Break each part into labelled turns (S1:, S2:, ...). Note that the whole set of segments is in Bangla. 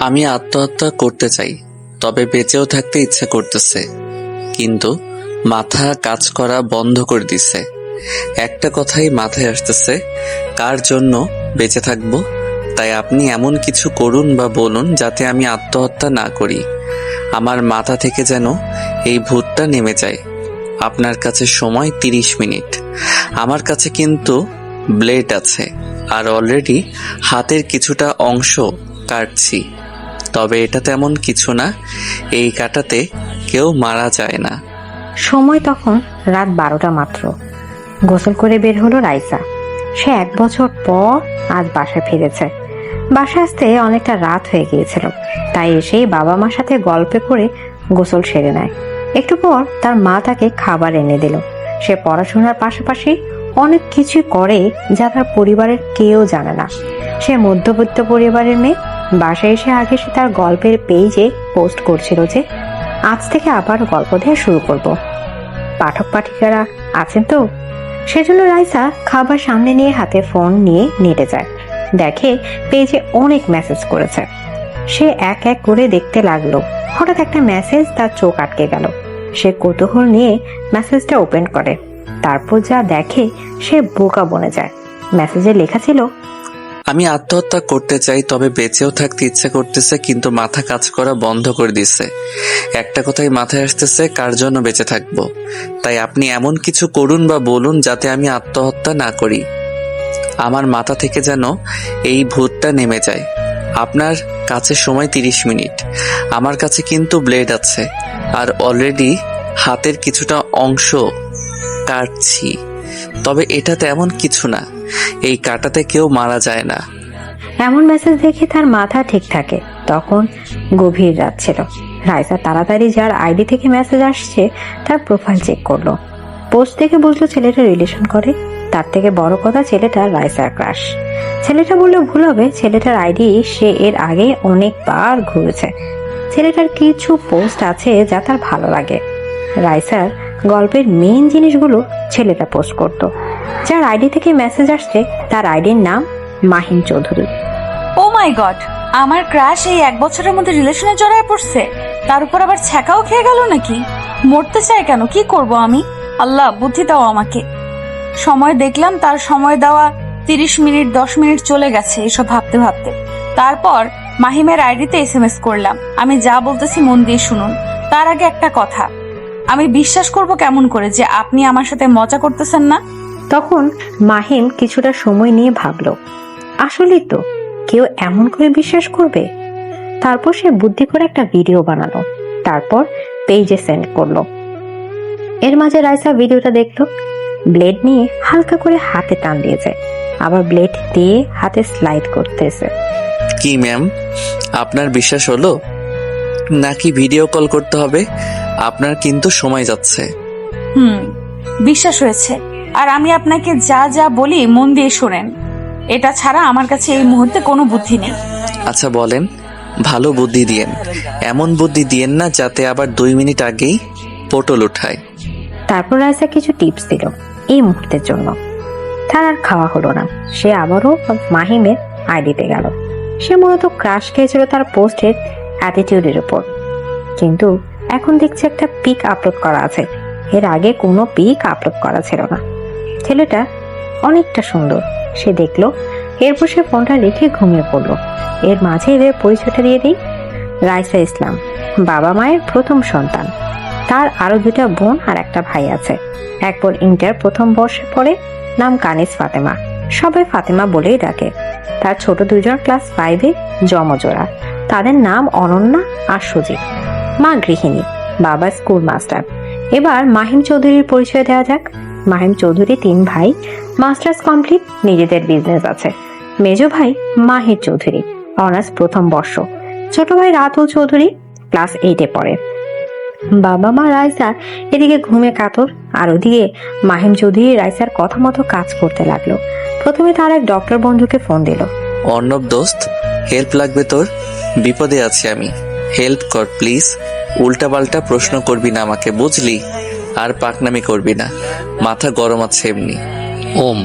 S1: আমি আত্মহত্যা করতে চাই, তবে বেঁচেও থাকতে ইচ্ছে করতেছে, কিন্তু মাথা কাজ করা বন্ধ করে দিছে। একটা কথাই মাথায় আসতেছে, কার জন্য বেঁচে থাকবো। তাই আপনি এমন কিছু করুন বা বলুন যাতে আমি আত্মহত্যা না করি। আমার মাথা থেকে যেন এই ভূতটা নেমে যায়। আপনার কাছে সময় 30 মিনিট। আমার কাছে কিন্তু ব্লেড আছে, আর অলরেডি হাতের কিছুটা অংশ কাটছি। তবে এটা তেমন কিছু না, এই কাটাতে কেউ মারা যায় না।
S2: সময় তখন রাত 12টা মাত্র। গোসল করে বের হলো রাইসা। সে 1 বছর পর আজ বাসায় ফিরেছে। বাসায় আসতে অনেকটা রাত হয়ে গিয়েছিল, তাই এসেই বাবা মার সাথে গল্পে করে গোসল সেরে নেয়। একটু পর তার মা তাকে খাবার এনে দিল। সে পড়াশোনার পাশাপাশি অনেক কিছু করে যা তার পরিবারের কেউ জানে না। সে মধ্যবিত্ত পরিবারের মেয়ে। বাসায় এসে আগে সে তার গল্পের পেজে পোস্ট করছিল যে আজ থেকে আবার গল্প দেওয়া শুরু করব। পাঠক পাঠিকারা আছেন তো, সেজন্য রাইসা খাবার সামনে নিয়ে হাতে ফোন নিয়ে নেটে যায়। দেখে পেজে অনেক মেসেজ করেছে। সে এক এক করে দেখতে লাগলো। হঠাৎ একটা মেসেজ তার চোখ আটকে গেল। সে কৌতূহল নিয়ে মেসেজটা ওপেন করে। তারপর যা দেখে সে বোকা বনে যায়। মেসেজে লেখা ছিল,
S1: আমি আত্মহত্যা করতে চাই, তবে বেঁচেও থাকতে ইচ্ছে করতেছে, কিন্তু মাথা কাজ করা বন্ধ করে দিছে। একটা কথাই মাথায় আসতেছে, কার জন্য বেঁচে থাকবো। তাই আপনি এমন কিছু করুন বা বলুন যাতে আমি আত্মহত্যা না করি। আমার মাথা থেকে যেন এই ভূতটা নেমে যায়। আপনার কাছে সময় 30 মিনিট। আমার কাছে কিন্তু ব্লেড আছে, আর অলরেডি হাতের কিছুটা অংশ কাটছি। তবে এটা তেমন কিছু না, এই কাটাতে কেউ মারা যায় না।
S2: এমন মেসেজ দেখে তার মাথা ঠিক থাকে। তখন গভীর রাত ছিল। রাইসা তাড়াতাড়ি যার আইডি থেকে মেসেজ আসছে তার প্রোফাইল চেক করলো। পোস্ট দেখে বুঝলো ছেলেটা রিলেশন করে। তার থেকে বড় কথা, ছেলেটা রাইসার ক্রাশ। ছেলেটা বললে ভুল হবে, ছেলেটার আইডি সে এর আগে অনেকবার ঘুরেছে। ছেলেটার কিছু পোস্ট আছে যা তার ভালো লাগে। রাইসার গল্পের মেইন জিনিসগুলো ছেলেটা পোস্ট করত। যার আইডি থেকে মেসেজ আসছে তার আইডির নাম মাহিম চৌধুরী।
S3: ও মাই গড, আমার ক্রাশ এই 1 বছরের মধ্যে রিলেশনে জড়ায় পড়ছে, তার উপর আবার ছ্যাঁকাও খেয়ে গেল নাকি? মরতে চায় কেন? কি করব আমি? আল্লাহ বুদ্ধি দাও আমাকে। সময় দেখলাম তার সময় দেওয়া 30 মিনিট 10 মিনিট চলে গেছে এসব ভাবতে ভাবতে। তারপর মাহিমের আইডিতে SMS করলাম, আমি যা বলতেছি মন দিয়ে শুনুন। তার আগে একটা কথা, আমি বিশ্বাস করব কেমন করে যে আপনি আমার সাথে মজা করতেছেন না?
S2: তখন মাহিম কিছুটা সময় নিয়ে ভাবলো, আসলেই তো কেউ এমন করে বিশ্বাস করবে? তারপর সে বুদ্ধি করে একটা ভিডিও বানালো, তারপর পেজে সেন্ড করলো। এর মাঝে রাইসা ভিডিওটা দেখলো। ব্লেড নিয়ে হালকা করে হাতে টান দিয়েছে, আবার ব্লেড দিয়ে হাতে স্লাইড করতেছে।
S1: কি ম্যাম, আপনার বিশ্বাস হলো নাকি ভিডিও কল করতে হবে? আপনার কিন্তু সময় যাচ্ছে।
S3: বিশ্বাস হয়েছে। আর আমি আপনাকে যা যা বলি মন দিয়ে শোনেন। এটা ছাড়া আমার কাছে এই মুহূর্তে কোনো বুদ্ধি নেই।
S1: আচ্ছা বলেন, ভালো বুদ্ধি দিয়েন। এমন বুদ্ধি দিয়েন না যাতে আবার 2 মিনিট আগেই পটল উঠায়।
S2: তারপর রাইসা কিছু টিপস দিল এই মুহূর্তের জন্য। তার আর খাওয়া হলো না। সে আবারও মাহিমের আইডিতে গেল। সে মূলত ক্রাশ খেয়েছিল তার পোস্টের অ্যাটিটিউডের উপর, কিন্তু এখন দেখছে একটা পিক আপলোড করা আছে। এর আগে কোনো পিক আপলোড করা ছিল না। ছেলেটা অনেকটা সুন্দর সে দেখলো। এরপর সে ফোনটা রেখে ঘুমিয়ে পড়লো। এর মাঝে এদের পরিচয়টা দিয়ে দিই, রাইসা ইসলাম বাবা মায়ের প্রথম সন্তান। তার আরো 2টা বোন আর একটা ভাই আছে। এক বোন ইন্টার প্রথম বর্ষে পড়ে, নাম কানিস ফাতেমা, সবাই ফাতেমা বলেই ডাকে। তার ছোট 2জন ক্লাস 5-এ জমজোড়া, তাদের নাম অনন্যা আর সুজিত। মা গৃহিণী, বাবা স্কুল মাস্টার। এবার মাহিম চৌধুরীর পরিচয় দেওয়া যাক। মাহিম চৌধুরী 3 ভাই, মাস্টার্স কমপ্লিট, নিজেদের বিজনেস আছে। মেজ ভাই মাহির চৌধুরী, অনার্স প্রথম বর্ষ। ছোট ভাই রাতুল চৌধুরী ক্লাস 8-এ পড়ে। বাবা মা রাইসা এদিকে ঘুমে কাতর, আর ওদিকে মাহিম চৌধুরী রাইসার কথা মতো কাজ করতে লাগলো। প্রথমে তার এক ডক্টর বন্ধুকে ফোন দিল।
S1: অর্ণব দোস্ত, হেল্প লাগবে তোর? বিপদে আছি আমি, হেল্প কর প্লিজ। উল্টাপাল্টা প্রশ্ন করবি না আমাকে, বুঝলি? আর পাকনামি করবি না, মাথা গরম আছে এমনি।
S4: ওম,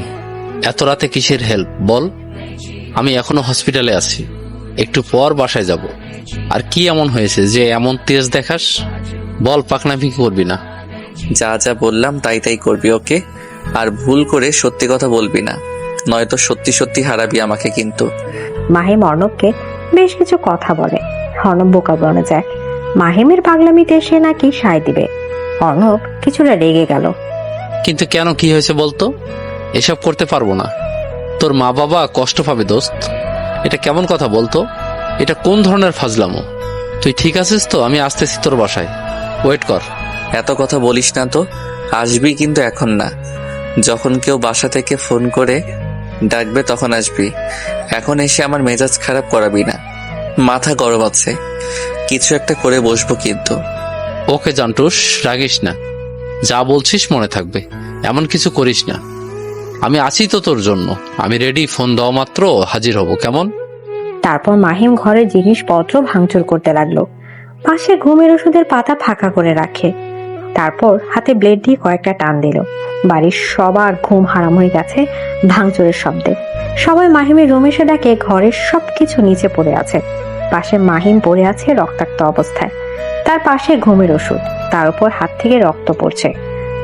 S4: এত রাতে কিসের হেল্প বল? আমি এখনো হসপিটালে আছি। একটু পর বাসায় যাব। আর কি এমন হয়েছে যে এমন তেজ দেখাস? বল, পাকনামি করবি না।
S1: যা যা বললাম তাই তাই করবি, ওকে? আর ভুল করে সত্যি কথা বলবি না, নয়তো সত্যি সত্যি হারাবি আমাকে কিন্তু।
S2: মাহিম অর্ণবকে বেশ কিছু কথা বলে। অর্ণব বোকা বনে যায়। মাহিমের পাগলামিতে সে নাকি সায় দিবে। অর্ণব কিছুটা রেগে গেল।
S4: কিন্তু কেন, কি হয়েছে বলতো? এসব করতে পারবো না। তোর মা বাবা কষ্ট পাবে দোস্ত। এটা কেমন কথা বলতো? এটা কোন ধরনের ফাজলামো? তুই ঠিক আছিস তো? আমি আসতেছি তোর বাসায়, ওয়েট কর।
S1: এত কথা বলিস না তো, আসবি কিন্তু এখন না। যখন কেউ বাসা থেকে ফোন করে ডাকবে তখন আসবি। এখন এসে আমার মেজাজ খারাপ করাবি না। মাথা গরম আছে, কিছু একটা করে বসবো কিন্তু।
S4: ওকে জান্টুস, রাগিস না। যা বলছিস মনে থাকবে, এমন কিছু করিস না। আমি আছি তো তোর জন্য। আমি রেডি, ফোন দেওয়া মাত্র হাজির হব, কেমন?
S2: তারপর মাহিম ঘরের জিনিসপত্র ভাঙচুর করতে লাগলো। পাশে ঘুমের ওষুধের পাতা ফাঁকা করে রাখে। তারপর হাতে ব্লেড দিয়ে কয়েকটা টান দিল। বাড়ির সবার ঘুম হারাম হয়ে গেছে ভাঙচুরের শব্দে। সবাই মাহিমের রুমে এসে দেখে ঘরের সবকিছু নিচে পড়ে আছে। পাশে মাহিম পড়ে আছে রক্তাক্ত অবস্থায়। তার পাশে ঘুমের ওষুধ, তার উপর হাত থেকে রক্ত পড়ছে।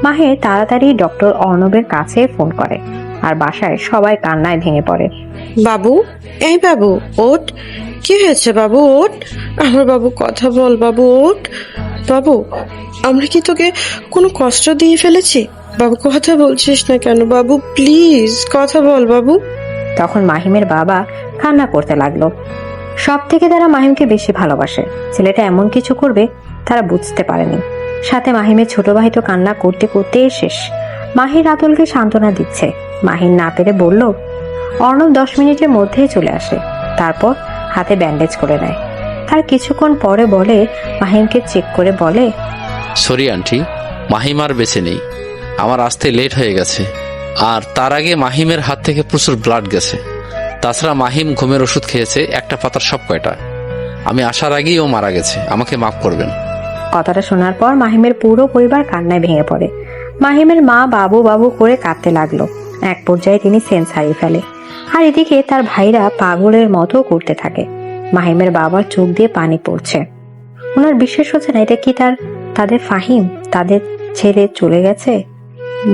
S2: মাহির তাড়াতাড়ি ডক্টর অর্ণবের কাছে ফোন করে। আর বাসায় সবাই কান্নায় ভেঙে পড়ে।
S5: বাবু, এই বাবু ওঠ। কি হয়েছে বাবু? ওঠ, আমার বাবু, কথা বল বাবু, ওঠ। বাবু, আমরা কি তোকে কোনো কষ্ট দিয়ে ফেলেছি? বাবু, কথা বলছিস না কেন বাবু? প্লিজ কথা বল বাবু।
S2: তখন মাহিমের বাবা কান্না করতে লাগলো। সব থেকে তারা মাহিমকে বেশি ভালোবাসে। ছেলেটা এমন কিছু করবে তারা বুঝতে পারেনি। সাথে মাহিমের ছোট ভাই তো কান্না করতে করতে শেষ। মাহির রাতুলকে সান্ত্বনা দিচ্ছে। মাহির না পেরে বলল, অর্ণব 10 মিনিটের মধ্যেই চলে আসে। তারপর হাতে ব্যান্ডেজ করে নেয়। তার কিছুক্ষণ পরে বলে, মাহিমকে চেক করে বলে,
S4: সরি আন্টি, মাহিম আর বেঁচে নেই। আমার আসতে লেট হয়ে গেছে। আর তার আগে মাহিমের হাত থেকে প্রচুর ব্লাড গেছে। তাছাড়া মাহিম ঘুমের ওষুধ খেয়েছে, একটা পাতার সব কয়টা। আমি আসার আগেই ও মারা গেছে, আমাকে মাফ করবেন।
S2: কথাটা শোনার পর মাহিমের পুরো পরিবার কান্নায় ভেঙে পড়ে। মাহিমের মা বাবু বাবু করে কাঁদতে লাগলো। এক পর্যায়ে তিনি সেন্স হারিয়ে ফেলে। আর এদিকে তার ভাইরা পাগলের মতো করতে থাকে। মাহিমের বাবার চোখ দিয়ে পানি পড়ছে। ওনার বিশ্বাস হচ্ছে না এটা কি তাদের ফাহিম, তাদের ছেড়ে চলে গেছে।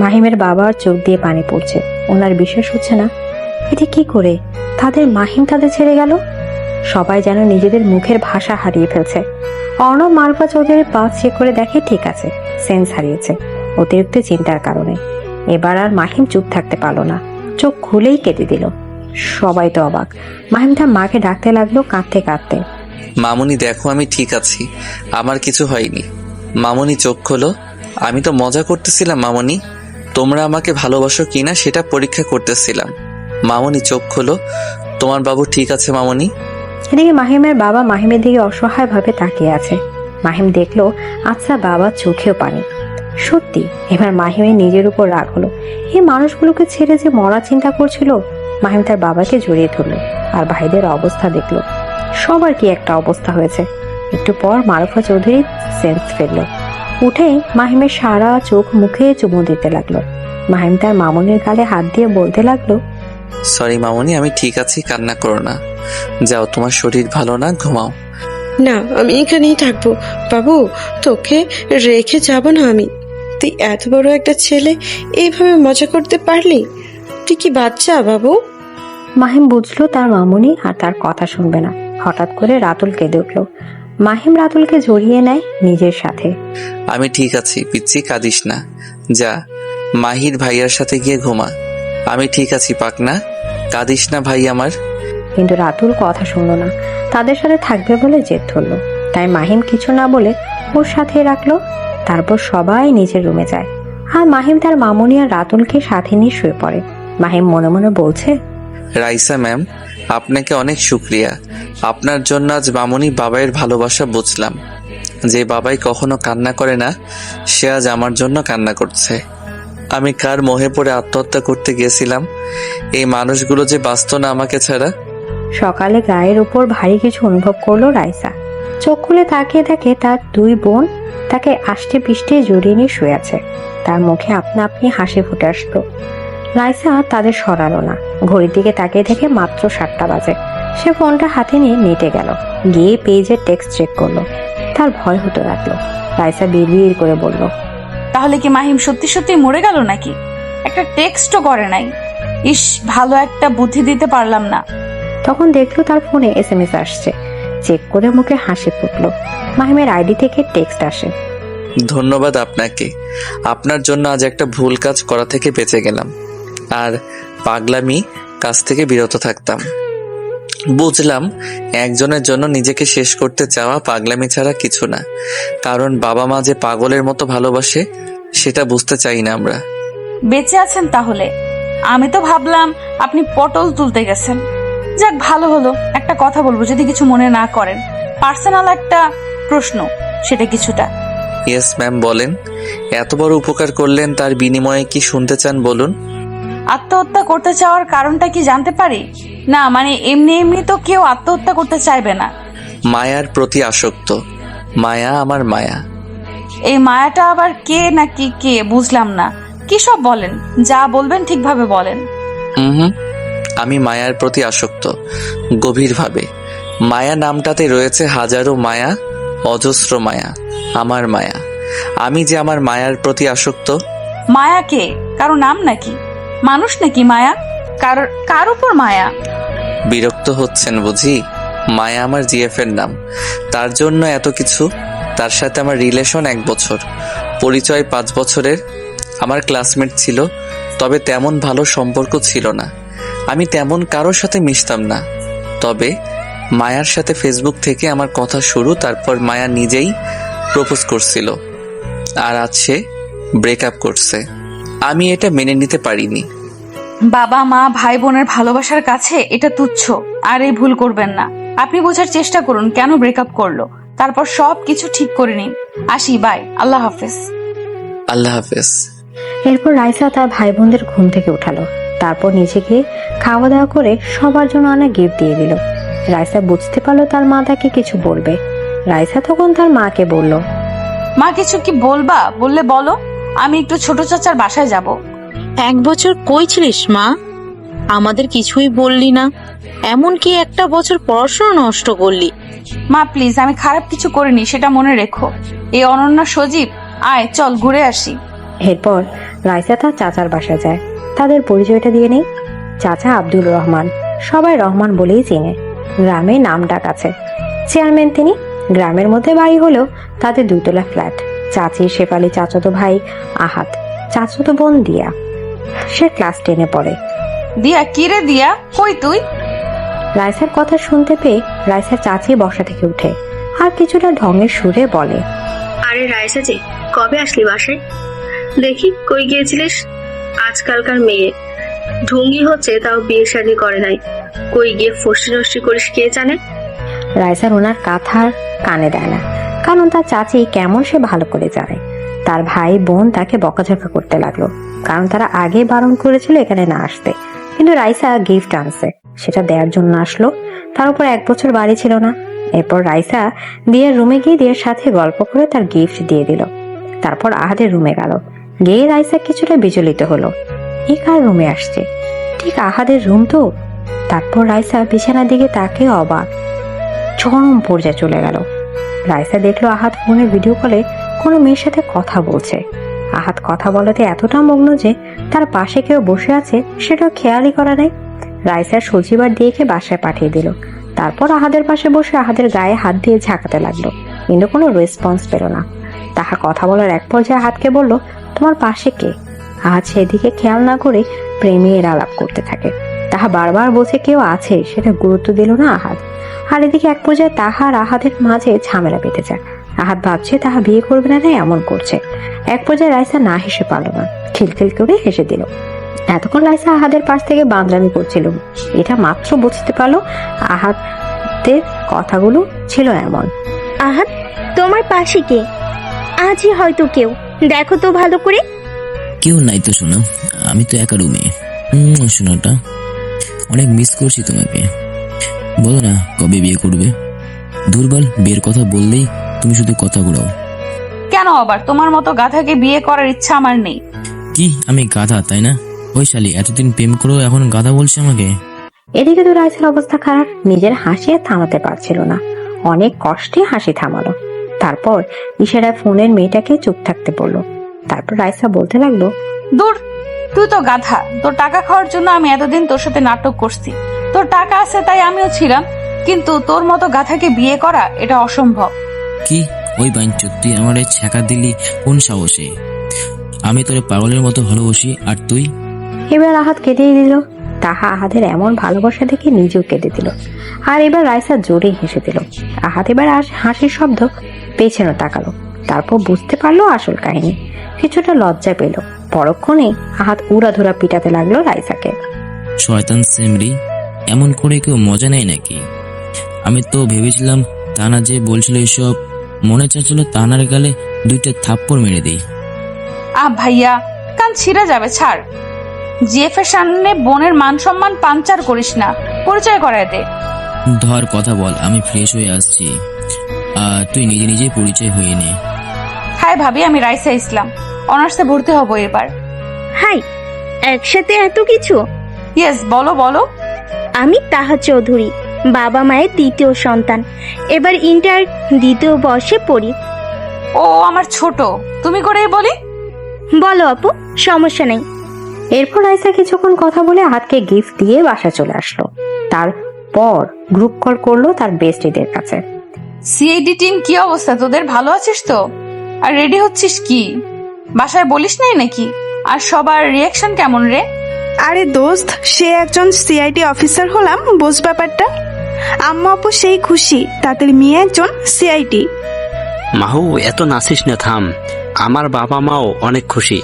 S2: মাহিমের বাবার চোখ দিয়ে পানি পড়ছে। ওনার বিশ্বাস হচ্ছে না এটা কি করে মাহিম তাদের ছেড়ে গেল। সবাই যেন নিজেদের মুখের ভাষা হারিয়ে ফেলছে। অর্ণব মারুফা চৌধুরীর পাস চেক করে দেখে ঠিক আছে, সেন্স হারিয়েছে অতিরিক্ত চিন্তার কারণে। এবার আর মাহিম চুপ থাকতে পারলো না, চোখ খুলেই কেঁদে দিল। সবাই তো অবাক। মাহিম তার মাকে ডাকতে লাগলো কাঁদতে কাঁদতে।
S1: মামুনি দেখো, আমি ঠিক আছি, আমার কিছু হয়নি। মামুনি চোখ খোলো, আমি তো মজা করতেছিলাম মামুনি। তোমরা আমাকে ভালোবাসো কিনা সেটা পরীক্ষা করতেছিলাম। মামুনি চোখ খোলো, তোমার বাবু ঠিক আছে মামুনি।
S2: এদিকে মাহিমের বাবা মাহিমের দিকে অসহায় ভাবে তাকিয়ে আছে। মাহিম দেখলো আচ্ছা বাবার চোখেও পানি। সত্যি এবার মাহিমের নিজের উপর রাগ হলো। এই মানুষগুলোকে ছেড়ে যে মরা চিন্তা করছিল। মাহিম তার বাবাকে জড়িয়ে ধরলো আর ভাইদের অবস্থা দেখলো। সবার কি একটা অবস্থা হয়েছে। একটু পর মারুফা চৌধুরী সেন্স ফেললো। উঠেই মাহিমের সারা চোখ মুখে চুমু দিতে লাগলো। মাহিম তার মামুনির গালে হাত দিয়ে বলতে লাগলো,
S1: সরি মামুনি, আমি ঠিক আছি, কান্না করো না। যাও, তোমার শরীর ভালো না, ঘুমাও।
S5: না, আমি এখানেই থাকবো বাবু, তোকে রেখে যাব না আমি। তুই এত বড় একটা ছেলে, এইভাবে মজা করতে পারলি? তুই কি বাচ্চা বাবু?
S2: মাহিম বুঝলো তার মামুনি আর তার কথা শুনবে না। হঠাৎ করে রাতুল কেঁদে উঠলো। মাহিম রাতুলকে জড়িয়ে নেয় নিজের সাথে।
S1: আমি ঠিক আছি পিচ্ছি, কাঁদিস না। যা মাহির ভাইয়ার সাথে গিয়ে ঘুমা। আমি ঠিক আছি পাকনা, কাঁদিস না ভাই আমার।
S2: কিন্তু রাতুল কথা শুনলো না। তাদের সাথে থাকবে বলে জেদ ধরলো। তাই মাহিম কিছু না বলে ওর সাথে রাখলো। তারপর সবাই নিজের রুমে যায়। আর মাহিম তার মামুনি আর রাতুলকে সাথে নিয়ে শুয়ে পড়ে। মাহিম মনে মনে বলছে,
S1: রাইসা ম্যাম, আপনাকে অনেক শুক্রিয়া। আপনার জন্য আজ মামুনি বাবাইয়ের ভালোবাসা বুঝলাম। যে বাবাই কখনো কান্না করে না, সে আজ আমার জন্য কান্না করছে। আমি কার মোহে পড়ে আত্মহত্যা করতে গিয়েছিলাম। এই মানুষগুলো যে বাঁচত না আমাকে ছাড়া।
S2: সকালে গায়ের উপর ভারী কিছু অনুভব করলো রাইসা। চোখ খুলে তাকিয়ে দেখে তার 2 বোন তাকে আষ্টে পিষ্টে জড়িয়ে নিয়ে শুয়ে আছে। তার মুখে আপনা আপনি হাসি ফুটে আসতো। রাইসা তাদের সরালো না। ঘড়ির দিকে তাকিয়ে দেখে মাত্র 7টা বাজে। সে ফোনটা হাতে নিয়ে নেটে গেল, গিয়ে পেজের টেক্সট চেক করলো। তার ভয় হতে লাগলো। রাইসা বিড়বিড় করে বলল,
S3: তাহলে কি মাহিম সত্যি সত্যি মরে গেল নাকি? একটা টেক্সটও করে নাই। ইস, ভালো একটা বুদ্ধি দিতে পারলাম না।
S2: তখন দেখলো তার ফোনে SMS আসছে। চেক করে মুখে হাসি ফুটলো। মাহিমের আইডি থেকে টেক্সট আসে।
S1: ধন্যবাদ আপনাকে, আপনার জন্য আজ একটা ভুল কাজ করা থেকে বেঁচে গেলাম আর পাগলামি কাজ থেকে বিরত থাকতাম। বুঝলাম একজনের জন্য নিজেকে শেষ করতে চাওয়া পাগলামি ছাড়া কিছু না, কারণ বাবা মা যে পাগলের মতো ভালোবাসে সেটা বুঝতে চাই না আমরা।
S3: বেঁচে আছেন তাহলে? আমি তো ভাবলাম আপনি পটল তুলতে গেছেন। যাক, ভালো হলো। একটা কথা বলবো, যদি কিছু মনে না করেন। পার্সোনাল একটা প্রশ্ন, সেটা কিছুটা।
S1: ইয়েস ম্যাম, বলেন। এত বড় উপকার করলেন, তার বিনিময়ে কি শুনতে চান বলুন।
S3: আত্মহত্যা করতে চাওয়ার কারণটা কি জানতে পারি? না মানে এমনি এমনি তো কেউ আত্মহত্যা করতে চাইবে না।
S1: মায়ার প্রতি আসক্ত। মায়া আমার মায়া।
S3: এই মায়াটা আবার কে নাকি কে বুঝলাম না। কি সব বলেন? যা বলবেন ঠিকভাবে বলেন।
S1: হুম, আমি মায়ার প্রতি আসক্ত গভীরভাবে। মায়া নামটাতে রয়েছে হাজারো মায়া, অজস্র মায়া। আমার মায়া, আমি যে আমার মায়ার প্রতি আসক্ত।
S3: মায়া কে? কারো নাম নাকি? মানুষ নাকি মায়া? কার উপর মায়া?
S1: বিরক্ত হচ্ছেন বুঝি? মায়া আমার জিএফ এর নাম, তার জন্য এত কিছু। তার সাথে আমার রিলেশন 1 বছর, পরিচয় 5 বছরের। আমার ক্লাসমেট ছিল, তবে তেমন ভালো সম্পর্ক ছিল না। আমি তেমন কারোর সাথে মিশতাম না। তবে মায়ার সাথে ফেসবুক থেকে আমার কথা শুরু, তারপর মায়া নিজেই প্রপোজ করছিল, আর আজ সে ব্রেকআপ করছে। আমি এটা মেনে নিতে পারিনি।
S3: বাবা মা ভাই বোনের ভালোবাসার কাছে এটা তুচ্ছ। আর এই ভুল করবেন না। আপনি বোঝার চেষ্টা করুন কেন ব্রেকআপ করলো, তারপর সব কিছু ঠিক করে নিন। আসি, বাই, আল্লাহ হাফেজ।
S1: আল্লাহ হাফেজ।
S2: এরপর রাইসা তার ভাই বোনদের ঘুম থেকে উঠালো। তারপর নিচে গিয়ে খাওয়া দাওয়া করে সবার জন্য অনেক গিফট দিয়ে দিল। রাইসা বুঝতে পারলো তার মা তাকে কিছু বলবে। রাইসা তখন তার মাকে বলল,
S3: মা, কিছু কি বলবা? বললে বলো, আমি একটু ছোট চাচার বাসায় যাব।
S6: 1 বছর কই ছিলিস মা? আমাদের কিছুই বললি না, এমনকি একটা বছর পড়াশোনা নষ্ট করলি।
S3: মা প্লিজ, আমি খারাপ কিছু করিনি, সেটা মনে রেখো। এই অনন্যা সজীব, আয় চল ঘুরে আসি।
S2: এরপর রাইসা তার চাচার বাসায় যায়। তাদের পরিচয়টা দিয়ে নেই। চাচা আব্দুল রহমান, সবাই রহমান বলেই চিনে। গ্রামে নাম ডাক আছে। চেয়ারম্যান তিনি। গ্রামের মধ্যে বাড়ি হলেও তাদের 2 তলা ফ্ল্যাট। চাচি শেফালি, চাচাতো ভাই আহাত, চাচাতো বোন দিয়া, সে ক্লাস 10-এ পড়ে।
S3: দিয়া? কি রে দিয়া, কই তুই?
S2: রাইসার কথা শুনতে পেয়ে রাইসার চাচি বসা থেকে উঠে আর কিছুটা ঢঙের সুরে বলে,
S7: আরে রাইসা যে, কবে আসলি বাসায়? দেখি কই গিয়েছিলিস? আজকালকার মেয়ে ঢুঙ্গি হচ্ছে, তাও বিয়ে শাদী করে নাই। কই গিয়ে ফষ্টি নষ্টি করিস কে জানে।
S2: রাইসার ওনার কথার কানে দেয় না, কারণ তার চাচি কেমন সে ভালো করে জানে। তার ভাই বোন তাকে বকাঝকা করতে লাগলো, কারণ তারা আগে বারণ করেছিল এখানে না আসতে। কিন্তু রাইসা গিফট আনছে, সেটা দেওয়ার জন্য আসলো। তার উপর 1 বছর বাড়ি ছিল না। এরপর রাইসা দিয়ার রুমে গিয়ে দিয়ার সাথে গল্প করে তার গিফট দিয়ে দিল। তারপর আহাদের রুমে গেল। গিয়ে রাইসা কিছুটা বিচলিত হলো, এ কার রুমে আসছে? ঠিক আহাদের রুম তো। তারপর রাইসা বিছানার দিকে তাকে অবাক। চরম পর্যায়ে চলে গেল। রাইসা দেখলো আহাদ ফোনে ভিডিও কলে কোনো মেয়ের সাথে কথা বলছে। আহাদ কথা বলাতে এতটা মগ্ন যে তার পাশে কেউ বসে আছে সেটাও খেয়ালই করা নাই। রাইসার সজিবার দিয়েকে বাসায় পাঠিয়ে দিল। তারপর আহাদের পাশে বসে আহাদের গায়ে হাত দিয়ে ঝাঁকাতে লাগলো, কিন্তু কোনো রেসপন্স পেল না। তাহা কথা বলার এক পর্যায়ে আহাদকে বলল, তোমার পাশে কে? আহাদ সেদিকে খেয়াল না করে প্রেমের আলাপ করতে থাকে। তাহা বারবার বলছে কেউ আছে, সেটা গুরুত্ব দিল না আহাদ। আর এদিকে এক পর্যায়ে তাহার আহাদের মাঝে ঝামেলা বেঁধে যায়। আহাদ ভাবছে তাহা বিয়ে করবে না, এমন করছে। এক পর্যায়ে রাইসা না হেসে পারল না, খিলখিল করে হেসে দিল। এতক্ষণ রাইসা আহাদের পাশ থেকে বান্দরামি করছিল। এটা মাত্র বুঝতে পারলো আহাদের কথাগুলো ছিল এমন।
S8: আহাদ, তোমার পাশে কে? আজই হয়তো কেউ, দেখো তো ভালো করে।
S9: কেউ নাই তো শোনা, আমি তো একা রুমে। শোনাটা অনেক মিস করছি তোমাকে। বলো না কবে বিয়ে করবে? দুর্বল বিয়ের কথা বললেই তুমি শুধু কথা ঘুরাও।
S3: কেন আবার? তোমার মতো গাধাকে বিয়ে করার ইচ্ছা আমার নেই।
S9: কি আমি গাধা তাই না? ওই শালি এতদিন প্রেম করেও এখন গাধা বলছে আমাকে?
S2: এদিকে তো রাইসার অবস্থা খারাপ, নিজের হাসি আর থামাতে পারছিল না। অনেক কষ্টে হাসি থামালো। তারপর ইশারায় ফোনের মেয়েটাকে চুপ থাকতে বললো। তারপর রাইসা বলতে লাগলো,
S3: দূর, তুই তো গাধা। তোর টাকা খাওয়ার জন্য আমি এতদিন তোর সাথে নাটক করছি। তোর টাকা আছে তাই আমিও ছিলাম, কিন্তু তোর মতো গাধাকে বিয়ে করা এটা অসম্ভব।
S9: কি ওই বাইঞ্চুদ, তুই আমার ছ্যাঁকা দিলি কোন সাহসে? আমি তোরে পাগলের মতো ভালোবাসি, আর তুই?
S2: এবার আহাত কেঁদেই দিল। তাহা আহাদের এমন ভালোবাসা দেখে নিজেও কেঁদে দিল। আর এবার রাইসা জোরে হেসে দিল। আহাত এবার হাসির শব্দ পেছনে তাকালো। তারপর বুঝতে পারলো আসল কাহিনী। কিছুটা লজ্জা পেল। পরক্ষণে আহাত উড়াধুরা পিটাতে লাগলো রাইসাকে।
S9: শয়তান সেমরি, এমন করে কেউ মজা নেয় নাকি? আমি তো ভেবেছিলাম তানা যে বলছিল এসব, মনে চাচ্ছিল তানার গালে 2টা থাপ্পড় মেরে দিই।
S3: ভাইয়া, কান ছিঁড়ে যাবে, ছাড়। জিএফ এর সামনে বোনের মান সম্মান পাঞ্চার করিস না, পরিচয় করায় দে।
S9: ধর কথা বল, আমি ফ্রেশ হয়ে আসছি। তুই নিজে নিজে পরিচয় হয়ে নে।
S3: হাই ভাবি, আমি রাইসা ইসলাম, অনার্সে ভর্তি হব এবার।
S8: হাই, একসাথে এত কিছু?
S3: ইয়েস, বলো বলো।
S8: আমি তাহা চৌধুরী, বাবা মায়ের 2য় সন্তান। এবার ইন্টার 2য় বর্ষে পড়ি।
S3: ও আমার ছোট, তুমি করেই বলি।
S8: বলো আপু, সমস্যা নেই।
S2: এরপর রাইসা কিছুক্ষণ কথা বলে আহাতকে গিফট দিয়ে বাসা চলে আসলো। তারপর গ্রুপ কল করলো তার বেস্টিদের কাছে।
S3: সিআইডি টিম, কি অবস্থা তোদের? ভালো আছিস তো? আর রেডি হচ্ছিস কি? বাসায় বলিস নাই নাকি? আর সবার রিয়াকশন কেমন রে?
S10: আরে দোস্ত, সে একজন সিআইডি অফিসার হলাম, বোঝ ব্যাপারটা। আম্মা আপু সেই খুশি, তাদের মেয়ে একজন সিআইডি।
S11: মাহু, এত নাচিস না, থাম। আমার বাবা মাও অনেক খুশি।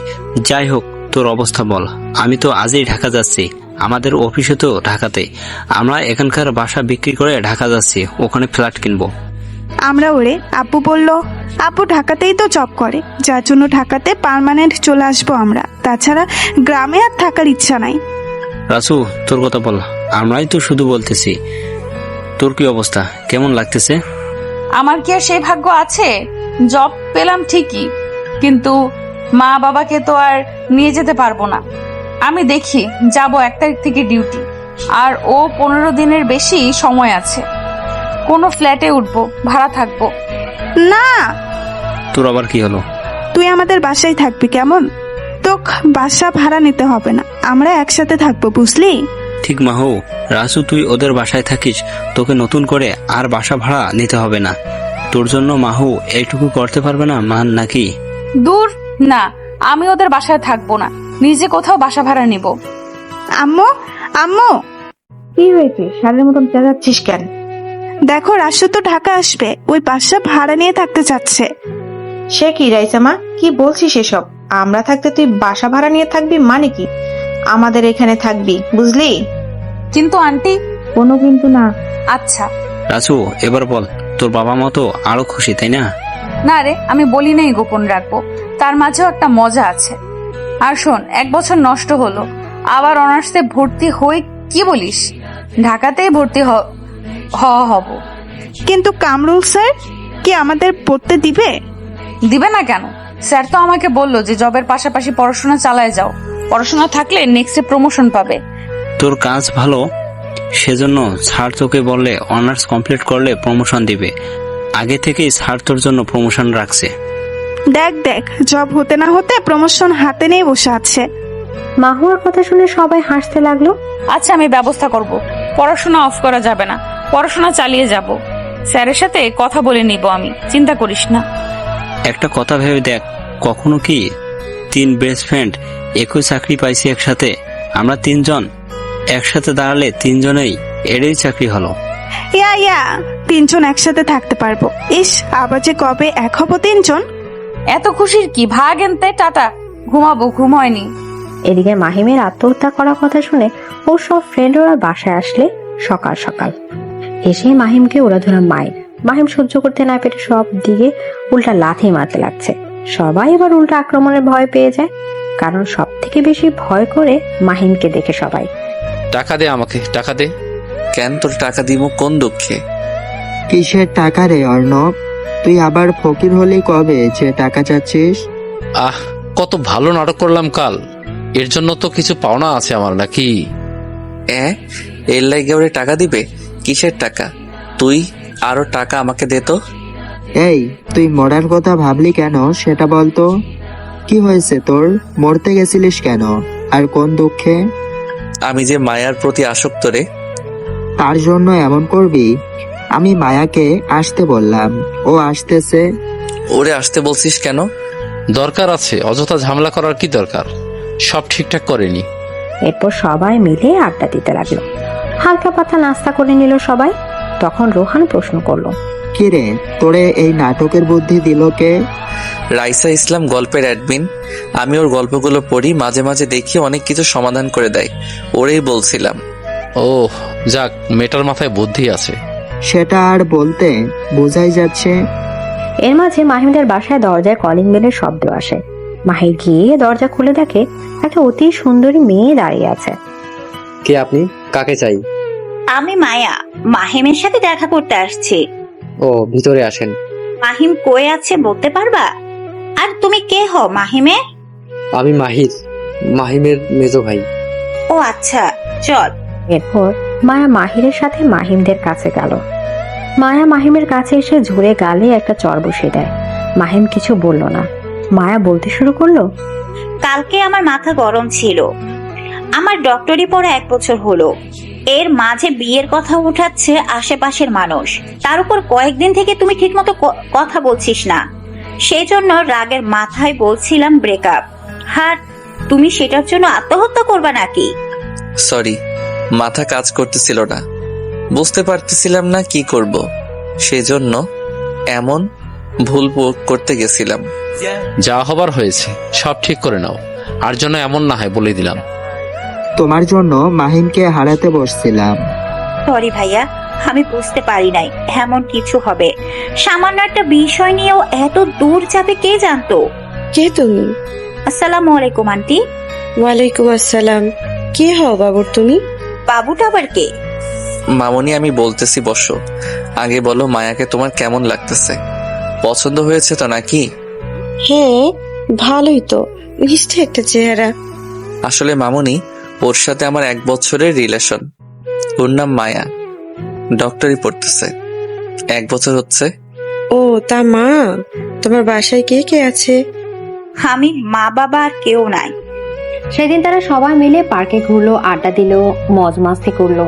S11: যাই হোক, তোর অবস্থা বল। আমি তো আজই ঢাকা যাচ্ছি, আমাদের অফিসে তো ঢাকাতে। আমরা এখানকার বাসা বিক্রি করে ঢাকা যাচ্ছি, ওখানে ফ্ল্যাট কিনবো।
S10: আমরা ওরে, আপু বলল আপু ঢাকাতেই তো জব করে, যার জন্য ঢাকাতে পার্মানেন্ট চলে আসবো আমরা। তাছাড়া গ্রামে আর থাকার ইচ্ছা নাই।
S11: রাসু, তোর কথা বল। আমরাই তো শুধু বলতেছি। তোর কি অবস্থা, কেমন লাগতেছে?
S3: আমার কি আর সেই ভাগ্য আছে? জব পেলাম ঠিকই, কিন্তু মা বাবাকে তো আর নিয়ে যেতে পারবো না। আমি দেখি যাব 1 তারিখ থেকে ডিউটি, আর ও 15 দিনের বেশি সময় আছে। কোনো ফ্ল্যাটে উঠবো, ভাড়া থাকবো
S10: না।
S11: তোর আবার কি হলো?
S10: তুই আমাদের বাসায় থাকবি, কেমন? তোকে বাসা ভাড়া নিতে হবে না, আমরা একসাথে থাকবো, বুঝলি?
S11: ঠিক মাহু, রাসু তুই ওদের বাসায় থাকিস, তোকে নতুন করে আর বাসা ভাড়া নিতে হবে না। তোর জন্য মাহু এইটুকু করতে পারবে না মান নাকি?
S3: দূর না, আমি ওদের বাসায় থাকবো না, নিজে কোথাও বাসা ভাড়া নিব।
S10: আম্মু, আম্মু,
S2: কি হয়েছে? সারের মতন চেঁচাচ্ছিস কেন?
S10: দেখো রাসু তো ঢাকা আসবে, ওই বাসা ভাড়া নিয়ে থাকতে চাচ্ছে।
S12: সে কি রাইসামা, কি বলছিস এসব? আমরা থাকতে তুই বাসা ভাড়া নিয়ে থাকবি মানে কি? আমাদের এখানে থাকবি, বুঝলি?
S3: কিন্তু আন্টি।
S2: কোনো কিন্তু না।
S3: আচ্ছা
S11: রাসু, এবার বল, তোর বাবা মা তো আরো খুশি, তাই না?
S3: না রে, আমি বলি নাই গোপন রাখবো, তার মাঝেও একটা মজা আছে। আর শোন, 1 বছর নষ্ট হলো, আবার অনার্সে ভর্তি হই, কি বলিস? ঢাকাতেই ভর্তি হব।
S10: কিন্তু কামরুল স্যার কি আমাদের পড়তে দিবে?
S3: দিবে না কেন? স্যার তো আমাকে বললো যে জবের পাশাপাশি পড়াশোনা চালায় যাও, পড়াশোনা থাকলে নেক্সটে প্রমোশন পাবে।
S11: তোর কাজ ভালো, সেজন্য স্যার তোকে বললে অনার্স কমপ্লিট করলে প্রমোশন দিবে। আগে থেকেই স্যার তোর জন্য প্রমোশন রাখছে।
S10: দেখ দেখ, জব হতে না হতে প্রমোশন হাতে নিয়ে বসে আছে।
S2: মাহুয়ার কথা শুনে সবাই হাসতে লাগলো।
S3: আচ্ছা, আমি ব্যবস্থা করব, পড়াশোনা অফ করা যাবে না, পড়াশোনা চালিয়ে যাব। স্যারের সাথে কথা বলে নিব আমি, চিন্তা করিস না।
S11: একটা কথা ভেবে দেখ, কখনো কি 3 বেস্ট ফ্রেন্ড একই চাকরি পাইছি একসাথে? আমরা 3 জন একসাথে দাঁড়ালে 3 জনেই এরই চাকরি হলো।
S10: ইয়া 3 জন একসাথে থাকতে পারবো। ইস, আবার যে কবে এক হবো 3 জন।
S3: এত খুশির কি? ভাগ এনতে, টাটা, ঘুমাবো, ঘুম হয়নি।
S2: এদিকে মাহিমের আত্মহত্যা করার কথা শুনে ওর সব ফ্রেন্ডরা বাসায় আসলে সকাল সকাল। এসে মাহিমকে ওড়াধুরা মায়ের। মাহিম সহ্য করতে না পেরে সব দিকে উল্টা লাথি মারতে লাগছে। সবাই এবার উল্টা আক্রমণের ভয় পেয়ে যায়, কারণ সব থেকে বেশি ভয় করে মাহিমকে দেখে সবাই।
S4: টাকা দে আমাকে, টাকা দে।
S1: কেন তোর টাকা দিব কোন দুঃখে?
S13: কিসের টাকা রে অর্ণব? তুই আবার ফকির হলি কবে যে টাকা চাচ্ছিস?
S4: কত ভালো নাটক করলাম কাল, এর জন্য তো কিছু পাওনা আছে আমার নাকি?
S1: এর লাইগে ওরে টাকা দিবে? কিসের টাকা? তুই আরো টাকা আমাকে দে তো।
S13: এই, তুই মরার কথা ভাবলি কেন সেটা বলতো? কি হয়েছে তোর? মরতে গেছিলিস কেন? আর কোন দুঃখে?
S1: আমি যে মায়ার প্রতি আসক্ত রে।
S13: তার জন্য এমন করবি? আমি মায়াকে আসতে বললাম, ও আসতেছে।
S1: ওরে আসতে বলছিস কেন?
S4: দরকার আছে, অযথা ঝামেলা করার কি দরকার? সব ঠিকঠাক করেনি।
S2: এরপর সবাই মিলে আড্ডা দিতে লাগলো। হালকা পাতলা নাস্তা করে নিল সবাই। তখন রোহান প্রশ্ন করলো,
S13: কিরে, তোরে এই নাটকের বুদ্ধি দিল কে?
S1: রাইসা ইসলাম গল্পের অ্যাডমিন। আমি ওর গল্পগুলো পড়ি, মাঝে মাঝে দেখি অনেক কিছু সমাধান করে দেয়। ওরেই বলছিলাম।
S4: ওহ, যাক, মেয়েটার মাথায় বুদ্ধি আছে।
S13: সেটা আর বলতে, বোঝাই যাচ্ছে।
S2: এর মাঝে মাহিমদের বাসায় দরজায় কলিং বেলের শব্দ আসে। মাহি গিয়ে দরজা খুলে দেখে একটা অতি সুন্দরী মেয়ে দাঁড়িয়ে আছে।
S14: কে আপনি? কাকে চাই?
S15: আমি মায়া, মাহিমের সাথে দেখা করতে আসছি।
S14: ও, ভিতরে আসেন।
S15: মাহিম কই আছে বলতে পারবা? আর তুমি কে হও মাহিমে?
S14: আমি মাহির, মাহিমের মেজো ভাই।
S15: ও আচ্ছা, চল।
S2: এরপর মায়া মাহিরের সাথে মাহিমদের কাছে গেল। মায়া মাহিমের কাছে এসে ঝুড়ে গালে একটা চর বসিয়ে দেয়। মাহিম কিছু বলল না। মায়া বলতে শুরু করলো,
S15: কালকে আমার মাথা গরম ছিল। আমার ডক্টরি পড়া 1 বছর হলো। এর মাঝে বিয়ের কথা উঠাচ্ছে আশেপাশের মানুষ। তার উপর কয়েকদিন থেকে তুমি ঠিকমতো কথা বলছিস না। সেই জন্য রাগের মাথায় বলছিলাম ব্রেকআপ। আর তুমি সেটার জন্য আত্মহত্যা করবা নাকি?
S1: সরি, মাথা কাজ করতেছিল না, বুঝতে পারতেছিলাম না কি করব, সেজন্য এমন ভুল করতে গেছিলাম।
S4: যা হবার হয়েছে, সব ঠিক করে নাও। আর জন্য এমন না হয় বলে দিলাম।
S13: তোমার জন্য মাহিমকে হারাতে বসছিলাম।
S15: সরি ভাইয়া, আমি বুঝতে পারি নাই এমন কিছু হবে। সামান্য একটা বিষয় নিয়েও এত দূর যাবে কে জানতো?
S5: কে তুমি?
S15: আসসালামু আলাইকুম আন্টি।
S5: ওয়ালাইকুম আসসালাম। কি হও বাবুর তুমি?
S15: বাবুটা আবার কে?
S1: মামনি, আমি বলতেছি বসো। আগে বলো, মায়াকে তোমার কেমন লাগতেছে? পছন্দ হয়েছে তো নাকি?
S5: হ্যাঁ, ভালোই তো, মিষ্টি একটা চেহারা।
S1: আসলে মামনি, ওর সাথে আমার 1 বছরের রিলেশন। ওর নাম মায়া, ডক্টরি পড়তেছে। 1 বছর হচ্ছে।
S5: ও, তা মা, তোমার বাসায় কে কে আছে?
S15: আমি, মা বাবা আর কেউ নাই।
S2: সেদিন তারা সবাই মিলে পার্কে ঘুরলো, আড্ডা দিল, মজ মাস্তি করলো।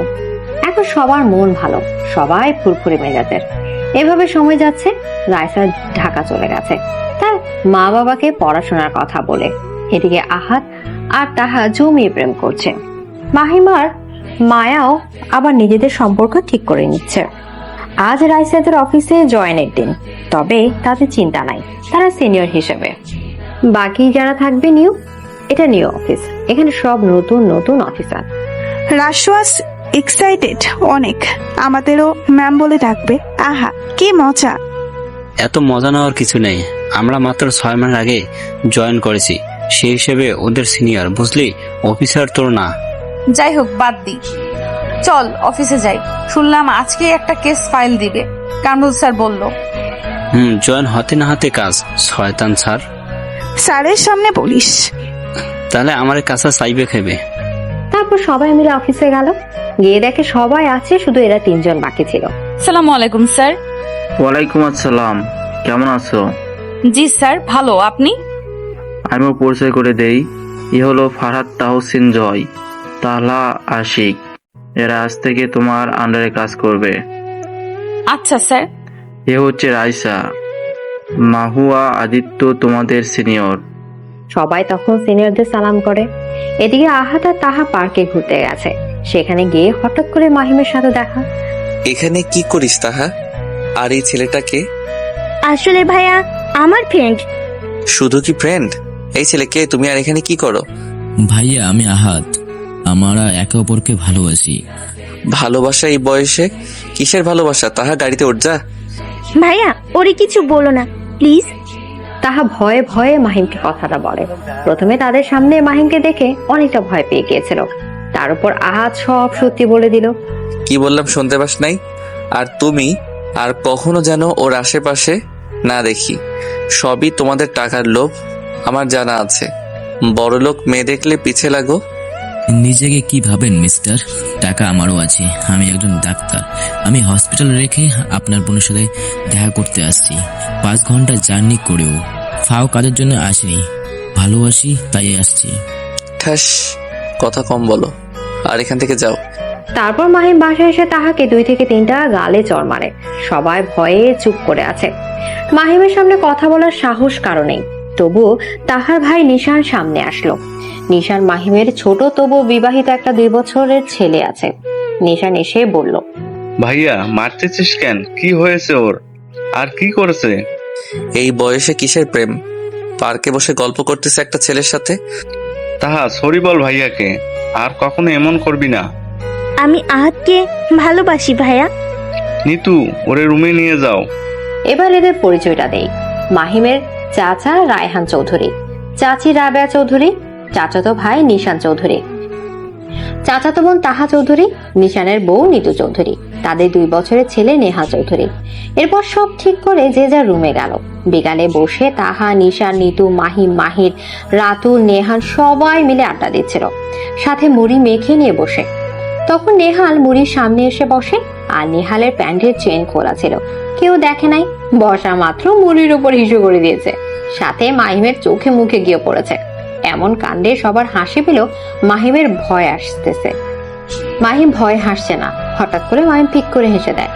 S2: এখন সবার মন ভালো, সবাই ফুরফুরে মেজাজের। এভাবে সময় যাচ্ছে। রাইসা ঢাকা চলে গেছে তার মা বাবাকে পড়াশোনার কথা বলে। এদিকে আহাত আর তাহা জমিয়ে প্রেম করছে। মাহিমার মায়াও আবার নিজেদের সম্পর্ক ঠিক করে নিচ্ছে। আজ রাইসাদের অফিসে জয়েনের দিন, তবে তাদের চিন্তা নাই, তারা সিনিয়র হিসেবে। বাকি যারা থাকবে নিউ, এটা নিউ অফিস, এখানে সব নতুন নতুন অফিসার।
S10: রাশওয়াস এক্সাইটেড অনেক, আমাদেরও ম্যাম বলে ডাকবে। আহা, কি মজা!
S11: এত মজা নেওয়ার কিছু নেই। আমরা মাত্র 6 মাস আগে জয়েন করেছি, সেই হিসেবে ওদের সিনিয়র, বুঝলি? অফিসার তোর না।
S3: যাই হোক, বাদ দি, চল অফিসে যাই। শুনলাম আজকে একটা কেস ফাইল দিবে, কামরুল স্যার বলল।
S11: জয়েন হতে না হতে কাজ, শয়তান স্যার।
S10: স্যারের সামনে বলিস?
S11: তাহলে আমার কাছে চাইবে খেবে।
S2: তারপর সবাই মিলে অফিসে গেল। গিয়ে দেখে সবাই আছে, শুধু এরা 3 জন বাকি ছিল।
S3: সালামু আলাইকুম স্যার।
S16: ওয়ালাইকুম আসসালাম, কেমন আছো?
S3: জি স্যার, ভালো। আপনি?
S16: আমিও পরিচয় করে দেই। এ হলো ফারহাদ তাহসিন জয়, তাহলা আশিক। এরা আজ থেকে তোমার আন্ডারে কাজ করবে।
S3: আচ্ছা স্যার।
S16: এ হচ্ছে রাইসা, মাহুয়া, আদিত্য তোমাদের সিনিয়র।
S2: সবাই তখন সিনিয়রদের সালাম করে। এদিকে আহাত আর তাহা পার্কে ঘুরতে গেছে। সেখানে গিয়ে হঠাৎ করে মাহিমের সাথে দেখা।
S1: এখানে কি করিস তাহা? আর এই ছেলেটাকে?
S8: আসলে ভাইয়া আমার ফ্রেন্ড।
S1: শুধু কি ফ্রেন্ড? এই ছেলেকে তুমি আর এখানে কি করো?
S9: ভাইয়া, আমি আহাত, আমরা একে অপরকে ভালোবাসি।
S1: ভালোবাসা এই বয়সে? কিসের ভালোবাসা? তাহা গাড়িতে উঠ যা।
S8: ভাইয়া, ওরে কিছু বলো না প্লিজ।
S2: তাহা ভয়ে ভয়ে মাহিমকে কথাটা বলে। প্রথমে তাদের সামনে মাহিমকে দেখে অনেকটা ভয় পেয়ে গিয়েছিল। তার উপর আহাত সব সত্যি বলে দিল।
S1: কি বললাম শুনতে পাস নাই? আর তুমি আর কখনো যেন ওর আশেপাশে না দেখি। সবই তোমাদের টাকার লোভ, আমার জানা আছে। বড়লোক মেয়ে দেখলে পিছে লাগো।
S9: নিজেকে কি ভাবেন মিস্টার? টাকা আমারও আছে, আমি একজন ডাক্তার। আমি হসপিটাল রেখে আপনার বোনের সাথে দেখা করতে আসছি। 5 ঘন্টা জার্নি করেও ফাও কাজের জন্য আসিনি, ভালোবাসি তাই আসছি।
S1: ঠাস, কথা কম বলো আর এখান থেকে যাও।
S2: তারপর মাহিম বাসায় এসে তাহাকে 2 থেকে 3টা গালে চড় মারে। সবাই ভয়ে চুপ করে আছে। মাহিমের সামনে কথা বলার সাহস কারণেই। তবুও তাহার ভাই নিশান সামনে আসলো। নিশান মাহিমের ছোট তবু বিবাহিত একটা 2 বছরের ছেলে আছে। নিশান এসে বলল,
S17: ভাইয়া মারতেছিস কেন? কি হয়েছে ওর? আর কি করেছে?
S1: এই বয়সে কিসের প্রেম? পার্কে বসে গল্প করতেছে একটা ছেলের সাথে।
S17: তাহা সরি বল ভাইয়াকে, আর কখনো এমন করবি না।
S8: আমি আহাতকে ভালোবাসি ভাইয়া।
S17: নিতু, ওরে রুমে নিয়ে যাও।
S2: এবার এদের পরিচয়টা দেই। মাহিমের চাচা রায়হান চৌধুরী, চাচি রাবেয়া চৌধুরী, চাচাতো ভাই নিশান চৌধুরী, চাচাতো বোন তাহা চৌধুরী, নিশানের বউ নিতু চৌধুরী, তাদের 2 বছরের ছেলে নেহা চৌধুরী। এরপর সব ঠিক করে যে যার রুমে গেল। বিকালে বসে তাহা, নিশান, নিতু, মাহিম, মাহির, রাতুল, নেহান সবাই মিলে আড্ডা দিচ্ছিল, সাথে মুড়ি মেখে নিয়ে বসে। তখন নেহাল মুড়ির সামনে এসে বসে, আর নেহালের প্যান্টের চেন খোলা ছিল। কেউ দেখে নাই, বসা মাত্র মুড়ির উপর হিসু করে দিয়েছে, সাথে মাহিমের চোখে মুখে গিয়ে পড়েছে। এমন কাণ্ডে সবার হাসি পেল। মাহিমের ভয় আসতেছে। মাহিম ভয় হাসছে না। হঠাৎ করে মাহিম পিক করে হেসে দেয়।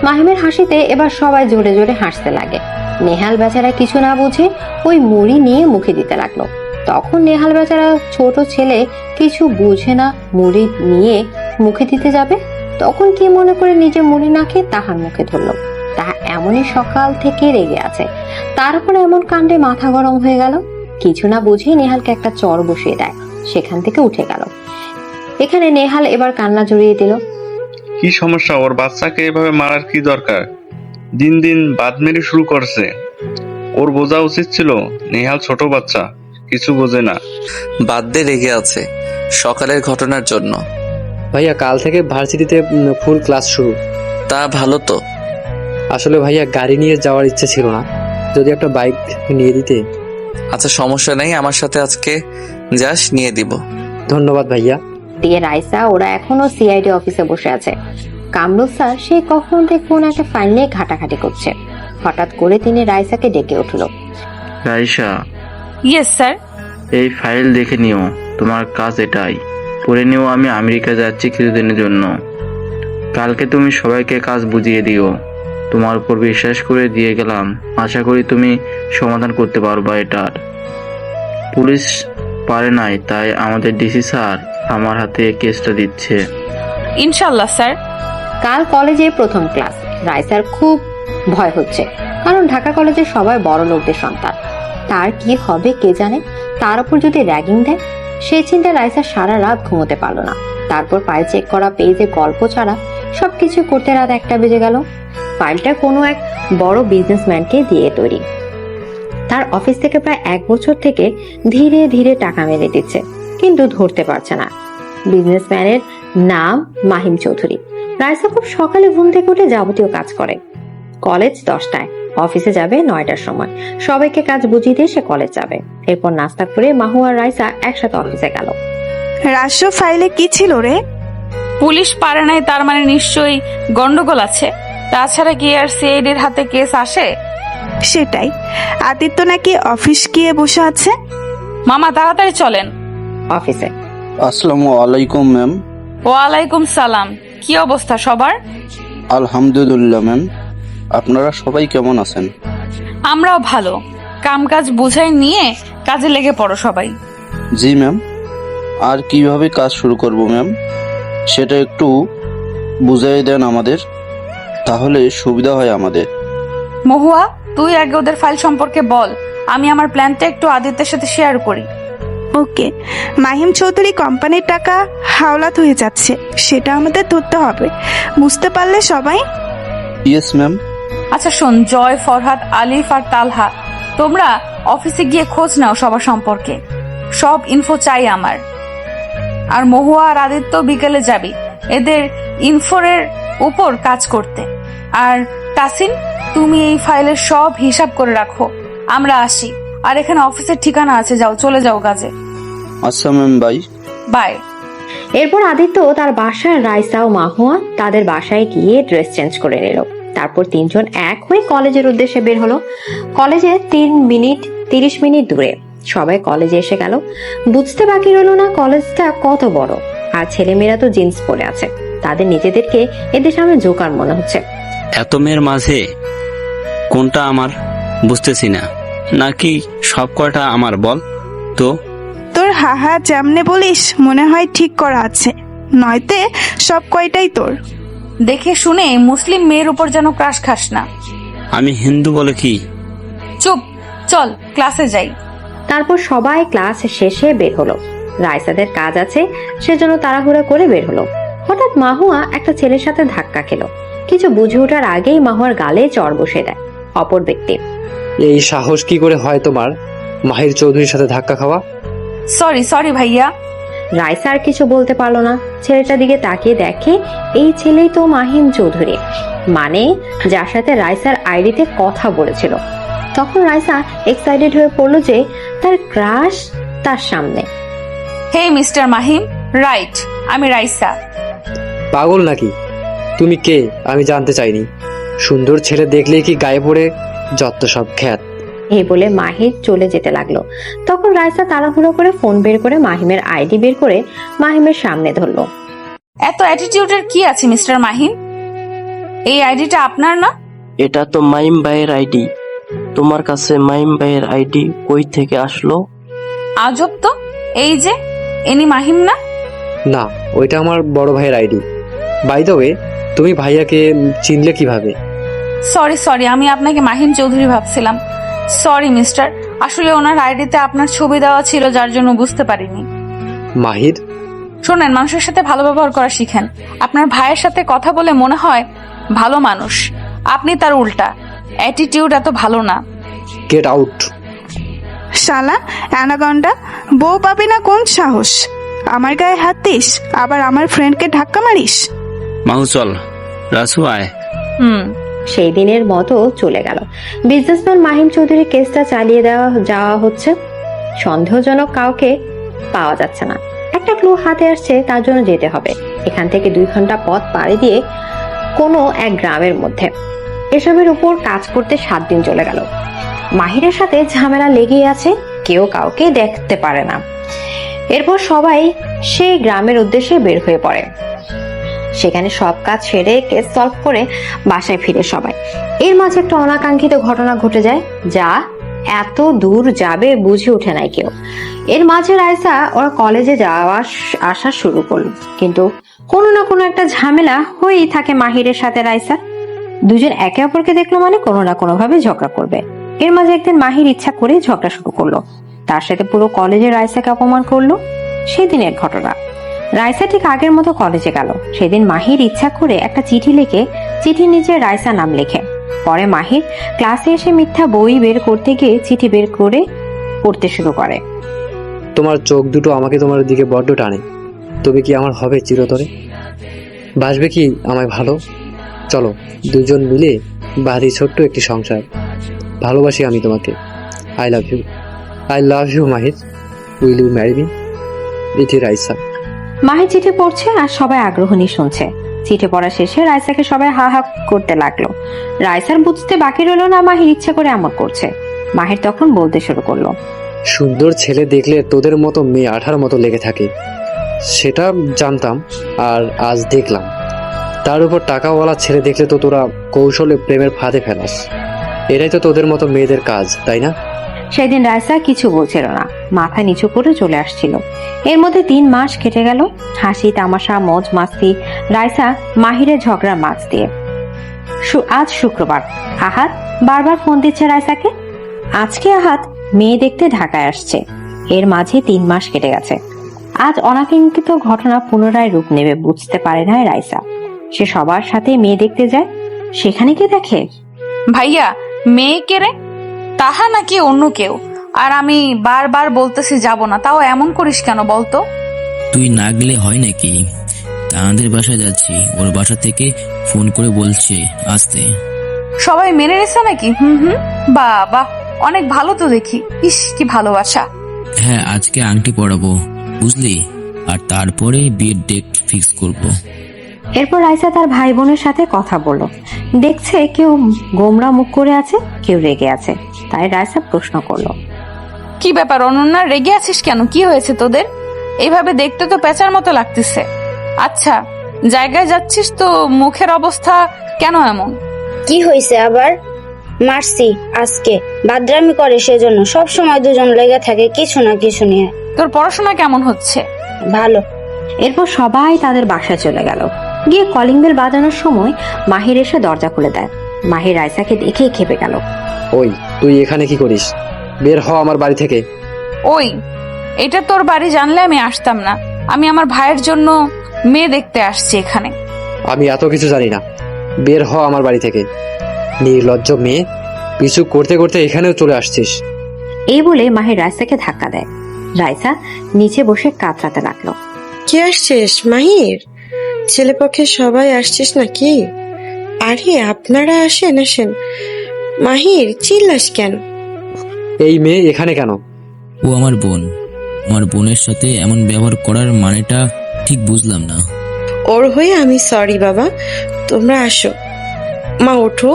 S2: মাহিমের হাসিতে এবার সবাই জোরে জোরে হাসতে লাগে। নেহাল বেচারা কিছু না বুঝে ওই মুড়ি নিয়ে মুখে দিতে লাগলো। তখন নেহাল বেচারা ছোট ছেলে কিছু বুঝে না, মুড়ি নিয়ে মুখে দিতে যাবে, তখন কি মনে করে নিজে মুড়ি না খেয়ে তাহার মুখে ধরলো। তাহা এমনই সকাল থেকে রেগে আছে, তারপরে এমন কাণ্ডে মাথা গরম হয়ে গেল। কিছু না বুঝে নেহালকে একটা চর বসিয়ে দেয়, সেখান থেকে উঠে গেল। এখানে নেহাল এবার কান্না জড়িয়ে দিল।
S17: কি সমস্যা? ওর বাচ্চাকে এভাবে মারার কি দরকার? দিন দিন বাদমেরি শুরু করছে। ওর বোঝা উচিত ছিল, নেহাল ছোট বাচ্চা, কিছু বোঝে না।
S1: বাদ দে, রেগে আছে সকালের ঘটনার জন্য।
S14: ভাইয়া কাল থেকে ভার্সিটিতে ফুল ক্লাস শুরু।
S1: তা ভালো তো।
S14: আসলে ভাইয়া গাড়ি নিয়ে যাওয়ার ইচ্ছে ছিল না, যদি একটা বাইক নিয়ে দিতে।
S1: আচ্ছা সমস্যা নেই, আমার সাথে আজকে যাস, নিয়ে দিব।
S14: ধন্যবাদ ভাইয়া।
S2: দিয়ে রাইসা ওরা এখনো সিআইডি অফিসে বসে আছে। কামরুল স্যার সে কখন থেকে কোন একটা ফাইল নিয়ে ঘাটাঘাটি করছে। হঠাৎ করে তিনি রাইসাকে ডেকে উঠলো।
S16: Raisa,
S3: yes sir.
S16: এই ফাইল দেখে নিও, তোমার কাজ এটাই। পড়ে নিও, আমি আমেরিকা যাচ্ছি কিছুদিনের জন্য। কালকে তুমি সবাইকে কাজ বুঝিয়ে দিও। তোমার উপর বিশ্বাস করে দিয়ে গেলাম, আশা করি তুমি সমাধান করতে পারবা এটার। পুলিশ পারে নাই, তাই আমাদের ডিসি স্যার আমার হাতে কেসটা দিচ্ছে।
S3: ইনশাআল্লাহ স্যার।
S2: কাল কলেজে প্রথম ক্লাস। রাইসার খুব ভয় হচ্ছে, কারণ ঢাকা কলেজে সবাই বড় লোকদের সন্তান। তার কি হবে কে জানে, তার উপর যদি র্যাগিং দেয়। সেই চিন্তা রাইসা সারা রাত ঘুমোতে পারলো না। তারপর ফাইল চেক করা, পেজে গল্প ছাড়া সবকিছু করতে রাত 1টা বেজে গেল। ফাইলটা কোনো এক বড় বিজনেসম্যানকে দিয়ে তৈরি। তার অফিস থেকে প্রায় 1 বছর থেকে ধীরে ধীরে টাকা মেরে দিচ্ছে, কিন্তু ধরতে পারছে না। বিজনেসম্যানের নাম মাহিম চৌধুরী। রাইসা খুব সকালে ঘুম থেকে উঠে যাবতীয় কাজ করে। কলেজ 10টায়, অফিসে যাবে 9টার সময়। সবাইকে কাজ বুঝিয়ে দিয়ে সে কলেজ যাবে। এরপর নাস্তা করে মাহু আর রাইসা একসাথে অফিসে গেল।
S10: রাষ্ট্র ফাইলে কি ছিল রে?
S3: পুলিশ পারে নাই, তার মানে নিশ্চয়ই গন্ডগোল আছে। তাছাড়া কি আর সিআইডির হাতে কেস আসে?
S10: সেটাই। আদিত্য নাকি অফিস গিয়ে বসে আছে।
S3: মামা তাড়াতাড়ি চলেন
S2: অফিসে।
S18: আসসালামু আলাইকুম ম্যাম।
S3: ওয়ালাইকুম সালাম। কি অবস্থা সবার?
S18: আলহামদুলিল্লাহ ম্যাম, আপনারা সবাই কেমন আছেন?
S3: আমরাও ভালো। কামকাজ বুঝাই নিয়ে কাজে লেগে পড়ো সবাই।
S18: জি ম্যাম। আর কিভাবে কাজ শুরু করব ম্যাম, সেটা একটু বুঝাই দেন আমাদের, তাহলে সুবিধা হয় আমাদের।
S3: মহুয়া, তুই আগে ওদের ফাইল সম্পর্কে বল, আমি আমার প্ল্যানটা একটু আদিত্যের সাথে শেয়ার করি।
S10: ওকে। মাহিম চৌধুরী কোম্পানির টাকা হাওলাত হয়ে যাচ্ছে, সেটা আমাদের ধরতে হবে, বুঝতে পারলে সবাই?
S18: Yes ma'am.
S3: আচ্ছা শোন, জয়, ফরহাদ, আলিফ আর তালহা, তোমরা অফিসে গিয়ে খোঁজ নাও সবার সম্পর্কে। সব ইনফো চাই আমার। আর মহুয়া আর আদিত্য বিকেলে যাবি এদের ইনফোর উপর কাজ করতে। আর তাসিন, তুমি এই ফাইলের সব হিসাব করে রাখো। আমরা আসি। আর এখানে অফিসের ঠিকানা আছে, যাও, চলে যাও কাজে।
S18: আচ্ছা ম্যাম, বাই।
S3: বাই।
S2: এরপর আদিত্য তার বাসায় রাইসা ও মাহুয়া তাদের বাসায় গিয়ে ড্রেস চেঞ্জ করে নিল। তারপর তিনজন এক হয়ে কলেজের উদ্দেশ্যে বের হলো। কলেজে 30 মিনিট দূরে। সবাই কলেজে এসে গেল। বুঝতে বাকি রইল না কলেজটা কত বড়। আর ছেলেমেয়েরা তো জিন্স পরে আছে, তাদের নিজেদেরকে এদের সামনে জোকার মনে হচ্ছে।
S11: এত মেয়ের মাঝে কোনটা আমার বুঝতেছি না, নাকি সব কয়টা আমার বল তো?
S10: তোর হাহা যেমনে বলিস মনে হয় ঠিক করা আছে, নয়তে সব কয়টাই তোর।
S3: দেখে শুনে মুসলিম মেয়ের উপর যেন ক্রাশ খাস না।
S11: আমি হিন্দু বলে কি?
S3: চুপ, চল ক্লাসে যাই।
S2: তারপর সবাই ক্লাস শেষে বের হলো। রাইসাদের কাজ আছে সেজন্য তাড়াহুড়া করে বের হলো। হঠাৎ মাহুয়া একটা ছেলের সাথে ধাক্কা খেলো। কিছু বুঝে ওঠার আগেই মাহুয়ার গালে চড় বসে দেয় অপর ব্যক্তি।
S14: এই সাহস কি করে হয় তোমার মাহির চৌধুরীর সাথে ধাক্কা খাওয়া?
S3: সরি ভাইয়া।
S2: রাইসা আর কিছু বলতে পারলো না। ছেলেটার দিকে তাকিয়ে দেখে এই ছেলেই তো মাহিম চৌধুরী, মানে যার সাথে রাইসার আইডিতে কথা বলেছিল। তখন রাইসা এক্সাইটেড হয়ে পড়লো যে তার ক্রাশ তার সামনে।
S3: হে মিস্টার মাহিম, রাইট, আমি রাইসা।
S14: পাগল নাকি? তুমি কে আমি জানতে চাইনি। সুন্দর ছেলে দেখলেই কি গায়ে পড়ে যত সব খ্যাত।
S2: এই বলে মাহির চলে যেতে লাগলো। তখন রাইসা তাড়াহুড়ো করে ফোন বের করে মাহিমের আইডি বের করে মাহিমের সামনে ধরলো।
S3: এত অ্যাটিটিউডের কি আছে মিস্টার মাহিম? এই আইডিটা আপনার না?
S19: এটা তো মাইম ভাইয়ের আইডি। তোমার কাছে মাইম ভাইয়ের আইডি কই থেকে আসলো?
S3: আজব তো, এই যে এনি মাহিম না?
S14: না, ওইটা আমার বড় ভাইয়ের আইডি। বাই দ্য ওয়ে, তুমি ভাইয়াকে চিনলে কিভাবে?
S3: সরি, আমি আপনাকে মাহিম চৌধুরী ভাবছিলাম। সরি মিস্টার, আসলে ওনার আইডিতে আপনার ছবি দেওয়া ছিল, যার জন্য বুঝতে পারিনি।
S14: মাহির,
S3: শোনেন, মানুষের সাথে ভালো ব্যবহার করা শিখেন। আপনার ভাইয়ের সাথে কথা বলে মনে হয় ভালো মানুষ, আপনি তার উল্টা। অ্যাটিটিউড এত ভালো না।
S14: Get out.
S10: শালা অ্যানাকন্ডা, বউ পাবি না কোন সাহস? আমার গায়ে হাত দিস, আবার আমার ফ্রেন্ডকে ধাক্কা মারিস।
S11: মাহু চল, রাসু আয়।
S2: সেই দিনের মতো চলে গেল। বিজনেসম্যান মাহিম চৌধুরী কেসটা চালিয়ে যাওয়া হচ্ছে। সন্দেহজনক কাউকে পাওয়া যাচ্ছে না। একটা ক্লু হাতে আসছে, তার জন্য যেতে হবে। এখান থেকে 2 ঘন্টা পথ পাড়ি দিয়ে কোনো এক গ্রামের মধ্যে। এসবের উপর কাজ করতে 7 দিন চলে গেল। মাহিরের সাথে ঝামেলা লেগেই আছে, কেউ কাউকে দেখতে পারে না। এরপর সবাই সেই গ্রামের উদ্দেশ্যে বের হয়ে পড়ে। সেখানে সব কাজ সেরে কেস সলভ করে বাসায় ফিরে সবাই। এর মাঝে একটা অনাকাঙ্ক্ষিত ঘটনা ঘটে যায়, যা এত দূর যাবে বুঝে ওঠে নাই কেউ। এর মাঝে রাইসা ওরা কলেজে যাওয়া আসা শুরু করলো, কিন্তু কোনো না কোনো একটা ঝামেলা হয়েই থাকে মাহিরের সাথে রাইসা। দুজন একে অপরকে দেখলো মানে কোনো না কোনো ভাবে ঝগড়া করবে। এর মাঝে একদিন মাহির ইচ্ছা করে ঝগড়া শুরু করলো, তার সাথে পুরো কলেজে রাইসাকে অপমান করলো। সেদিনের ঘটনা। রাইসা ঠিক আগের মতো কলেজে গেল। সেদিন মাহির ইচ্ছা করে একটা চিঠি লিখে চিঠির নিচে রাইসা নাম লেখে। পরে মাহির ক্লাসে এসে মিথ্যা বই বের করতে গিয়ে চিঠি বের করে পড়তে শুরু করে।
S14: তোমার চোখ দুটো আমাকে তোমার দিকে বড্ড টানে। তুমি কি আমার হবে চিরতরে? বাসবে কি আমায় ভালো? চলো দুজন মিলে বাড়ি ছোট্ট একটি সংসার। ভালোবাসি আমি তোমাকে। I love you Mahir. Will you marry me? ইতি রাইসা।
S2: মাহির চিঠি পড়ছে আর সবাই আগ্রহ নিয়ে শুনছে। চিঠি পড়া শেষে রাইসাকে সবাই হা হা করতে লাগলো। রাইসার বুঝতে বাকি রইল না মাহির ইচ্ছা করে এমন করছে। মাহির তখন বলতে শুরু করলো,
S14: সুন্দর ছেলে দেখলে তোদের মতো মেয়ে আঠার মতো লেগে থাকে, সেটা জানতাম, আর আজ দেখলাম। তার উপর টাকাওয়ালা ছেলে দেখলে তো তোরা কৌশলে প্রেমের ফাঁদে ফেলাস। এটাই তো তোদের মতো মেয়েদের কাজ, তাই না?
S2: সেদিন রাইসা কিছু বলছিল না, মাথা নিচু করে চলে আসছিল। এর মধ্যে 3 মাস কেটে গেল, হাসি তামাশা মজ মাস্তি। রাইসা মাহিরের ঝগড়ার মাছ দিয়ে। আজ শুক্রবার। আহাত বারবার ফোন দিচ্ছে রাইসাকে। আজকে আহাত মেয়ে দেখতে ঢাকায় আসছে। এর মাঝে 3 মাস কেটে গেছে। আজ অনাকাঙ্ক্ষিত ঘটনা পুনরায় রূপ নেবে বুঝতে পারে না রাইসা। সে সবার সাথে মেয়ে দেখতে যায়। সেখানে কি দেখে?
S3: ভাইয়া, মেয়ে কে রে? তাহা নাকি অন্য কেউ? আর আমি বারবার বলতেছি যাব না, তাও এমন করিস কেন বলতো?
S9: তুই না গেলে হয় নাকি? তাদের বাসায় যাচ্ছি, ওর বাসা থেকে ফোন করে বলছে আসতে।
S3: সবাই মেনে নিছে নাকি? বাবা, অনেক ভালো তো দেখি। ইস, কি ভালোবাসা।
S9: হ্যাঁ, আজকে আংটি পরাবো বুঝলি, আর তারপরে বিয়ের ডেট ফিক্স করব।
S2: এরপর রাইসা তার ভাই বোনের সাথে কথা বলল। দেখছে কেউ গোমরা মুখ করে আছে, কেউ রেগে আছে। তাই রাইসা প্রশ্ন করলো,
S3: কি ব্যাপার অনন্যা, রেগে আছিস কেন? কি হয়েছে তোদের? এইভাবে দেখতে তো পেঁচার মতো লাগতেছে। আচ্ছা, জায়গায় যাচ্ছিস তো, মুখের অবস্থা কেন এমন?
S20: কি হয়েছে আবার? মারছি আজকে, বাদরামি করে সেজন্য। সব সময় দুজন লেগে থাকে কিছু না কিছু নিয়ে।
S3: তোর পড়াশোনা কেমন হচ্ছে?
S20: ভালো।
S2: এরপর সবাই তাদের বাসায় চলে গেল। গিয়ে কলিং বেল বাজানোর সময় মাহির এসে দরজা খুলে দেয়। মাহির রাইসাকে দেখেই খেপে গেল।
S14: ওই, তুই এখানে কি করিস? বের হ আমার বাড়ি থেকে।
S3: ওই, এটা তোর বাড়ি জানলে আমি আসতাম না। আমি আমার ভাইয়ের জন্য মেয়ে দেখতে আসছি এখানে।
S14: আমি এত কিছু জানি না, বের হ আমার বাড়ি থেকে। নির্লজ্জ মেয়ে, কিছু করতে করতে এখানেও চলে আসছিস।
S2: এই বলে মাহির রাইসাকে ধাক্কা দেয়। রাইসা নিচে বসে কাতরাতে লাগলো।
S5: কি আসছিস মাহির? ছেলেপক্ষে সবাই আসছিস নাকি? আরে আপনারা আসেন আসেন। মাহির, চিল্লাস কেন?
S14: এই মেয়ে এখানে কেন?
S9: ও আমার বোন। আমার বোনের সাথে এমন ব্যবহার করার মানেটা ঠিক বুঝলাম না।
S5: ওর হয়ে আমি সরি বাবা, তোমরা আসো। মা ওঠো,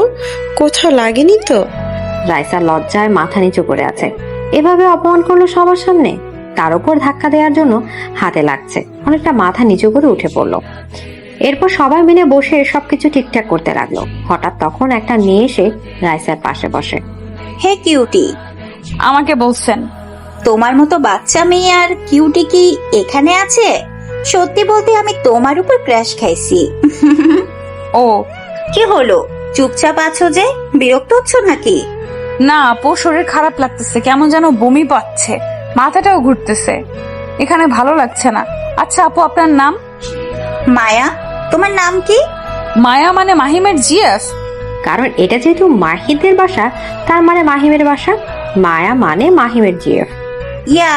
S5: কোথাও লাগেনি তো?
S2: রাইসা লজ্জায় মাথা নিচু করে আছে। এভাবে অপমান করলো সবার সামনে। তার উপর ধাক্কা দেওয়ার জন্য হাতে লাগছে। অনেকটা মাথা নিচু করে উঠে পড়লো। এরপর সবাই মিলে বসে সবকিছু ঠিকঠাক করতে লাগলো। হঠাৎ তখন একটা মেয়ে এসে রাইসার পাশে বসে।
S15: হে কিউটি,
S3: আমাকে বলছেন?
S15: তোমার মতো বাচ্চা মেয়ে আর কিউটি কি এখানে আছে? সত্যি বলতে আমি তোমার উপর ক্র্যাশ খাইছি।
S3: ও,
S15: কি হলো? চুপচাপ আছো যে, বিরক্ত হচ্ছ নাকি?
S3: না আপু, শরীর খারাপ লাগতেছে, কেমন যেন বমি পাচ্ছে, মাথাটাও ঘুরতেছে, এখানে ভালো লাগছে না। আচ্ছা আপু, আপনার নাম?
S15: মায়া। তোমার নাম কি?
S3: মায়া মানে মাহিমের জিএফ?
S2: কারণ এটা যেহেতু মাহিদের বাসা, তার মানে মাহিমের বাসা। মায়া মানে মাহিমের জিএফ।
S15: ইয়া,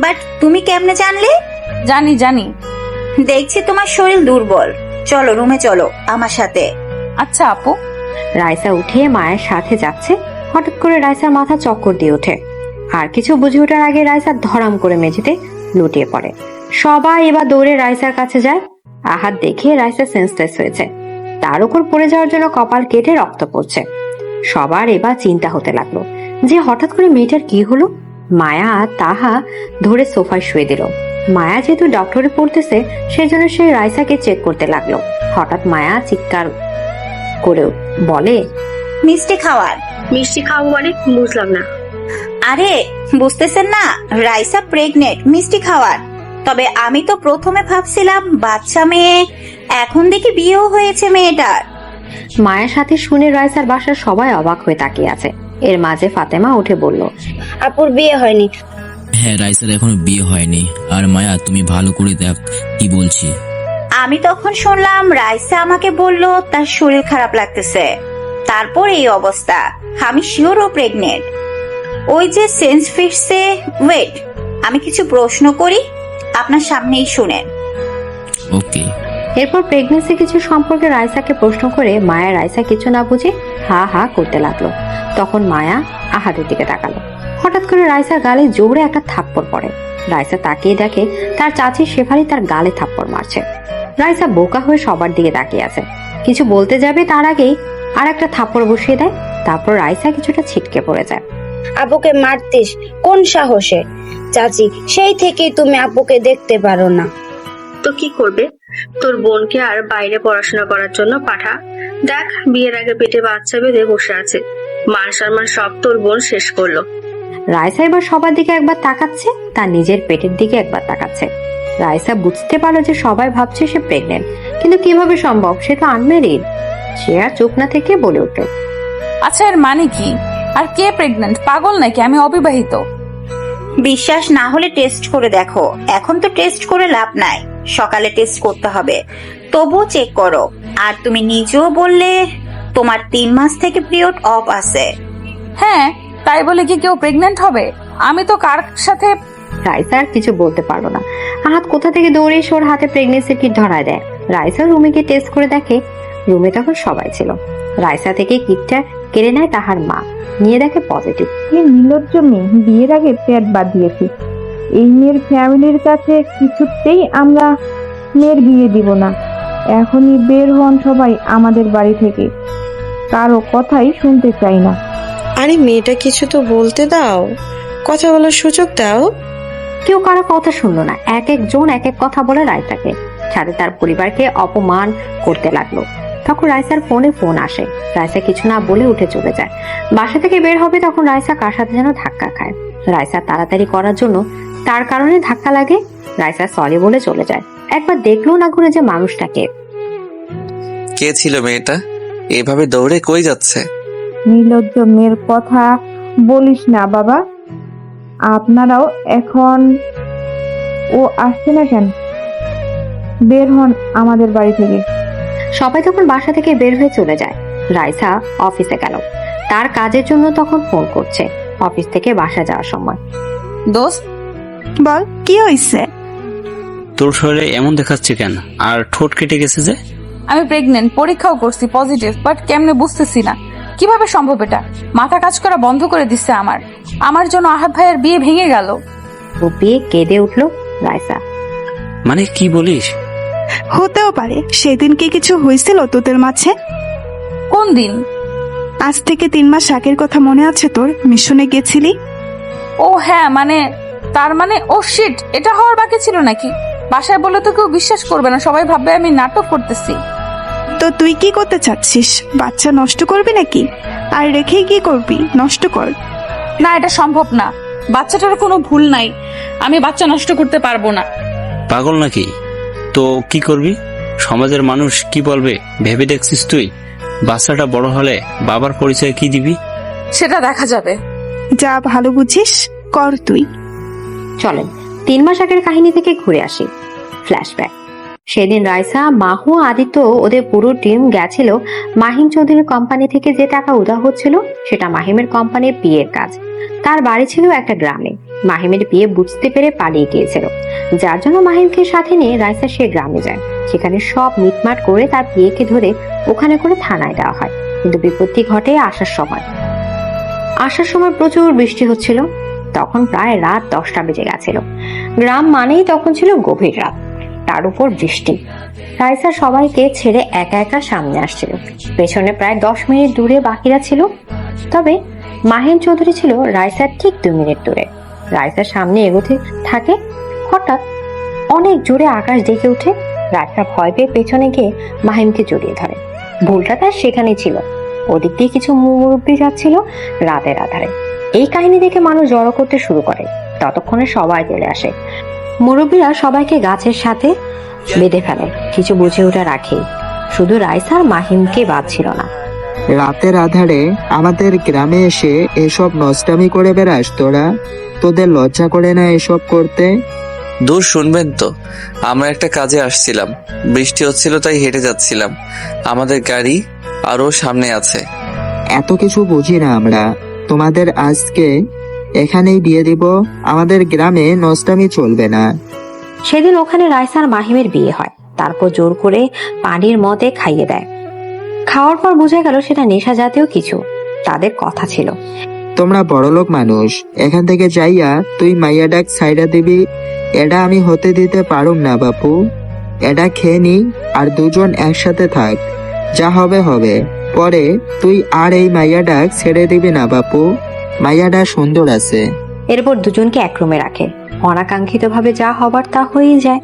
S15: বাট তুমি কেমনে জানলে?
S3: জানি জানি।
S15: দেখছি তোমার শরীর দুর্বল, চলো রুমে চলো আমার সাথে।
S3: আচ্ছা আপু।
S2: রাইসা উঠে মায়ের সাথে যাচ্ছে। হঠাৎ করে রাইসার মাথা চক্কর দিয়ে ওঠে। আর কিছু বুঝে ওঠার আগে রাইসা ধরাম করে মেঝেতে লুটিয়ে পড়ে। সবাই এবার দৌড়ে রাইসার কাছে যায়। আহাত দেখে রাইসা সেন্সলেস হয়েছে। তার উপর পড়ে যাওয়ার জন্য কপাল কেটে রক্ত পড়ছে। সবার এবার চিন্তা হতে লাগলো যে হঠাৎ করে মেয়েটার কি হলো। মায়া তাহা ধরে সোফায় শুয়ে দিল। মায়া যেহেতু ডক্টরে পড়তেছে, সেজন্য সে রাইসাকে চেক করতে লাগলো। হঠাৎ মায়া চিৎকার করে বলে,
S15: মিষ্টি খাওয়ার।
S7: মিষ্টি খাওয়াবো মানে? বুঝলাম না।
S15: আরে বুঝতেছেন না, রাইসা প্রেগনেন্ট, মিষ্টি খাওয়ার। তবে আমি তো প্রথমে ভাবছিলাম বাচ্চা মেয়ে, এখন দেখি বিয়েও হয়েছে মেয়েটার।
S2: মায়ের সাথে শুনে রাইসার বাসার সবাই অবাক হয়ে তাকিয়ে আছে। এর মাঝে ফাতেমা উঠে বলল,
S20: আপুর বিয়ে হয়নি।
S9: হ্যাঁ, রাইসার এখনো বিয়ে হয়নি। আর মায়া, তুমি ভালো করে দেখ কি বলছি।
S15: আমি তখন শুনলাম রাইসা আমাকে বলল তার শরীর খারাপ লাগতেছে, তারপর এই অবস্থা। আমি শিওর ও প্রেগনেন্ট। ওই যে সেন্স ফিরছে। ওয়েট, আমি কিছু প্রশ্ন করি, আপনার সামনেই শুনেন।
S9: ওকে।
S2: এরপর প্রেগনেন্সি কিছু সম্পর্কে রাইসাকে প্রশ্ন করে মায়া রাইসা কিছু না বুঝে হা হা করতে লাগলো। তখন মায়া আহাদের দিকে তাকালো। হঠাৎ করে রাইসার গালে জোরে একটা থাপ্পড় পড়ে। রাইসা তাকিয়ে দেখে তার চাচি শেফালি তার গালে থাপ্পড় মারছে। রাইসা বোকা হয়ে সবার দিকে তাকিয়ে আছে। কিছু বলতে যাবে তার আগেই আর একটা থাপ্পড় বসিয়ে দেয়। তারপর রাইসা কিছুটা ছিটকে পড়ে যায়।
S20: আপুকে মারতিস কোন সাহসে? চাচি, সেই থেকেই তুমি আপুকে দেখতে পারো না।
S7: তো কি করবে? তোর বোনকে আর বাইরে পড়াশোনা করার জন্য পাঠা। দেখ, বিয়ের আগে পেটে বাচ্চা বেঁধে বসে আছে। মান সম্মান সব তোর বোন শেষ করলো।
S2: রাইসা এবার সবার দিকে একবার তাকাচ্ছে, তার নিজের পেটের দিকে একবার তাকাচ্ছে। রাইসা বুঝতে পারলো যে সবাই ভাবছে সে প্রেগনেন্ট, কিন্তু কিভাবে সম্ভব? সে তো আনম্যারিড। সে আর চুপ না থেকে বলে উঠল,
S3: আচ্ছা এর মানে কি? আর কে প্রেগনেন্ট? পাগল নাকি? আমি অবিবাহিত।
S15: বিশ্বাস না হলে টেস্ট করে দেখো। এখন তো টেস্ট করে লাভ নাই, সকালে টেস্ট করতে হবে। তবুও চেক করো। আর তুমি নিজেও বললে তোমার 3 মাস থেকে পিরিয়ড অফ আছে।
S3: হ্যাঁ, তাই বলে কি কেউ প্রেগনেন্ট হবে? আমি তো কার সাথে।
S2: রাইসা আর কিছু বলতে পারলো না। আহাত কোথা থেকে দৌড়ে এসে ওর হাতে প্রেগনেন্সির কিট ধরায় দেয়। রাইসা রুমে গিয়ে টেস্ট করে দেখে রুমে তখন সবাই ছিল। রাইসা থেকে কিটটা কেড়ে নেয় তাহার মা, নিয়ে দেখে পজিটিভ।
S21: নির্লজ্জ মেয়ে, বিয়ের আগে পেট বাঁধিয়েছি। এই মেয়ের ফ্যামিলির কাছে কিছুতেই আমরা মেয়ের বিয়ে দিব না। এখনই বের হন সবাই আমাদের বাড়ি থেকে, কারো কথাই শুনতে চাই না।
S5: আরে মেয়েটা কিছু তো বলতে দাও, কথা বলার সুযোগ দাও।
S2: কেউ কারো কথা শুনলো না, এক একজন এক এক কথা বলে রায়সাকে, সাথে তার পরিবারকে অপমান করতে লাগলো। তখন রায়সার ফোনে ফোন আসে। রায়সা কিছু না বলে উঠে চলে যায়। বাসা থেকে বের হবে তখন রায়সা কার সাথে যেন ধাক্কা খায়। রায়সা তাড়াতাড়ি করার জন্য তার কারণে ধাক্কা লাগে। রায়সা সরি বলে চলে যায়, একবার দেখলো না ঘুরে যে মানুষটাকে।
S1: কে ছিল মেয়েটা? এভাবে দৌড়ে কই যাচ্ছে?
S21: নির্লজ্জ মেয়ের কথা বলিস না বাবা। আপনারাও এখন ও আসছে না কেন? বের হন আমাদের বাড়ি থেকে।
S2: সবাই তখন বাসা থেকে বের হয়ে চলে যায়। রায়সা অফিসে গেল, তার কাজের জন্য তখন ফোন করছে। অফিস থেকে বাসা যাওয়ার সময়,
S10: দোস্ত বল কি হয়েছে?
S11: তোর শরীরে এমন দেখাচ্ছে কেন, আর ঠোঁট কেটে গেছে যে?
S3: আমি প্রেগনেন্ট, পরীক্ষাও করছি পজিটিভ, বাট কেমনে বুঝতেছি না কিভাবে সম্ভব এটা। মাথা কাজ করা বন্ধ করে দিচ্ছে আমার জন্য আহাদ ভাইয়ের বিয়ে ভেঙে গেল।
S2: ও বিয়ে কেঁদে উঠলো রায়সা।
S11: মানে কি বলিস?
S10: হতেও পারে সেদিন কি কিছু হয়েছিল তোদের মাঝে?
S3: কোন দিন?
S10: আজ থেকে 3 মাস আগের কথা মনে আছে তোর? মিশনে গেছিলি।
S3: ও হ্যাঁ, তার মানে ও শিট, এটা হওয়ার বাকি ছিল নাকি? বাসায় বলে তো কেউ বিশ্বাস করবে না, সবাই ভাববে আমি নাটক করতেছি।
S10: তো তুই কি করতে চাচ্ছিস? বাচ্চা নষ্ট করবি নাকি? আর রেখে কি করবি? নষ্ট কর
S3: না, এটা সম্ভব না। বাচ্চাটার কোনো ভুল নাই, আমি বাচ্চা নষ্ট করতে পারবো না।
S11: পাগল নাকি? তো কি করবি? সমাজের মানুষ কি বলবে ভেবে দেখছিস তুই? বাচ্চাটা বড় হলে বাবার পরিচয় কি দিবি?
S3: সেটা দেখা যাবে।
S10: যা ভালো বুঝিস কর তুই।
S2: চলেন 3 মাস আগের কাহিনী থেকে ঘুরে আসি। ফ্ল্যাশব্যাক। সেদিন রায়সা, মাহু, আদিত্য ওদের পুরো টিম গেছিল মাহিম চৌধুরীর কোম্পানি থেকে যে টাকা উধার হচ্ছিল সেটা মাহিমের কোম্পানির বিয়ের কাজ। তার বাড়ি ছিল একটা গ্রামে। মাহিমের বিয়ে বুঝতে পেরে পালিয়ে গিয়েছিল, যার জন্য মাহিমকে সাথে নিয়ে রায়সা সে গ্রামে যায়। সেখানে সব মিটমাট করে তার বিয়েকে ধরে ওখানে করে থানায় দেওয়া হয়। কিন্তু বিপত্তি ঘটে আসার সময় প্রচুর বৃষ্টি হচ্ছিল। তখন প্রায় রাত 10টা বেজে গেছিল। গ্রাম মানেই তখন ছিল গভীর রাত, তার উপর বৃষ্টি। রায়সা সবাইকে ছেড়ে একা একা সামনে আসছিল। পেছনে প্রায় 10 মিনিট দূরে বাকিরা ছিল, তবে মাহিম চৌধুরী ছিল রায়সার ঠিক 2 মিনিট দূরে। রায়সার সামনে এগোতে থাকে, হঠাৎ অনেক জোরে আকাশ ডেকে উঠে। রায়সা ভয় পেয়ে পেছনে গিয়ে মাহিমকে জড়িয়ে ধরে। ভুলটা তার সেখানেই ছিল। ওদিক দিয়ে কিছু মুরব্বী যাচ্ছিল রাতের আধারে। এই কাহিনী দেখে মানুষ জড়ো করতে শুরু করে। ততক্ষণে সবাই চলে আসে। মুরব্বীরা সবাইকে গাছের সাথে বেঁধে ফেলে, কিছু বুঝে ওঠা রাখে। শুধু রায়সা আর মাহিমকে বাদ ছিল না।
S13: রাতের আধারে আমাদের গ্রামে এসে এসব নষ্টামি করে বেড়াস তোরা? তোদের লজ্জা করে না এসব করতে?
S1: দূর শুনবেন তো, আমরা একটা কাজে আসছিলাম, বৃষ্টি হচ্ছিল তাই হেঁটে যাচ্ছিলাম। আমাদের গাড়ি আরো সামনে আছে।
S13: এত কিছু বুঝি না আমরা। তোমাদের আজকে এখানেই দিয়ে দিব। আমাদের গ্রামে নষ্টামি চলবে না।
S2: সেদিন ওখানে রায়সা আর মাহিমের বিয়ে হয়। তারপর জোর করে পানির মতে খাইয়ে দেয়। খাওয়ার পর বোঝা গেল সেটা নেশা জাতীয় কিছু। তাদের কথা ছিল,
S13: তোমরা বড়লোক মানুষ, এখান থেকে যাইয়া তুই মাইয়া ডাক ছাইড়া দিবি। এটা আমি হতে দিতে পারুম না বাপু। এটা খেয়ে নি আর দুজন একসাথে থাক, যা হবে হবে। পরে তুই আর এই মাইয়া ডাক ছেড়ে দিবি না বাপু। মাইয়াটা সুন্দর আছে।
S2: এরপর দুজনকে এক রুমে রাখে। অনাকাঙ্ক্ষিত ভাবে যা হবার তা হয়েই যায়।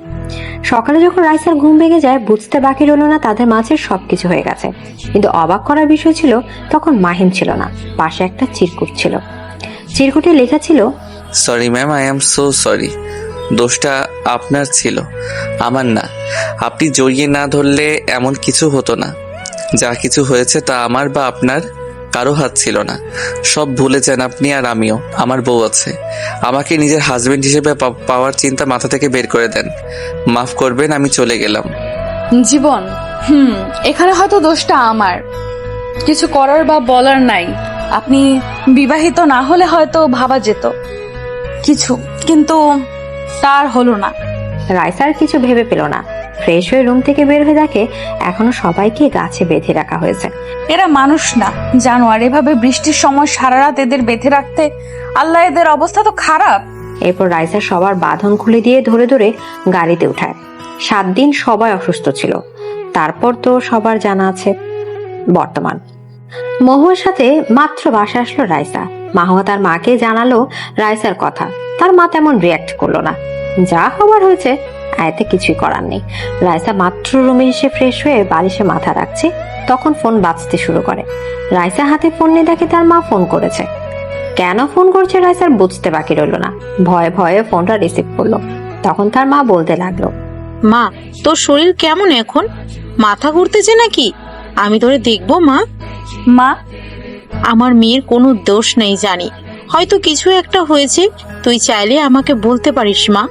S2: সকালে যখন রায়সার ঘুম ভেঙে যায়, বুঝতে বাকি রইল না তাদের মাঝে সবকিছু হয়ে গেছে। কিন্তু অবাক করার বিষয় ছিল, তখন মাহিম ছিল না, পাশে একটা চিরকুট ছিল। চিরকুটে লেখা ছিল,
S1: sorry ma'am, I am so sorry. দোষটা আপনার ছিল, আমার না। আপনি জড়িয়ে না ধরলে এমন কিছু হতো না। যা কিছু হয়েছে তা আমার বা আপনার কারো হাত ছিল না। সব ভুলে যান আপনি আর আমিও। আমার বউ আছে, আমাকে নিজের হাজবেন্ড হিসেবে পাওয়ার চিন্তা মাথা থেকে বের করে দেন। মাফ করবেন, আমি চলে গেলাম।
S3: জীবন, এখানে হয়তো দোষটা আমার, কিছু করার বা বলার নাই। আপনি বিবাহিত না হলে হয়তো ভাবা যেত কিছু, কিন্তু তার হলো না।
S2: রায়সার কিছু ভেবে পেল না। ফ্রেশ হয়ে রুম থেকে বের হয়ে দেখে এখনো সবাইকে গাছে বেঁধে রাখা হয়েছে।
S3: এরা মানুষ না, জানোয়ার। এভাবে বৃষ্টির সময় সারা রাত এদের বেঁধে রাখতে, আল্লাহ, এদের অবস্থা তো খারাপ।
S2: এরপর রাইসা সবার বাঁধন খুলে দিয়ে ধরে ধরে গাড়িতে উঠায়। 7 দিন সবাই অসুস্থ ছিল। তারপর তো সবার জানা আছে বর্তমান। মহুয়ার সাথে মাত্র বাসায় আসলো রাইসা। মাহুয়া তার মাকে জানালো রাইসার কথা। তার মা তেমন রিয়াক্ট করলো না। যা হবার হয়েছে, এতে কিছুই করার নেই। রাইসা মাত্র রুমে এসে ফ্রেশ হয়ে বালিশে মাথা রাখছে, তখন ফোন বাজতে শুরু করে। রাইসা হাতে ফোন নিয়ে দেখে তার মা ফোন করেছে। কেন ফোন করছে রাইসার বুঝতে বাকি রইল না। ভয়ে ভয়ে ফোনটা রিসিভ করলো। তখন তার মা বলতে লাগলো,
S6: মা তোর শরীর কেমন এখন? মাথা ঘুরতেছে নাকি? আমি তোরে দেখবো মা।
S3: মা,
S6: আমার মেয়ের কোনো দোষ নেই জানি, হয়তো কিছু একটা হয়েছে। তুই চাইলে আমাকে বলতে পারিস মা,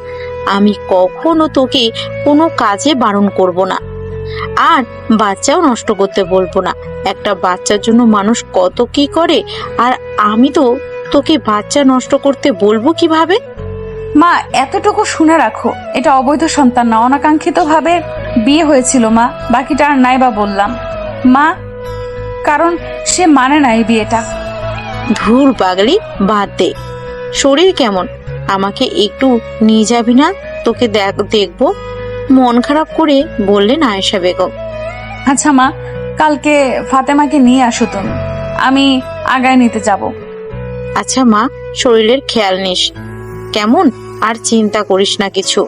S6: আমি কখনো তোকে কোনো কাজে বারণ করব না, আর বাচ্চাও নষ্ট করতে বলবো না। একটা বাচ্চার জন্য মানুষ কত কি করে, আর আমি তো তোকে বাচ্চা নষ্ট করতে বলবো কিভাবে?
S3: মা এতটুকু শুনে রাখো, এটা অবৈধ সন্তান না, অনাকাঙ্ক্ষিত ভাবে বিয়ে হয়েছিল মা। বাকিটা আর নাই বা বললাম মা, কারণ সে মানে না এই বিয়েটা।
S6: ধুর পাগলি, বাদ দে। শরীর কেমন? আমাকে একটু নিয়ে যাবি না? তোকে দেখবো। মন খারাপ করে বললেন আয়েশা বেগম।
S3: আচ্ছা মা, কালকে ফাতেমাকে নিয়ে আসো তুমি, আমি আগায় নিতে যাব।
S6: আচ্ছা মা, শরীরের খেয়াল নিস কেমন, আর চিন্তা করিস না কিছু।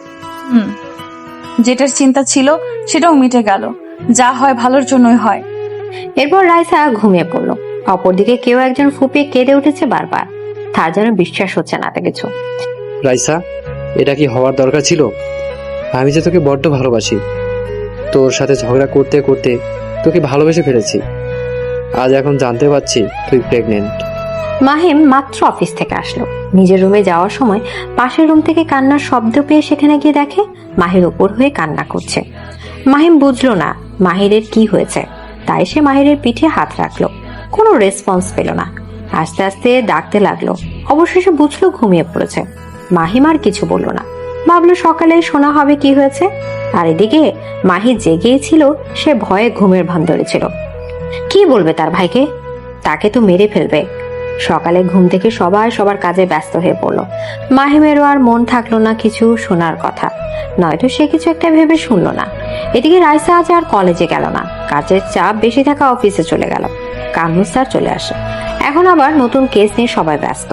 S3: যেটার চিন্তা ছিল সেটাও মিটে গেল, যা হয় ভালোর জন্যই হয়।
S2: এরপর রাইসা ঘুমিয়ে পড়লো। অপরদিকে কেউ একজন ফুপিয়ে কেঁদে উঠেছে বারবার। তার যেন বিশ্বাস হচ্ছে না কিছু।
S14: রাইসা, এটা কি হওয়ার দরকার ছিল? আমি যে তোকে বড্ড ভালোবাসি। তোর সাথে ঝগড়া করতে করতে তোকে ভালোবেসে ফেলেছি। আজ এখন জানতে পারছি তুই প্রেগনেন্ট।
S2: মাহিম মাত্র অফিস থেকে আসলো। নিজের রুমে যাওয়ার সময় পাশের রুম থেকে কান্নার শব্দ পেয়ে সেখানে গিয়ে দেখে মাহির উপর হয়ে কান্না করছে। মাহিম বুঝলো না মাহিরের কি হয়েছে, তাই সে মাহিরের পিঠে হাত রাখলো। কোনো রেসপন্স পেল না। আস্তে আস্তে ডাকতে লাগলো। অবশেষে বুঝলো ঘুমিয়ে পড়েছে। মাহিম আর কিছু বলল না, ভাবলো সকালে শোনা হবে কি হয়েছে। আর এদিকে মাহির জেগেছিল, সে ভয়ে ঘুমের ভান ধরেছিল। কি বলবে তার ভাইকে? তাকে তো মেরে ফেলবে। সকালে ঘুম থেকে সবাই সবার কাজে ব্যস্ত হয়ে পড়লো। মাহিমেরও আর মন থাকলো না কিছু শোনার কথা, নয়তো সে কিছু একটা ভেবে শুনলো না। এদিকে রাইসা আজ আর কলেজে গেল না। কাজের চাপ বেশি থাকা অফিসে চলে গেল। কামরুল স্যার চলে আসে। এখন আবার নতুন কেস নিয়ে সবাই ব্যস্ত।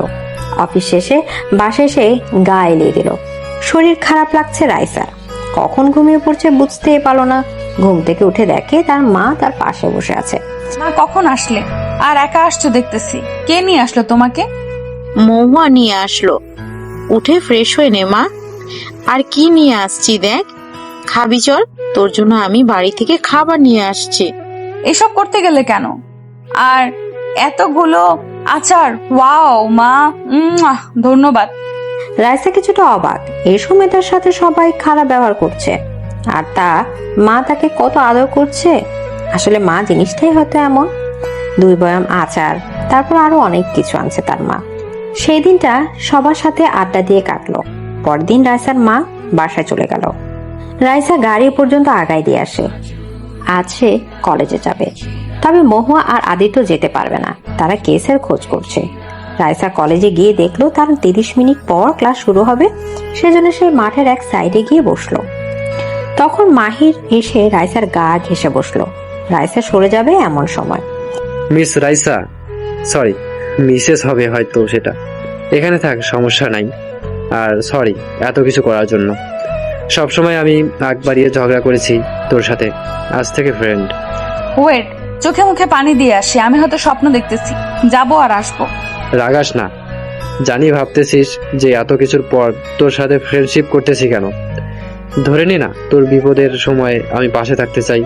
S2: অফিস শেষে বাসে এসে গা এলিয়ে দিল। শরীর খারাপ লাগছে রাইসার। কখন ঘুমিয়ে পড়ছে বুঝতেই পারলো না। ঘুম থেকে উঠে দেখে তার মা তার পাশে বসে আছে।
S3: মা কখন আসলে? আর একা আসছো দেখতেছি, কে নিয়ে আসলো তোমাকে?
S6: মহুয়া নিয়ে আসলো। উঠে ফ্রেশ হয়ে নে মা। আর কি নিয়ে আসছি দেখ, খাবি চল, তোর জন্য আমি বাড়ি থেকে খাবার নিয়ে আসছি।
S3: এসব করতে গেলে কেন? আর এতগুলো আচার, ওয়াও মা, ধন্যবাদ।
S2: রাইসা কিছুটা অবাক। এই সময় তার সাথে সবাই খারাপ ব্যবহার করছে, আর তা মা তাকে কত আদর করছে। আসলে মা জিনিসটাই হয়তো এমন। 2 বয়াম আচার, তারপর আরো অনেক কিছু আনছে তার মা। সেই দিনটা সবার সাথে আড্ডা দিয়ে কাটলো। পরদিন রাইসার মা বাসায় চলে গেল। রাইসা গাড়ি পর্যন্ত আগায় দিয়ে আসে। আজ সে কলেজে যাবে, তবে মহুয়া আর আদিত্য যেতে পারবে না। তারা কেসের খোঁজ করছে। রাইসা কলেজে গিয়ে দেখলো তার 30 মিনিট পর ক্লাস শুরু হবে, সেজন্য সে মাঠের এক সাইডে গিয়ে বসলো। তখন মাহির এসে রাইসার গা ঘেঁষে বসলো। রাইসা সরে যাবে এমন সময়
S14: মিস রাইসা, সরি, মিসেস হবে হয়তো, সেটা এখানে থাক, সমস্যা নাই। আর সরি এত কিছু করার জন্য। সবসময় আমি আগ বাড়িয়ে ঝগড়া করেছি তোর সাথে, আজ থেকে ফ্রেন্ড।
S3: ওয়েট, চোখে মুখে পানি দিয়ে আসি। আমি হয়তো স্বপ্ন দেখতেছি, যাবো আর আসবো।
S14: রাগাস না, জানি ভাবতেছিস যে এত কিছুর পর তোর সাথে ফ্রেন্ডশিপ করতেছি কেন। ধরে নি না তোর বিপদের সময় আমি পাশে থাকতে চাই।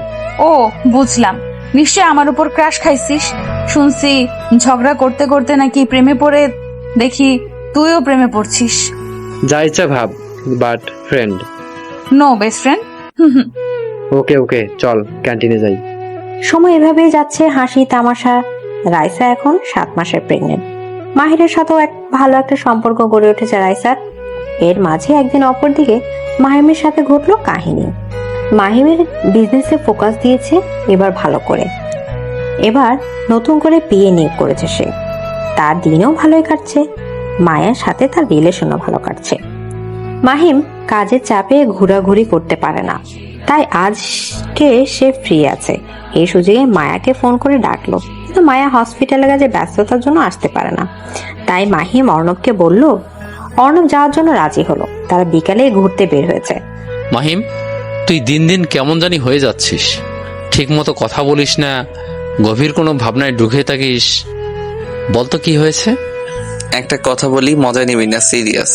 S3: ও বুঝলাম, নিশ্চয় আমার উপর ক্রাশ খাইছিস। শুনছি ঝগড়া করতে করতে নাকি প্রেমে পড়ে, দেখি তুইও প্রেমে পড়ছিস।
S14: যা ইচ্ছা ভাব, but friend.
S3: No best friend.
S14: Okay okay, চল ক্যান্টিনে যাই।
S2: সময় এভাবেই যাচ্ছে, হাসি তামাশা। রাইসা এখন 7 মাসের প্রেগনেন্ট। মাহিরের সাথেও ভালো একটা সম্পর্ক গড়ে উঠেছে রাইসার। এর মাঝে একদিন অপরদিকে মাহিমের সাথে ঘটলো কাহিনী। মাহিমের বিজনেসে ফোকাস দিয়েছে এবার ভালো করে। এবার নতুন করে পিএ নিয়োগ করেছে সে। তার দিনও ভালোই কাটছে। মায়ার সাথে তার রিলেশনও ভালো কাটছে। মাহিম কাজের চাপে ঘোরাঘুরি করতে পারে না, তাই আজকে সে ফ্রি আছে। এই সুযোগে মায়াকে ফোন করে ডাকলো, কিন্তু মায়া হসপিটালে কাজে ব্যস্ততার জন্য আসতে পারে না। তাই মাহিম অর্ণবকে বলল, অর্ণব যাওয়ার জন্য রাজি হলো। তারা বিকালে ঘুরতে বের হয়েছে।
S4: মাহিম, তুই দিন দিন কেমন জানি হয়ে যাচ্ছিস, ঠিক মতো কথা বলিস না, গভীর কোনো ভাবনায় ঢুকে থাকিস। বলতো কি হয়েছে?
S1: একটা কথা বলি, মজা নিবি না, সিরিয়াস।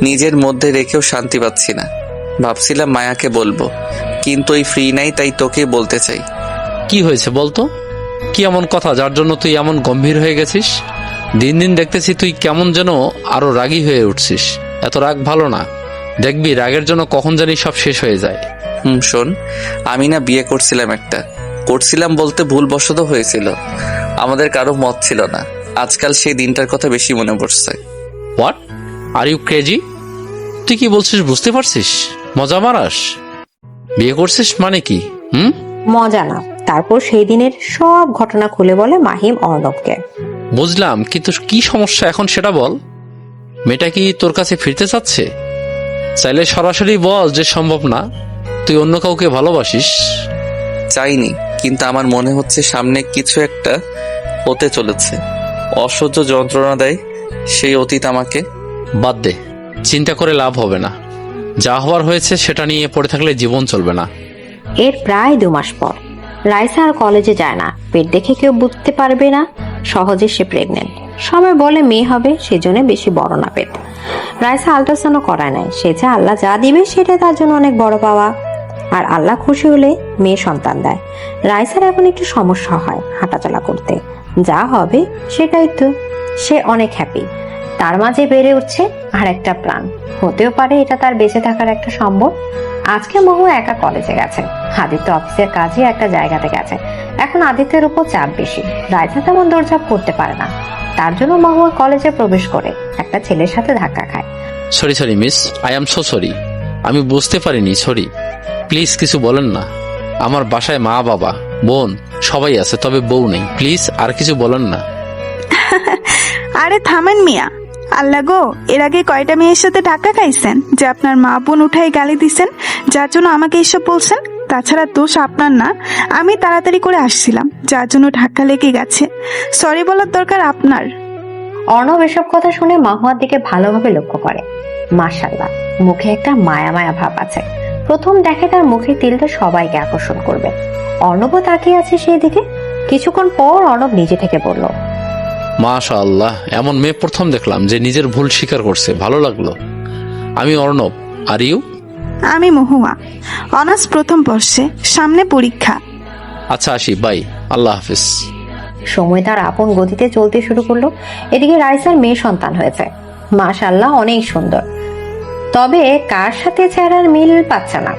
S1: নিজের মধ্যে রেখেও শান্তি পাচ্ছি না। ভাবছিলাম মায়াকে বলবো, কিন্তু ওই ফ্রি নাই, তাই তোকে বলতে চাই।
S4: কি হয়েছে বলতো? কি এমন কথা যার জন্য তুই এমন গম্ভীর হয়ে গেছিস? দিন দিন দেখতেছি তুই কেমন যেন আরো রাগী হয়ে উঠছিস। এত রাগ ভালো না, দেখবি রাগের জন্য কখন জানি সব শেষ হয়ে যায়।
S1: শোন, আমি না বিয়ে করছিলাম বলতে ভুলবশত হয়েছিল। আমাদের কারো মত ছিল না। আজকাল সেই দিনটার কথা বেশি মনে পড়ছে।
S4: What are you crazy? তুই কি বলছিস বুঝতে পারছিস? মজা মারাস? বিয়ে করছিস মানে কি?
S2: মজা না। তারপর সেই দিনের সব ঘটনা খুলে বলে মাহিম অর্ণবকে।
S4: বুঝলাম, কিন্তু কি সমস্যা এখন সেটা বল। মেয়েটা কি তোর কাছে ফিরতে চাচ্ছে? চাইলে সরাসরি বল যে সম্ভব না, তুই অন্য কাউকে ভালোবাসিস।
S1: চাইনি, কিন্তু আমার মনে হচ্ছে সামনে কিছু একটা হতে চলেছে। অসহ্য যন্ত্রণা দেয় সেই অতীত আমাকে।
S4: বাদ দে, চিন্তা করে লাভ হবে না। যা হওয়ার হয়েছে সেটা নিয়ে পড়ে থাকলে জীবন চলবে না।
S2: এর প্রায় 2 মাস পর রাইসা আর কলেজে যায় না। পেট দেখে কেউ বুঝতে পারবে না সহজে সে প্রেগনেন্ট। সবাই বলে মেয়ে হবে, সেজন্য বেশি বড় না পেট। রাইসা আল্ট্রাসাউন্ড করায় নাই। সে যা আল্লাহ যা দিবে সেটা তার জন্য অনেক বড় পাওয়া। আর আল্লাহ খুশি হলে মেয়ে সন্তান দেয়। রাইসার এখন একটু সমস্যা হয় হাঁটাচলা করতে। যা হবে সেটাই তো। সে অনেক হ্যাপি। তার মাঝে বেড়ে উঠছে আর একটা প্রাণ। হতেও পারে এটা তার বেঁচে থাকার একটা সম্বল। আজকে মহু একা কলেজে গেছে। আদিত্য অফিসের কাজে একটা জায়গাতে গেছে। এখন আদিত্যের উপর চাপ বেশি। রাইসা তেমন দৌড়ঝাঁপ করতে পারে না। তার জন্য মহুয়া কলেজে প্রবেশ করে একটা ছেলের সাথে ধাক্কা খায়।
S4: Sorry miss, I am so sorry. আমি বুঝতে পারিনি, সরি। প্লিজ কিছু বলেন না। আমার বাসায় মা বাবা বোন সবাই আছে, তবে বউ নেই। প্লিজ আর কিছু বলেন না।
S10: আরে থামেন মিয়া। আল্লাহ গো, এর আগে কয়টা মেয়ের সাথে ধাক্কা খাইছেন যে আপনার মা বোন উঠাই গালি দিছেন, যার জন্য আমাকে এসব বলছেন? তাছাড়া দোষ আপনার না, আমি তাড়াতাড়ি করে আসছিলাম, যার জন্য ধাক্কা লেগে গেছে। সরি বলার দরকার আপনার।
S2: অর্ণব এসব কথা শুনে মাহুয়ার দিকে ভালোভাবে লক্ষ্য করে। মাশাআল্লাহ, মুখে একটা মায়া মায়া ভাব আছে। প্রথম দেখে তার মুখের তিলটা সবাইকে আকর্ষণ করবে। অর্ণবও তাকিয়ে আছে সেই দিকে। কিছুক্ষণ পর অর্ণব নিজে থেকে বলল,
S4: মাশাআল্লাহ, এমন মেয়ে প্রথম দেখলাম যে নিজের ভুল স্বীকার করছে। ভালো লাগলো। আমি অর্ণব, আর ইউ?
S10: আমি মহুয়া, অনার্স প্রথম বর্ষে, সামনে পরীক্ষা।
S4: আচ্ছা আসি, বাই, আল্লাহ হাফিজ।
S2: সময় তার আপন গতিতে চলতে শুরু করলো। এদিকে রাইসার মেয়ে সন্তান হয়েছে। মাশাআল্লাহ, অনেক সুন্দর। তবে কার সাথে চেহারার মিল পাচ্ছে না।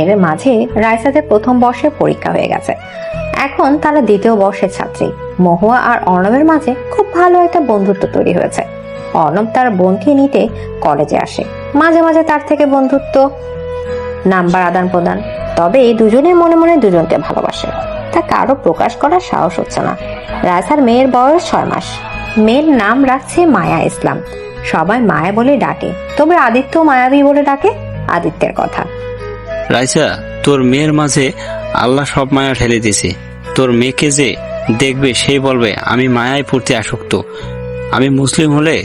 S2: এর মাঝে রাইসাদের প্রথম বর্ষে পরীক্ষা হয়ে গেছে। এখন তারা দ্বিতীয় বর্ষের ছাত্রী। মহুয়া আর অর্ণবের মাঝে খুব ভালো একটা বন্ধুত্ব তৈরি হয়েছে। অর্ণব তার বোনকে নিতে কলেজে আসে। মাঝে মাঝে তার থেকে বন্ধুত্ব, নাম্বার আদান প্রদান। তবে এই দুজনে মনে মনে দুজনকে ভালোবাসে। তা কারো প্রকাশ করার সাহস হচ্ছে না। রাইসার মেয়ের বয়স 6 মাস। মেয়ের নাম রাখছে মায়া ইসলাম। সবাই মায়া বলে ডাকে, তবে আদিত্য মায়াবী বলে ডাকে। আদিত্যের কথা,
S11: রাইসা, তোর মেয়ের মাঝে আল্লাহ সব মায়া ঠেলে দিয়েছে। তোর মেয়েকে যে দেখবে সে বলবে আমি মায়ায় পড়তে আসক্ত। আমি মুসলিম হলে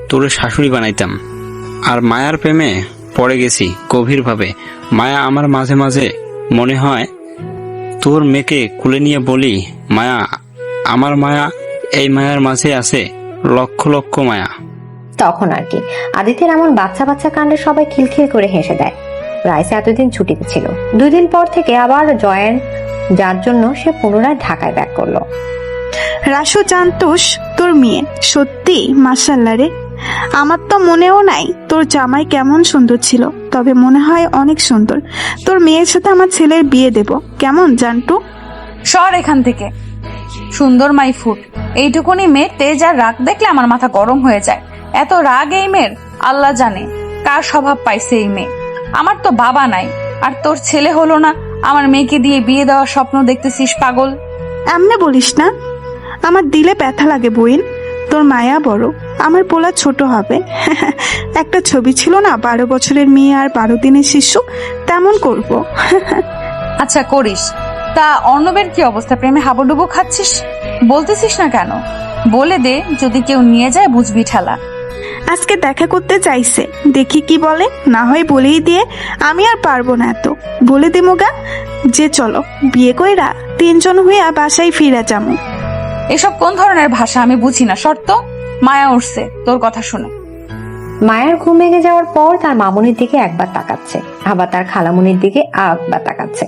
S11: তোর শাশুড়ি বানাইতাম। আর মায়ার প্রেমে পড়ে গেছি গভীরভাবে। মায়া আমার মাঝে মাঝে মনে হয় তোর মেয়েকে কুলে নিয়ে বলি, মায়া আমার মায়া। এই মায়ার মাঝে আছে লক্ষ লক্ষ মায়া।
S2: তখন আর কি আদিত্যের এমন বাচ্চা বাচ্চা কাণ্ডে সবাই খিলখিল করে হেসে দেয়। রাইসা এতদিন ছুটিতে ছিল। 2 দিন পর থেকে আবার জয়েন, যার জন্য সে পুনরায় ঢাকায় ব্যাক করলো।
S10: রাসু জানতোস তোর মেয়ে সত্যি মাশাআল্লাহ রে। আমার তো মনেও নাই তোর জামাই কেমন সুন্দর ছিল, তবে মনে হয় অনেক সুন্দর। তোর মেয়ের সাথে আমার ছেলের বিয়ে দেব, কেমন জানটু?
S3: সর এখান থেকে। সুন্দর মাই ফুট। এইটুকুনি মেয়ের তেজ আর রাগ দেখলে আমার মাথা গরম হয়ে যায়। এত রাগ এই মেয়ের, আল্লাহ জানে কার স্বভাব পাইছে এই মেয়ে। আমার তো বাবা নাই, আর তোর ছেলে হলো না, আমার মেয়েকে দিয়ে বিয়ে দেওয়ার স্বপ্ন দেখতেছিস পাগল।
S10: এমনে বলিস না, আমার দিলে ব্যথা লাগে বইন। তোর মায়া বড়, আমার পোলা ছোট হবে। একটা ছবি ছিল না, 12 বছরের মেয়ে আর 12 দিনের শিশু, তেমন করব।
S3: আচ্ছা করিস। তা অর্ণবের কি অবস্থা? প্রেমে হাবুডুবু খাচ্ছিস, বলতেছিস না কেন? বলে দে, যদি কেউ নিয়ে যায় বুঝবি ঠেলা।
S10: আজকে দেখা করতে চাইছে, দেখি কি বলে। না হয় বলেই দিয়ে, আমি আর পারবো না এত। বলে দিমুগা যে চলো বিয়ে কইরা 3 জন হইয়া বাসায় ফিরা যামু।
S3: এসব কোন ধরনের ভাষা আমি বুঝি না। শর্ত মায়া উঠছে তোর কথা শুনে।
S2: মায়ের ঘুম ভেঙে যাওয়ার পর তার মামুনির দিকে একবার তাকাচ্ছে, আবার তার খালামুনির দিকে একবার তাকাচ্ছে।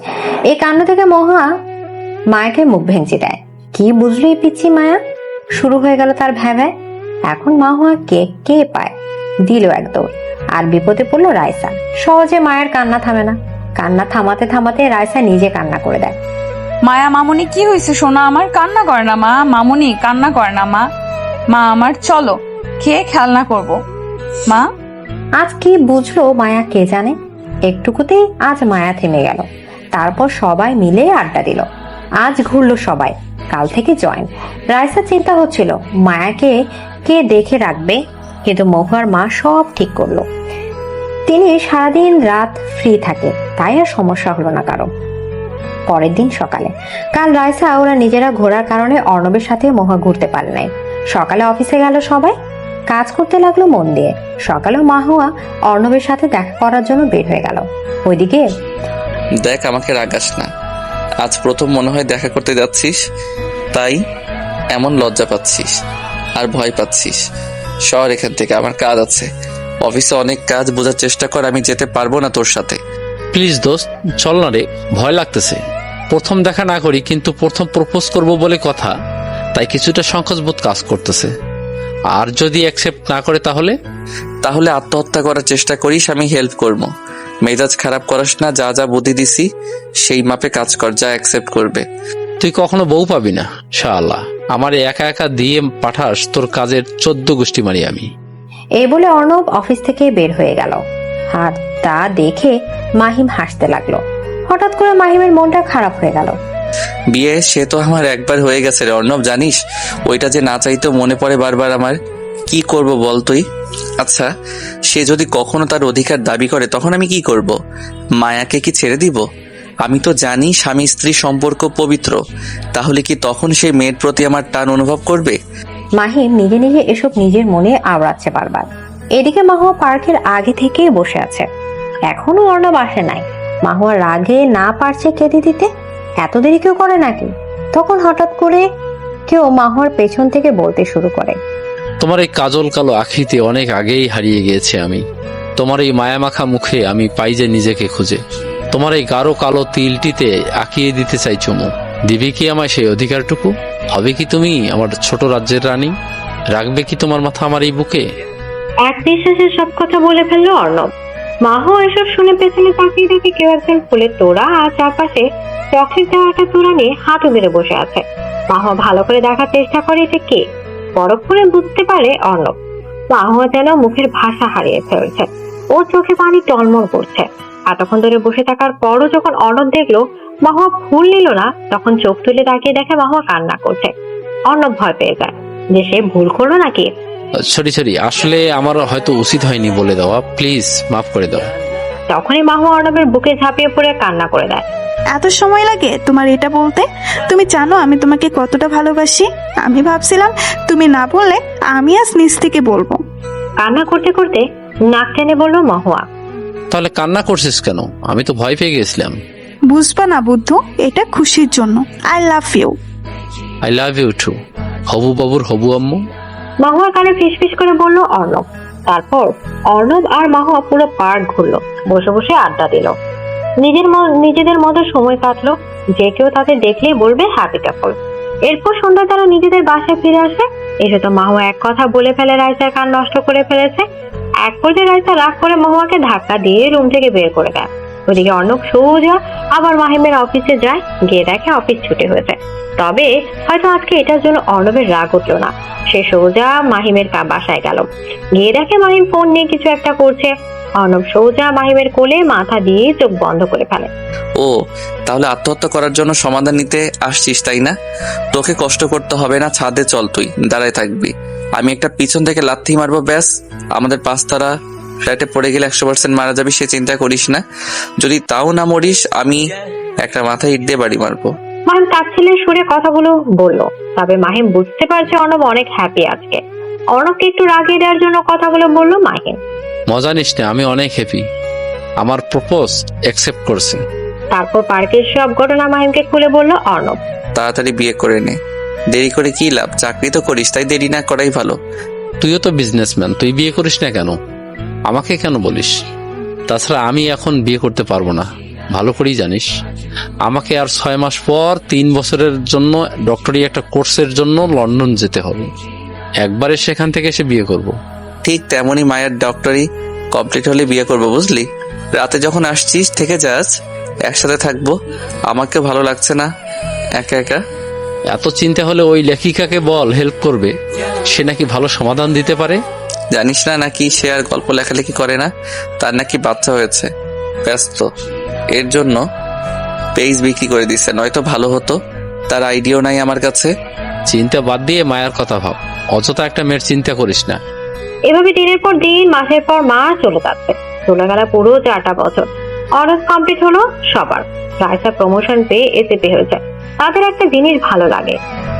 S2: এই কাণ্ড থেকে মহা মায়াকে মুখ ভেঙচি দেয়। কি বুঝলো এই পিচ্ছি মায়া? শুরু হয়ে গেল তার ভ্যাভ্যা। এখন মাহুয়া কে পায়, দিল একদৌড়। আর বিপদে পড়লো রাইসা। সহজে মায়ের কান্না থামে না। কান্না থামাতে থামাতে রাইসা নিজে কান্না করে দেয়।
S3: মায়া, মামুনি কি হয়েছে সোনা আমার? কান্না করে না মা। মামুনি কান্না করে না মা। মা আমার, চলো খেয়ে খেলনা করব। মা
S2: আজ কি বুঝলো মায়া কে জানে। একটুকুতেই আজ মায়া থেমে গেল। তারপর সবাই মিলে আড্ডা দিল। আজ ঘুরলো সবাই, কাল থেকে জয়েন। রাইসা চিন্তা হচ্ছিল মায়াকে কে দেখে রাখবে, কিন্তু মহুয়ার মা সব ঠিক করলো। তিনি সারাদিন রাত ফ্রি থাকে, তাই আর সমস্যা হলো না কারো। পরের দিন সকালে, কাল রাইসা ওরা নিজেরা ঘোরার কারণে অর্ণবের সাথে মহুয়া ঘুরতে পারে নাই। সকালে অফিসে গেল সবাই, কাজ করতে লাগলো মন দিয়ে। সকালেও মাহুয়া অর্ণবের সাথে দেখা করার জন্য বের হয়ে গেল। ওইদিকে
S1: দেখ, আমাকে রাগাস না। আজ প্রথম মনে হয় দেখা করতে যাচ্ছিস, তাই এমন লজ্জা পাচ্ছিস আর ভয় পাচ্ছিস। শহর এখান থেকে, আমার কাজ আছে। অফিসে অনেক কাজ, বোঝার চেষ্টা কর। আমি যেতে পারবো না তোর সাথে।
S4: প্লিজ দোস্ত, চল না রে, ভয় লাগতেছে। প্রথম দেখা না করি, কিন্তু প্রথম প্রপোজ করব বলে কথা, তাই কিছুটা সংকোচ বোধ কাজ করতেছে। আর যদি অ্যাকসেপ্ট না করে তাহলে
S1: আত্মহত্যা করার চেষ্টা করিস, আমি হেল্প করবো। মেজাজ খারাপ করাস না। যা যা বুদ্ধি দিছি সেই মাপে কাজ কর, যা অ্যাকসেপ্ট করবে।
S4: তুই কখনো বউ পাবি না শাআল্লাহ। আমার একা একা দিয়ে পাঠাস, তোর কাজের 14 গোষ্ঠী মারি আমি।
S2: এই বলে অর্ণব অফিস থেকে বের হয়ে গেল। আর তা দেখে মাহিম হাসতে লাগলো। হঠাৎ করে মাহিমের মনটা খারাপ হয়ে গেল।
S1: বিয়ে সে তো আমার একবার হয়ে গেছে রে অর্ণব, জানিস? ওইটা যে না চাইতেও মনে পড়ে বারবার আমার। কি করব বল তুই? আচ্ছা, সে যদি কখনো তার অধিকার দাবি করে, তখন আমি কি করব? মায়াকে কি ছেড়ে দিব? আমি তো জানি স্বামী স্ত্রী সম্পর্ক পবিত্র। তাহলে কি তখন সেই মেয়ের প্রতি আমার টান অনুভব করবে?
S2: মাহিম নিজে নিজে এসব নিজের মনে আওড়াচ্ছে বারবার। এদিকে মাহুয়া পার্কের আগে থেকেই বসে আছে। এখনো অর্ণব আসে নাই। মাহুয়া রাগে না পারছে কেঁদে দিতে। এত দেরি কেউ করে নাকি? তখন হঠাৎ করে কেউ মাহুয়ার পেছন থেকে বলতে শুরু করে,
S4: তোমার এই কাজল কালো আখিতে অনেক আগেই হারিয়ে গিয়েছে আমি। তোমার এই মায়ামাখা মুখে আমি পাই যে নিজেকে খুঁজে। তোমার এই গাঢ় কালো তিলটিতে আঁকিয়ে দিতে চাই চুমু। দিবে কি আমায় সেই অধিকারটুকু? হবে কি তুমি আমার ছোট রাজ্যের রানী? রাখবে কি তোমার মাথা আমার এই বুকে?
S2: এক নিঃশ্বাসে সব কথা বলে ফেললো অর্ণব। মাহুয়া এসব শুনে পেছনে তাকিয়ে দেখে কেউ একজন ফুলের তোড়া আর চারপাশে চকলেট দেওয়া একটা তোড়া নিয়ে হাঁটু মেরে বসে আছে। মাহুয়া ভালো করে দেখার চেষ্টা করে যে কে। পরক্ষণে বুঝতে পারে অর্ণব। মাহুয়া যেন মুখের ভাষা হারিয়ে ফেলছে। ও চোখে পানি টলমল করছে। এতক্ষণ ধরে বসে থাকার পরও যখন অর্ণব দেখলো মাহুয়া ফুল নিল না, তখন চোখ তুলে তাকিয়ে দেখে মাহুয়া কান্না করছে। অর্ণব ভয় পেয়ে যায় যে সে ভুল করলো নাকি।
S4: সরি, আসলে আমার হয়তো উচিত হয়নি বলে দেওয়া। প্লিজ মাফ করে দাও।
S2: তখনই মাহুয়া অর্ণবের বুকে ঝাঁপিয়ে পড়ে কান্না করে দেয়।
S10: এত সময় লাগে তোমার এটা বলতে? তুমি জানো আমি তোমাকে কতটা ভালোবাসি? আমি ভাবছিলাম তুমি না বললে আমি আজ নিজ থেকে বলবো।
S2: কান্না করতে করতে নাক টেনে বললো মাহুয়া।
S4: তাহলে কান্না করছিস কেন? আমি তো ভয় পেয়ে গেছিলাম।
S10: বুঝবা না বুদ্ধু, এটা খুশির জন্য। I love you.
S4: I love you too. হবু বাবুর হবু আম্মু।
S2: মাহুয়ার কানে ফিসফিস করে বলল অর্ণব। তারপর অর্ণব আর মাহুয়া পুরো পার্ক ঘুরলো, বসে বসে আড্ডা দিল, নিজেদের মতো সময় কাটলো। যে কেউ তাদের দেখলেই বলবে হ্যাপি কাপল। এরপর সন্ধ্যা তারা নিজেদের বাসায় ফিরে আসে। এসে তো মাহুয়া এক কথা বলে ফেলে রাইসার কান নষ্ট করে ফেলেছে। এক পর্যায়ে রাইসা রাগ করে মাহুয়াকে ধাক্কা দিয়ে রুম থেকে বের করে দেয়। ওদিকে অর্ণব সোজা আবার মাহিমের অফিসে যায়। গিয়ে দেখে অফিস ছুটি হয়েছে। তবে হয়তো আজকে এটার জন্য অর্ণবের রাগ উঠল না। সে সোজা মাহিমের বাসায় গেল। গিয়ে দেখে মাহিম ফোন নিয়ে কিছু একটা করছে। অর্ণব সোজা মাহিমের কোলে মাথা দিয়ে চোখ বন্ধ করে ফেলে।
S1: ও, তাহলে আত্মহত্যা করার জন্য সমাধান নিতে আসছিস তাই না? তোকে কষ্ট করতে হবে না, ছাদে চল, তুই দাঁড়ায় থাকবি। আমি একটা পিছন থেকে লাথি মারবো, ব্যাস আমাদের পাঁচতারা ফ্ল্যাটে পড়ে গেলে 100% মারা যাবি, সে চিন্তা করিস না। যদি তাও না মরিস, আমি একটা মাথায় ইট দিয়ে বাড়ি মারবো।
S2: মাহিম তাচ্ছিল্যের সুরে কথাগুলো বলল, তবে মাহিম বুঝতে পারছে অর্ণব অনেক হ্যাপি আজকে। অর্ণবকে একটু রাগিয়ে দেওয়ার জন্য কথাগুলো বলল মাহিম।
S4: মজা নিস না, আমি অনেক হ্যাপি। আমার প্রপোজ অ্যাকসেপ্ট করছে।
S2: তারপর পার্কের সব ঘটনা মাহিমকে খুলে বলল অর্ণব।
S1: তাড়াতাড়ি বিয়ে করে নে, দেরি করে কি লাভ? চাকরি তো করিস, তাই দেরি না করাই ভালো।
S4: তুইও তো বিজনেসম্যান, তুই বিয়ে করিস না কেন? আমাকে কেন বলিস? তাছাড়া আমি এখন বিয়ে করতে পারবো না, ভালো করেই জানিস। আমাকে আর 6 মাস পর 3 বছরের জন্য ডক্টরি একটা কোর্সের জন্য লন্ডন যেতে হবে। একবারে সেখান থেকে এসে বিয়ে করব।
S1: ঠিক তেমনই মায়ের ডক্টরি কমপ্লিট হলে বিয়ে করবো, বুঝলি? রাতে যখন আসছিস থেকে যাস, একসাথে থাকবো। আমাকে ভালো লাগছে না একা একা।
S4: এত চিন্তা হলে ওই লেখিকাকে বল হেল্প করবে, সে নাকি ভালো সমাধান দিতে পারে।
S1: জানিস না নাকি সে আর গল্প লেখালেখি করে না? তার নাকি বাচ্চা হয়েছে, ব্যস্ত। এর জন্য পেজ বিক্রি করে দিচ্ছে, নয়তো ভালো হতো। তার আইডিয়াও নাই আমার কাছে।
S4: চিন্তা বাদ দিয়ে মায়ের কথা ভাব, অযথা একটা মেয়ের চিন্তা করিস না।
S2: এভাবে দিনের পর দিন, মাসের পর মাস চলে যাচ্ছে। চলে গেল পুরো 4টা বছর। অনার্স কমপ্লিট হলো সবার। রাইসা প্রমোশন পেয়ে এসিপি হয়েছে। তাদের একটা জিনিস ভালো লাগে,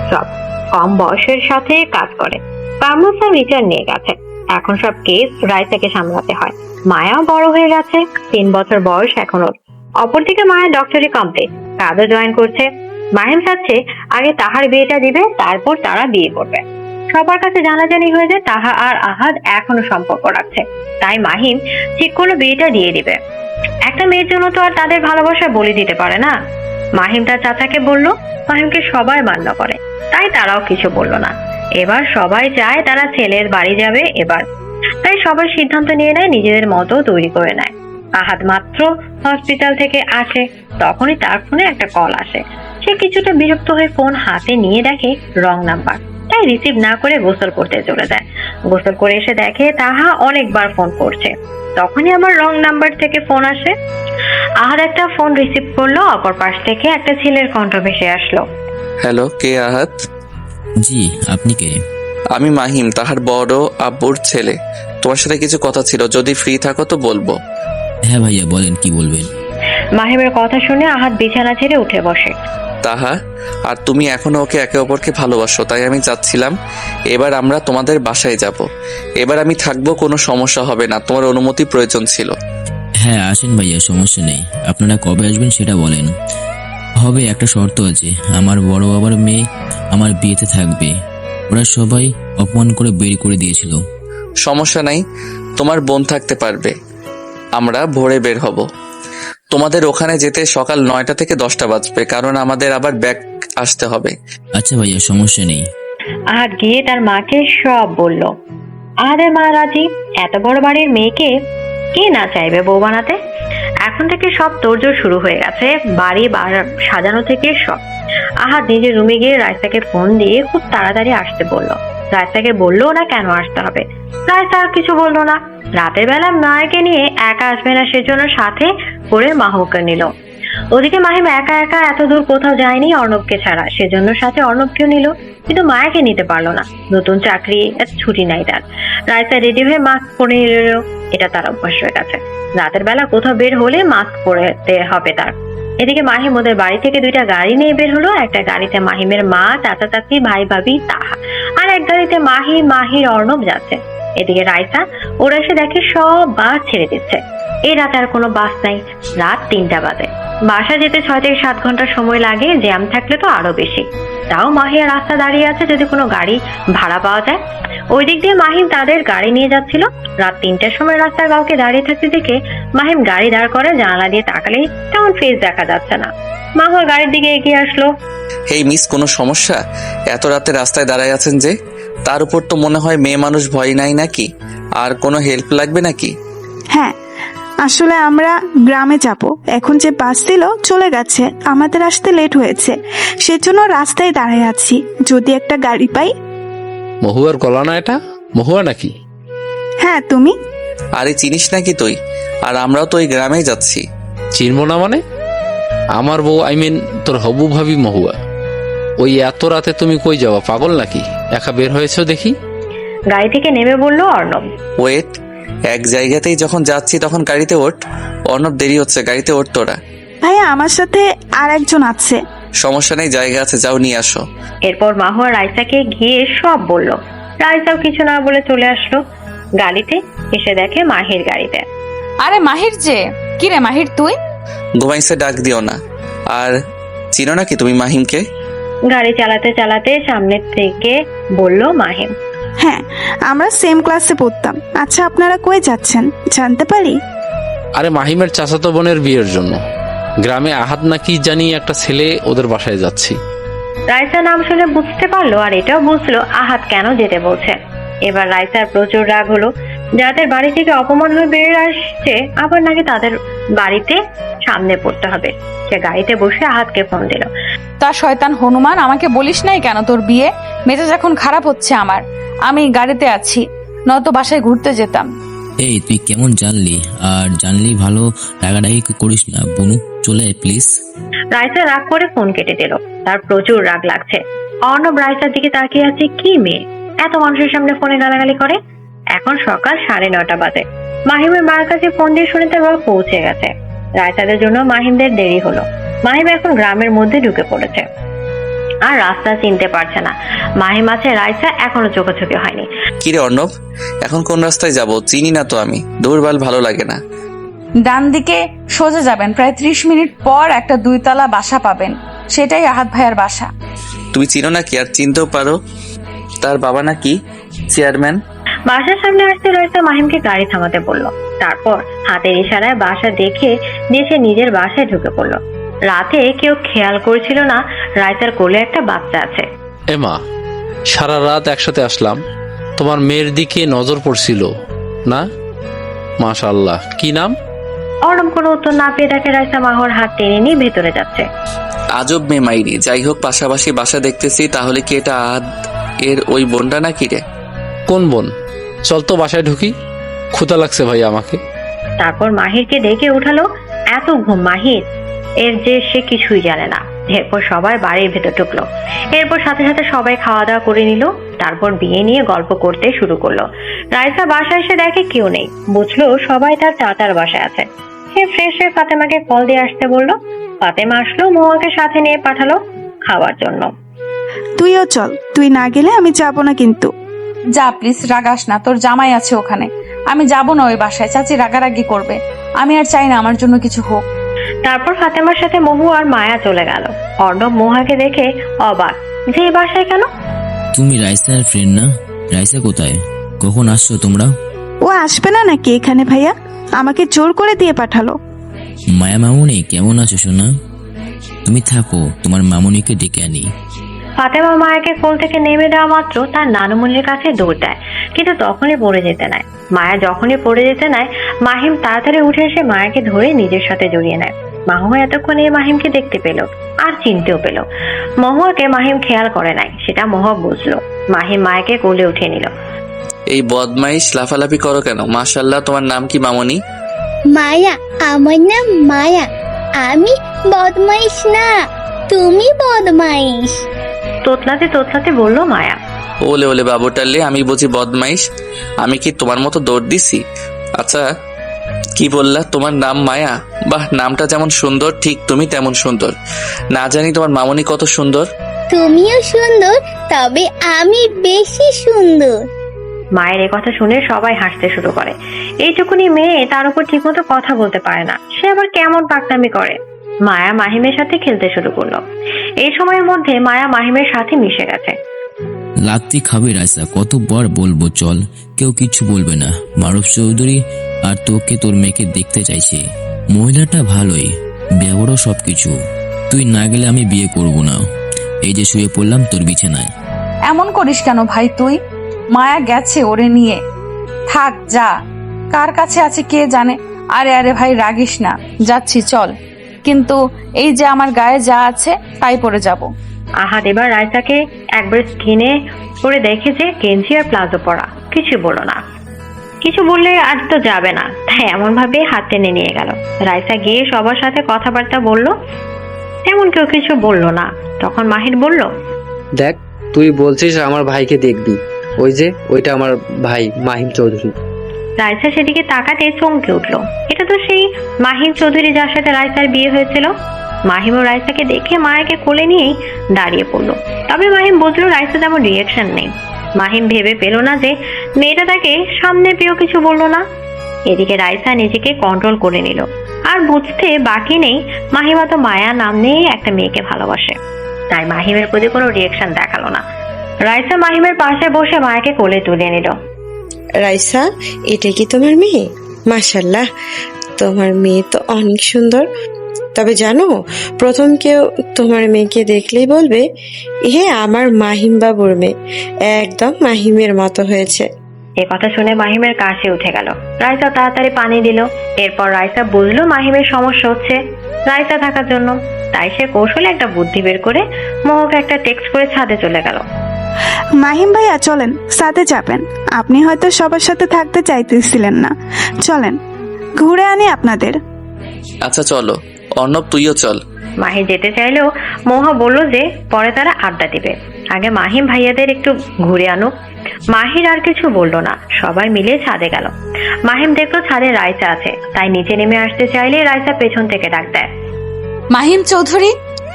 S2: সব কম বয়সের সাথে কাজ করে। কামরুল স্যার রিটার্ন নিয়ে গেছে, এখন সব কেস রাইসাকে সামলাতে হয়। মায়াও বড় হয়ে গেছে, 3 বছর বয়স এখনো। অপরদিকে মায়ের ডক্টরি কমপ্লিট, কাজও জয়েন করছে। মাহিম চাচ্ছে আগে তাহার বিয়েটা দিবে, তারপর তারা বিয়ে করবে। সবার কাছে জানাজানি হয়ে যায় তাহা আর আহাদ এখনো সম্পর্ক রাখছে, তাই মাহিম ঠিক কোনো বিয়েটা দিয়ে দিবে। একটা মেয়ের জন্য তো আর তাদের ভালোবাসা বলে দিতে পারে না। মাহিম তার চাচাকে বলল, মাহিমকে সবাই মান্য করে, তাই তারাও কিছু বলল না। এবার সবাই চায় তারা ছেলের বাড়ি যাবে এবার, তাই সবাই সিদ্ধান্ত নিয়ে নেয়, নিজেদের মতো তৈরি করে নেয়। আহাদ মাত্র হসপিটাল থেকে আসে, তখনই তার ফোনে একটা কল আসে। সে কিছুটা বিরক্ত হয়ে ফোন হাতে নিয়ে দেখে রং নাম্বার, তাই রিসিভ না করে গোসল করতে চলে যায়। গোসল করে এসে দেখে তাহা অনেকবার ফোন করছে, তখনই আবার রং নাম্বার থেকে ফোন আসে। আহাদ একটা ফোন রিসিভ করলো, অপর পাশ থেকে একটা ছেলের কণ্ঠ ভেসে আসলো।
S1: হ্যালো, কে আহাদ?
S9: জি, আপনি কে?
S1: আমি মাহিম, তাহার বড় আব্বুর ছেলে। তোমার সাথে কিছু কথা ছিল, যদি ফ্রি থাকো তো বলবো।
S9: হ্যাঁ ভাইয়া, বলেন কি বলবেন।
S2: মাহিমের কথা শুনে আহাদ বিছানা ছেড়ে উঠে বসে।
S1: তাহা আর তুমি এখনো ওকে একে অপরকে ভালোবাসো, তাই আমি চাচ্ছিলাম এবার আমরা তোমাদের বাসায় যাব। এবার আমি থাকবো, কোনো সমস্যা হবে না। তোমার অনুমতি প্রয়োজন ছিল।
S9: হ্যাঁ আসেন ভাইয়া, সমস্যা নেই। আপনারা কবে আসবেন সেটা বলেন। হবে, একটা শর্ত আছে। আমার বড় বাবার মেয়ে আমার বিয়েতে থাকবে। ওরা সবাই অপমান করে বের করে দিয়েছিল।
S1: সমস্যা নাই, তোমার বোন থাকতে পারবে। আমরা ভোরে বের হব। তোমাদের ওখানে যেতে সকাল 9টা থেকে 10টা বাজবে, কারণ আমাদের আবার ব্যাক আসতে হবে।
S9: আচ্ছা ভাইয়া, সমস্যা নেই।
S2: আহাদ গিয়ে তার মাকে সব বলল। আহাদের মা রাজি। এত বড় বাড়ির মেয়েকে কে না চাইবে বউ বানাতে। এখন থেকে সব তোড়জোড় শুরু হয়ে গেছে, বাড়ি সাজানো থেকে সব। আহাদ নিজের রুমে গিয়ে রাইসাকে ফোন দিয়ে খুব তাড়াতাড়ি আসতে বলল। রাইসাকে বললো না কেন আসতে হবে। রাইসা আর কিছু বললো না। রাতের বেলা মাকে নিয়ে একা আসবে না, সেজন্য সাথে করে মাহুকে নিল। ওদিকে মাহিম একা একা এত দূর কোথাও যায়নি অর্ণবকে ছাড়া, সেজন্য সাথে অর্ণবকেও নিল, কিন্তু মায়াকে নিতে পারলো না। নতুন চাকরি, এত ছুটি নাই তার। রাইসা রেডি হয়ে মাস্ক পরে নিল, এটা তার অভ্যাস হয়ে গেছে। রাতের বেলা কোথাও বের হলে মাস্ক পরতে হবে তার। এদিকে মাহিম ওদের বাড়ি থেকে 2টা গাড়ি নিয়ে বের হলো। একটা গাড়িতে মাহিমের মা, চাচা চাচি, ভাই ভাবি, তাহা, আর এক গাড়িতে মাহির অর্ণব যাচ্ছে। এদিকে রাইসা ওরা এসে দেখে সব বাস ছেড়ে দিচ্ছে। এই রাতে আর কোনো বাস নাই। রাত 3টা বাজে। বাসা যেতে 6 থেকে 7 ঘন্টা সময় লাগে, জ্যাম থাকলে তো আরো বেশি। তাও মাহিয়া রাস্তা দাঁড়িয়ে আছে, যদি কোনো গাড়ি ভাড়া পাওয়া যায়। ওই দিক দিয়ে মাহিম তাদের গাড়ি নিয়ে যাচ্ছিল। রাত 3টার সময় রাস্তায় কাউকে দাঁড়িয়ে থাকতে দেখে মাহিম গাড়ি দাঁড় করে। জানালা দিয়ে তাকালেই তেমন ফেস দেখা যাচ্ছে না। মাহুয়া গাড়ির দিকে এগিয়ে আসলো।
S1: হেই মিস, কোনো সমস্যা? এত রাতে রাস্তায় দাঁড়ায় আছেন যে? তার উপর তো মনে হয় মেয়ে মানুষ ভয় নাই নাকি? আর কোনো হেল্প লাগবে নাকি?
S10: হ্যাঁ, আসলে আমরা গ্রামে যাব। এখন যে বাস ছিল চলে গেছে, আমাদের আসতে লেট হয়েছে, সেজন্য রাস্তায় দাঁড়ায় আছি। যদি একটা গাড়ি পাই।
S4: মহুয়ার গলা না এটা? মহুয়া নাকি?
S10: হ্যাঁ, তুমি?
S1: আরে চিনিস নাকি তুই? আর আমরাও তো ওই গ্রামেই যাচ্ছি।
S4: চিনবো না মানে? আমার বউ, তোর হবু ভাবি মহুয়া। ওই এত রাতে তুমি কই যাওয়া, পাগল নাকি? একা বের হয়েছো দেখি।
S2: গাড়ি থেকে নেমে বলল অর্ণব।
S1: ওয়েট, এক জায়গাতেই যখন যাচ্ছি তখন গাড়িতে ওঠ। অর্ণব, দেরি হচ্ছে, গাড়িতে ওঠ তোরা।
S10: ভাইয়া আমার সাথে আর একজন আছে।
S1: সমস্যা নেই, জায়গা আছে, যাও নিয়ে আসো।
S2: এরপর মাহুয়া রাইসাকে গিয়ে সব বলল। রাইসাও কিছু না বলে চলে আসলো গাড়িতে। এসে দেখে মাহির গাড়িতে।
S3: আরে মাহির যে, কি রে মাহির তুই?
S1: ঘুমাইছে, ডাক দিও না। আর চিনো নাকি তুমি মাহিমকে?
S2: গাড়ি চালাতে চালাতে সামনের থেকে বলল মাহিম।
S10: হ্যাঁ, আমরা সেম ক্লাসে পড়তাম। আচ্ছা, আপনারা কই যাচ্ছেন জানতে পারি?
S4: আরে মাহিমের চাচাতো বোনের বিয়ের জন্য গ্রামে আহাত নাকি জানি একটা ছেলে, ওদের বাসায় যাচ্ছি।
S2: রাইসা নাম শুনে বুঝতে পারলো, আর এটাও বুঝলো আহাত কেন যেতে বলছে। এবার রাইসার প্রচুর রাগ হলো। যাদের বাড়ি থেকে অপমান হয়ে বেরিয়ে আসছে, আবার নাকি তাদের বাড়িতে সামনে পড়তে হবে। সে গাড়িতে বসে আহাতকে ফোন দিল।
S3: তা শয়তান হনুমান, আমাকে বলিস নাই কেন তোর বিয়ে? মেজাজ এখন খারাপ হচ্ছে আমার। আমি গাড়িতে আছি, নয়তো বাসায় ঘুরতে যেতাম।
S9: এই তুই কেমন জানলি? আর জানলি ভালো, রাগারাগি করিস না বনু, চলে আয় প্লিজ।
S2: রাইসা রাগ করে ফোন কেটে দিল। তার প্রচুর রাগ লাগছে। অর্ণব রাইসার দিকে তাকিয়ে আছে। কি মেয়ে এত মানুষের সামনে ফোনে গালাগালি করে? এখন সকাল 9:30 বাজে। মাহিমের মার কাছে ফোন দিয়ে শুনে তার বাবা পৌঁছে গেছে। রাইসাদের জন্য মাহিমদের দেরি হলো। মাহিম এখন গ্রামের মধ্যে ঢুকে পড়েছে আর রাস্তা চিনতে পারছে না। মাহিম আছে, রাইসা এখনো চোখাচোখি হয়নি।
S1: কিরে অর্ণব, এখন কোন রাস্তায় যাব? চিনি না তো আমি, দৌড়বাল ভালো লাগে না।
S3: ডান দিকে সোজা যাবেন, প্রায় 30 মিনিট পর একটা 2 তলা বাসা পাবেন, সেটাই আহাত ভাইয়ার বাসা।
S1: তুমি চিনো নাকি? আর চিনতেও পারো, তার বাবা নাকি চেয়ারম্যান।
S2: বাসার সামনে আসতে রাইসা মাহিমকে গাড়ি থামাতে বললো। তারপর হাতের ইশারায় বাসা দেখে সে নিজের বাসায় ঢুকে পড়লো। রাতে কেউ খেয়াল করেছিল না রাইসার কোলে একটা বাচ্চা আছে।
S4: এমা, সারা রাত একসাথে আসলাম, তোমার মেয়ের দিকে নজর পড়ছিল না? মাশাআল্লাহ, কি নাম?
S2: অর্ণব কোনো উত্তর না পেয়ে দেখে রাইসা মাহর হাত টেনে নিয়ে ভেতরে যাচ্ছে।
S1: আজব মেয়ে মাইরি। যাই হোক, পাশাপাশি বাসা দেখতেছি, তাহলে কি এটা আদ এর ওই বোনটা নাকি রে?
S4: কোন বোন? চল তো বাসায় ঢুকি, ক্ষুধা লাগছে ভাই আমাকে।
S2: তারপর মাহিরকে ডেকে উঠালো। এত ঘুম মাহির এর যে সে কিছুই জানে না। এরপর সবাই বাড়ির ভেতর ঢুকলো। এরপর সাথে সাথে সবাই খাওয়া দাওয়া করে নিল। তারপর বিয়ে নিয়ে গল্প করতে শুরু করলো। রাইসা বাসায় এসে দেখে কেউ নেই। বুঝলো সবাই তার চাচার বাসায় আছে। সে ফ্রেশ হয়ে ফাতেমাকে কল দিয়ে আসতে বললো। ফাতেমা আসলো, মহুয়াকে সাথে নিয়ে পাঠালো খাওয়ার জন্য।
S10: তুইও চল, তুই না গেলে আমি যাবো না কিন্তু।
S3: যা প্লিজ, রাগাস না, তোর জামাই আছে ওখানে। আমি যাব না ওই বাসায়, চাচি রাগারাগি করবে। আমি আর চাই না আমার জন্য কিছু হোক।
S2: তারপর ফাতেমার সাথে মহু আর মায়া চলে গেল। অর্ণব মহুয়াকে দেখে অবাক, যে এই বাসায় কেন?
S9: তুমি রাইসার ফ্রেন্ড না? রাইসা কোথায়? কখন আসছো তোমরা?
S10: ও আসবে না নাকি এখানে ভাইয়া? আমাকে জোর করে দিয়ে পাঠালো।
S9: মায়া মামুনি কেমন আছো সোনা? তুমি থাকো, তোমার মামুনিকে ডেকে আনি।
S2: ফাতেমা মায়াকে কোল থেকে নেমে দেওয়া মাত্র তার নানুমনির কাছে দৌড় দেয়, কিন্তু তখনই পড়ে যেতে নেয়। মায়া যখনই পড়ে যেতে নেয়, মাহিম তাড়াতাড়ি উঠে এসে মায়াকে ধরে নিজের সাথে জড়িয়ে নেয়। মাহুয়া এতক্ষণে মাহিমকে দেখতে পেল আর চিনতেও পেল। মহুয়াকে মাহিম খেয়াল করে নাই, সেটা মহুয়া বুঝলো। মাহিম মায়াকে কোলে উঠিয়ে নিল।
S1: এই বদমাইশ লাফালাফি করো কেন? মাশাআল্লাহ, তোমার নাম কি মামনি?
S8: মায়া, আমার নাম মায়া। আমি বদমাইশ না, তুমি বদমাইশ।
S2: তোতলাতে তোতলাতে বলল মায়া।
S1: ওলে ওলে বাবুটালে, আমি বুঝি বদমাইশ? আমি কি তোমার মতো দৌড় দিছি? আচ্ছা, কি বললা? তোমার নাম মায়া? বাহ, নামটা যেমন সুন্দর ঠিক তুমি তেমন সুন্দর। না জানি তোমার মামনি কত সুন্দর।
S8: তুমিও সুন্দর, তবে আমি বেশি সুন্দর।
S2: মায়ের এই কথা শুনে সবাই হাসতে শুরু করে। এইটুকুনি মেয়ে, তার উপর ঠিকমতো কথা বলতে পারে না, সে আবার কেমন পাকনামি করে। মায়া মাহিমের সাথে খেলতে শুরু করলো। এই সময়ের মধ্যে মায়া মাহিমের সাথে মিশে গেছে।
S9: লাত্তি খাবে রাইসা, কতবার বলবো চল, কেউ কিচ্ছু বলবে না। মারুফ চৌধুরী আর তোকে তোর মেয়েকে দেখতে চাইছে। মহিলাটা ভালোই, ব্যবহারও সবকিছু। তুই না গেলে আমি বিয়ে করব না। এই যে শুয়ে পড়লাম তোর বিছানায়।
S3: এমন করিস কেন ভাই তুই? মায়া গেছে ওরে নিয়ে, থাক যা। কার কাছে আছে কে জানে। আরে আরে ভাই রাগিস না, যাচ্ছি চল। কিন্তু এই যে আমার গায়ে যা আছে তাই পরে যাব।
S2: আহাদ এবার রাইসাকে একবার স্কিনে করে দেখে যে গেঞ্জি আর প্লাজো পরা। কিছু বলো না, কিছু বললে আজ তো যাবে না, তাই এমন ভাবে হাত টেনে নিয়ে গেল। রাইসা গিয়ে সবার সাথে কথাবার্তা বলল, তেমন কেউ কিছু বললো না। তখন মাহির বলল,
S14: দেখ, তুই বলছিস আমার ভাইকে দেখবি, ওই যে ওইটা আমার ভাই মাহিম চৌধুরী।
S2: রাইসা সেদিকে তাকাতে চমকে উঠল। এটা তো সেই মাহিম চৌধুরী যার সাথে রাইসার বিয়ে হয়েছিল। মাহিম ও রাইসাকে দেখে মায়াকে কোলে নিয়েই দাঁড়িয়ে পড়লো। তবে মাহিম বুঝলো রাইসা তেমন রিয়াকশন নেই। মাহিম ভেবে পেল না যে মেয়েটা তাকে সামনে পেয়েও কিছু বললো না। এদিকে রাইসা নিজেকে কন্ট্রোল করে নিল। আর বুঝতে বাকি নেই মাহিমা তো মায়া নাম নিয়ে একটা মেয়েকে ভালোবাসে, তাই মাহিমের প্রতি কোনো রিয়াকশন দেখালো না। রাইসা মাহিমের পাশে বসে মায়াকে কোলে তুলে নিল।
S5: রাইসা, এটা কি তোমার মেয়ে? মাশাল্লাহ, তোমার মেয়ে তো অনেক সুন্দর। তবে জানো, প্রথম কেউ তোমার মেয়েকে দেখলেই বলবে এ আমার মাহিম বাবুর মেয়ে, একদম মাহিমের মতো হয়েছে।
S2: এ কথা শুনে মাহিমের কাশি উঠে গেল। রাইসা তাড়াতাড়ি পানি দিল। এরপর রাইসা বুঝলো মাহিমের সমস্যা হচ্ছে রাইসা থাকার জন্য, তাই সে কৌশলে একটা বুদ্ধি বের করে মোহকে একটা টেক্সট করে ছাদে চলে গেল।
S10: মাহিম ভাইয়া চলেন, সাথে যাবেন। আপনি হয়তো সবার সাথে থাকতে চাইতেছিলেন না, চলেন ঘুরে আনি আপনাদের।
S1: আচ্ছা চলো, অর্ণব তুইও চল।
S2: মাহি যেতে চাইলেও মোহা বলল যে পরে তারা আড্ডা দিবে, আগে মাহিম ভাইয়াদের একটু ঘুরে আনুক। মাহির আর কিছু বললো না, সবাই মিলে ছাদে গেল। মাহিম দেখলো ছাদে রাইসা আছে, তাই নিচে নেমে আসতে চাইলে রাইসা পেছন থেকে ডাক দেয়,
S3: মাহিম চৌধুরী,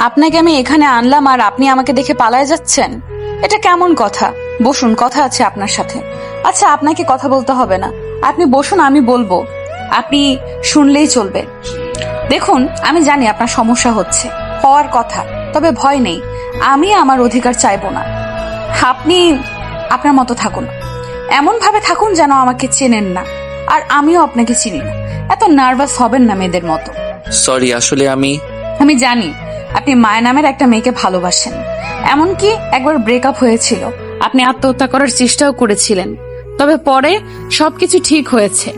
S3: আপনাকে আমি এখানে আনলাম আর আপনি আমাকে দেখে পালায় যাচ্ছেন? এটা কেমন কথা? বসুন, কথা আছে আপনার সাথে। আচ্ছা, আপনাকে কথা বলতে হবে না, আপনি বসুন, আমি বলবো, আপনি শুনলেই চলবে। দেখুন, আমি জানি আপনার সমস্যা হচ্ছে, হওয়ার কথা, তবে ভয় নেই, আমি আমার অধিকার চাইবো না। আপনি আপনার মতো থাকুন, এমন ভাবে থাকুন যেন আমাকে চেনেন না আর আমিও আপনাকে চিনি না। এত নার্ভাস হবেন না মেয়েদের মতো।
S1: সরি, আসলে
S3: আমি জানি আপনি মায়া নামের একটা মেয়েকে ভালোবাসেন, এমনকি একবার ব্রেকআপ হয়েছিল, আপনি আত্মহত্যা করার চেষ্টাও করেছিলেন, তবে পরে সবকিছু ঠিক হয়েছে।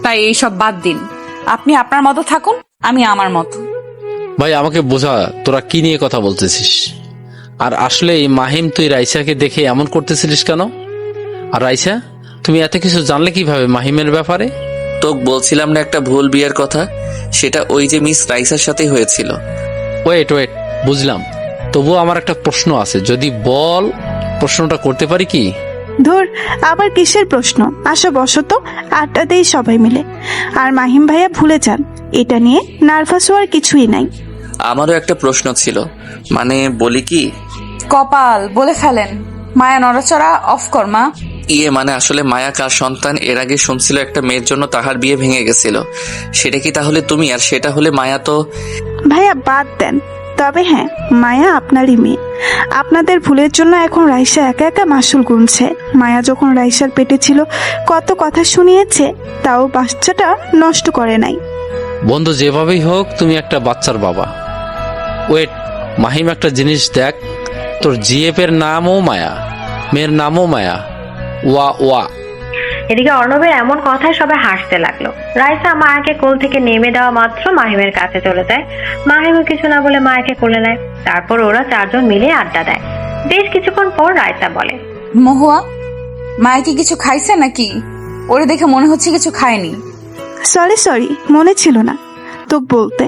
S3: তাই এই সব বাদ দিন, আপনি আপনার মতো থাকুন, আমি আমার মতো।
S4: ভাই আমাকে বোঝা, তোরা কি নিয়ে কথা বলতেছিস? আর আসলে এই মাহিম, তুই রাইসাকে দেখে এমন করতেছিলিস কেন? আর রাইসা, তুমি এত কিছু জানলে কিভাবে মাহিমের ব্যাপারে?
S1: তোকে বলছিলাম না একটা ভুল বিয়ের কথা, সেটা ওই যে মিস রাইসার সাথে হয়েছিল।
S4: ওয়েট, বুঝলাম, তবুও আমার একটা প্রশ্ন আছে, যদি বল প্রশ্নটা করতে পারি কি?
S10: ধুর, আবার কিসের প্রশ্ন? আসো বসো তো, আড্ডাতেই সবাই মিলে। আর মাহিম ভাইয়া ভুলে যান, এটা নিয়ে নার্ভাস হওয়ার কিছুই নাই।
S1: আমারও একটা প্রশ্ন ছিল, মানে বলি কি?
S3: কপাল, বলে ফেলেন। মায়া নড়াচড়া অফ কর মা।
S1: মানে আসলে মায়া কার সন্তান? এর আগে শুনছিল একটা মেয়ের জন্য তাহার বিয়ে ভেঙে গেছিল, সেটা কি তাহলে তুমি? আর সেটা হলে মায়া তো...
S10: ভাইয়া বাদ দেন, তবে হ্যাঁ, মায়া আপনারই মেয়ে। আপনাদের ভুলের জন্য এখন রাইসা একা একা মাসুল গুনছে। মায়া যখন রাইসার পেটে ছিল কত কথা শুনিয়েছে, তাও বাচ্চাটা নষ্ট করে নাই।
S4: বন্ধু, যেভাবেই হোক তুমি একটা বাচ্চার বাবা। ওয়েট, মাহিম একটা জিনিস দেখ, তোর জিএফ এর নামও মায়া, মেয়ের নামও মায়া। ওয়া ওয়া।
S2: এদিকে অর্ণবের এমন কথায় সবাই হাসতে লাগলো। রাইসা মায়াকে কোল থেকে নেমে দেওয়া মাত্র মাহিমের কাছে চলে যায়। মাহিমও কিছু না বলে মায়াকে কোলে নেয়। তারপর ওরা চারজন মিলে আড্ডা দেয়। বেশ কিছুক্ষণ পর রাইসা বলে,
S3: মহুয়া, মায়া কি কিছু খাইছে নাকি? ওরে দেখে মনে হচ্ছে কিছু খায়নি।
S10: সরি, মনে ছিল না তো বলতে।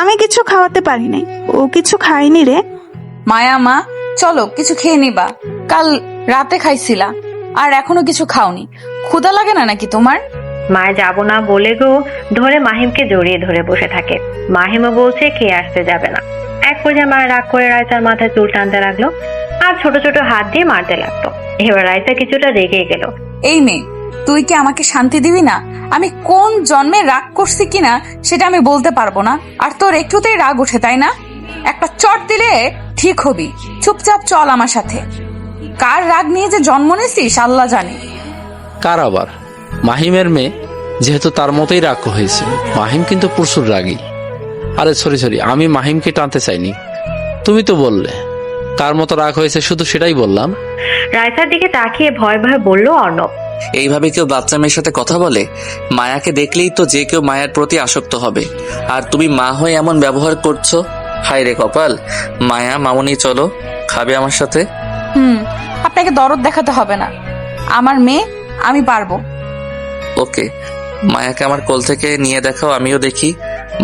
S10: আমি কিছু খাওয়াতে পারি নাই, ও কিছু খায়নি রে।
S3: মায়া মা, চলো কিছু খেয়ে নিবা, কাল রাতে খাইছিলা আর এখনো কিছু খাওনি, ক্ষুধা লাগে না নাকি তোমার?
S2: মায়া যাবো না বলে গো ধরে মাহিমকে জড়িয়ে ধরে বসে থাকে। মাহিমও বলছে খেয়ে আসতে যাবে না। এক পর্যায়ে মায়া রাগ করে রাইসার মাথায় চুল টানতে লাগলো আর ছোট ছোট হাত দিয়ে মারতে লাগলো। এবার রাইসা কিছুটা রেগে গেল।
S3: এই মেয়ে, তুই কি আমাকে শান্তি দিবি না? আমি কোন জন্মে রাগ করছি কিনা সেটা আমি বলতে পারবো না, আর তোর একটুতেই রাগ ওঠে তাই না? একটা চট দিলে ঠিক হবি, চুপচাপ চল আমার সাথে। কার রাগ নিয়ে যে জন্ম নিয়েছিস আল্লাহ জানে।
S4: কার আবার? মাহিমের মেয়ে, যেহেতু তার মতোই রাগ হয়েছে। মাহিম কিন্তু প্রচুর রাগী। আরে সরি, আমি মাহিমকে টানতে চাইনি, তুমি তো বললে কার মতো রাগ হয়েছে, শুধু সেটাই বললাম।
S2: রাইসার দিকে তাকিয়ে ভয় ভয় বলল অর্ণব,
S1: এইভাবে কেউ বাচ্চা মেয়ের সাথে কথা বলে? মায়াকে দেখলেই তো যে কেউ মায়ের প্রতি আসক্ত হবে, আর তুমি মা হয়ে এমন ব্যবহার করছো। হায় রে কপাল। মায়া, মামুনি চলো, খাবে আমার সাথে?
S3: আপনাকে দরদ দেখাতে হবে না, আমার মেয়ে, আমি পারবো।
S1: ওকে, মায়াকে আমার কোল থেকে নিয়ে দেখাও, আমিও দেখি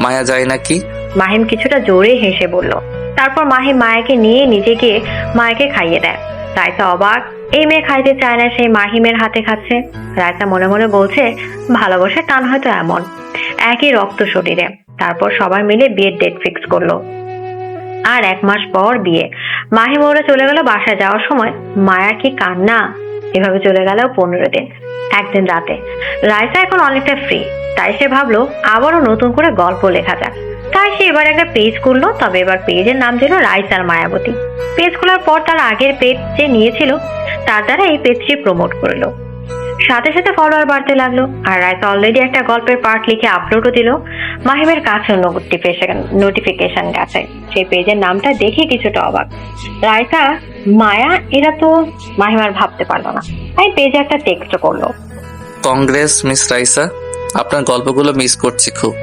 S1: মায়া যায় নাকি।
S2: মাহিম কিছুটা জোরে হেসে বলল। তারপর মাহিম মায়াকে নিয়ে নিজে গিয়ে মায়াকে খাইয়ে দেয়। রাইসা অবাক এই মেয়ে খাইতে চায় না, সেই মাহিমের হাতে খাচ্ছে। রায়তা মনে মনে বলছে ভালোবাসার টান হয়তো এমন, একই রক্ত শরীরে। তারপর সবাই মিলে বিয়ের ডেট ফিক্স করলো। আর 1 মাস পর বিয়ে। মাহিম ওরা চলে গেল বাসায়। যাওয়ার সময় মায়ার কি কান্না! এভাবে চলে গেল 15 দিন। একদিন রাতে রায়তা এখন অনেকটা ফ্রি, তাই সে ভাবলো আবারও নতুন করে গল্প লেখা যাক। তাই সে এবার একটা পেজ করলো, তবে এবার পেজের নাম ছিল রাইসার মায়াবতী। পেজ খোলার পর তার আগের পেজ যে নিয়েছিল তার দ্বারা এই পেজটি প্রমোট করলো। সাথে সাথে ফলোয়ার বাড়তে লাগলো। আর রায়তা অলরেডি একটা গল্পের পার্ট লিখে আপলোডও দিল। মাহিমের কাছে নোটিফিকেশন গেছে। সেই পেজের নামটা দেখে কিছুটা অবাক। রায়তা, মায়া, এরা তো মাহিম আর ভাবতে পারলো না, তাই পেজে একটা টেক্সট করলো।
S1: কংগ্রেস মিস রাইসা, আপনার গল্পগুলো মিস করছি খুব।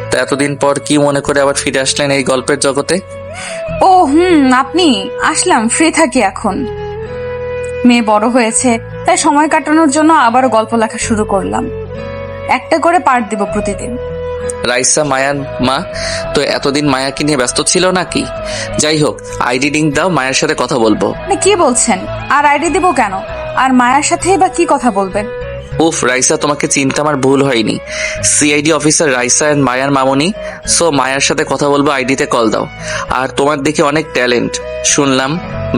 S1: তা এতদিন পর কি মনে করে আবার ফিরে আসলেন এই গল্পের জগতে?
S3: ও আপনি আসলাম, ফ্রি থাকি এখন। মেয়ে বড় হয়েছে, তাই সময় কাটানোর জন্য আবারও গল্প লেখা শুরু করলাম। একটা করে পার্ট দেব প্রতিদিন।
S1: রাইসা মায়ার মা তো এতদিন মায়াকে নিয়ে ব্যস্ত ছিল নাকি? যাই হোক, আইডি লিঙ্ক দাও, মায়ের সাথে কথা বলবো।
S3: কি বলছেন? আর আইডি দিব কেন? আর মায়ের সাথে বা কি কথা বলবেন?
S1: উফ রাইসা, তোমাকে চিন্তা আমার ভুল হয়নি। সিআইডি অফিসার রাইসা এন্ড মায়ার মামনি। সো মায়ার সাথে কথা বলবো, আইডিতে কল দাও। আর তোমার দেখে অনেক ট্যালেন্ট শুনলাম।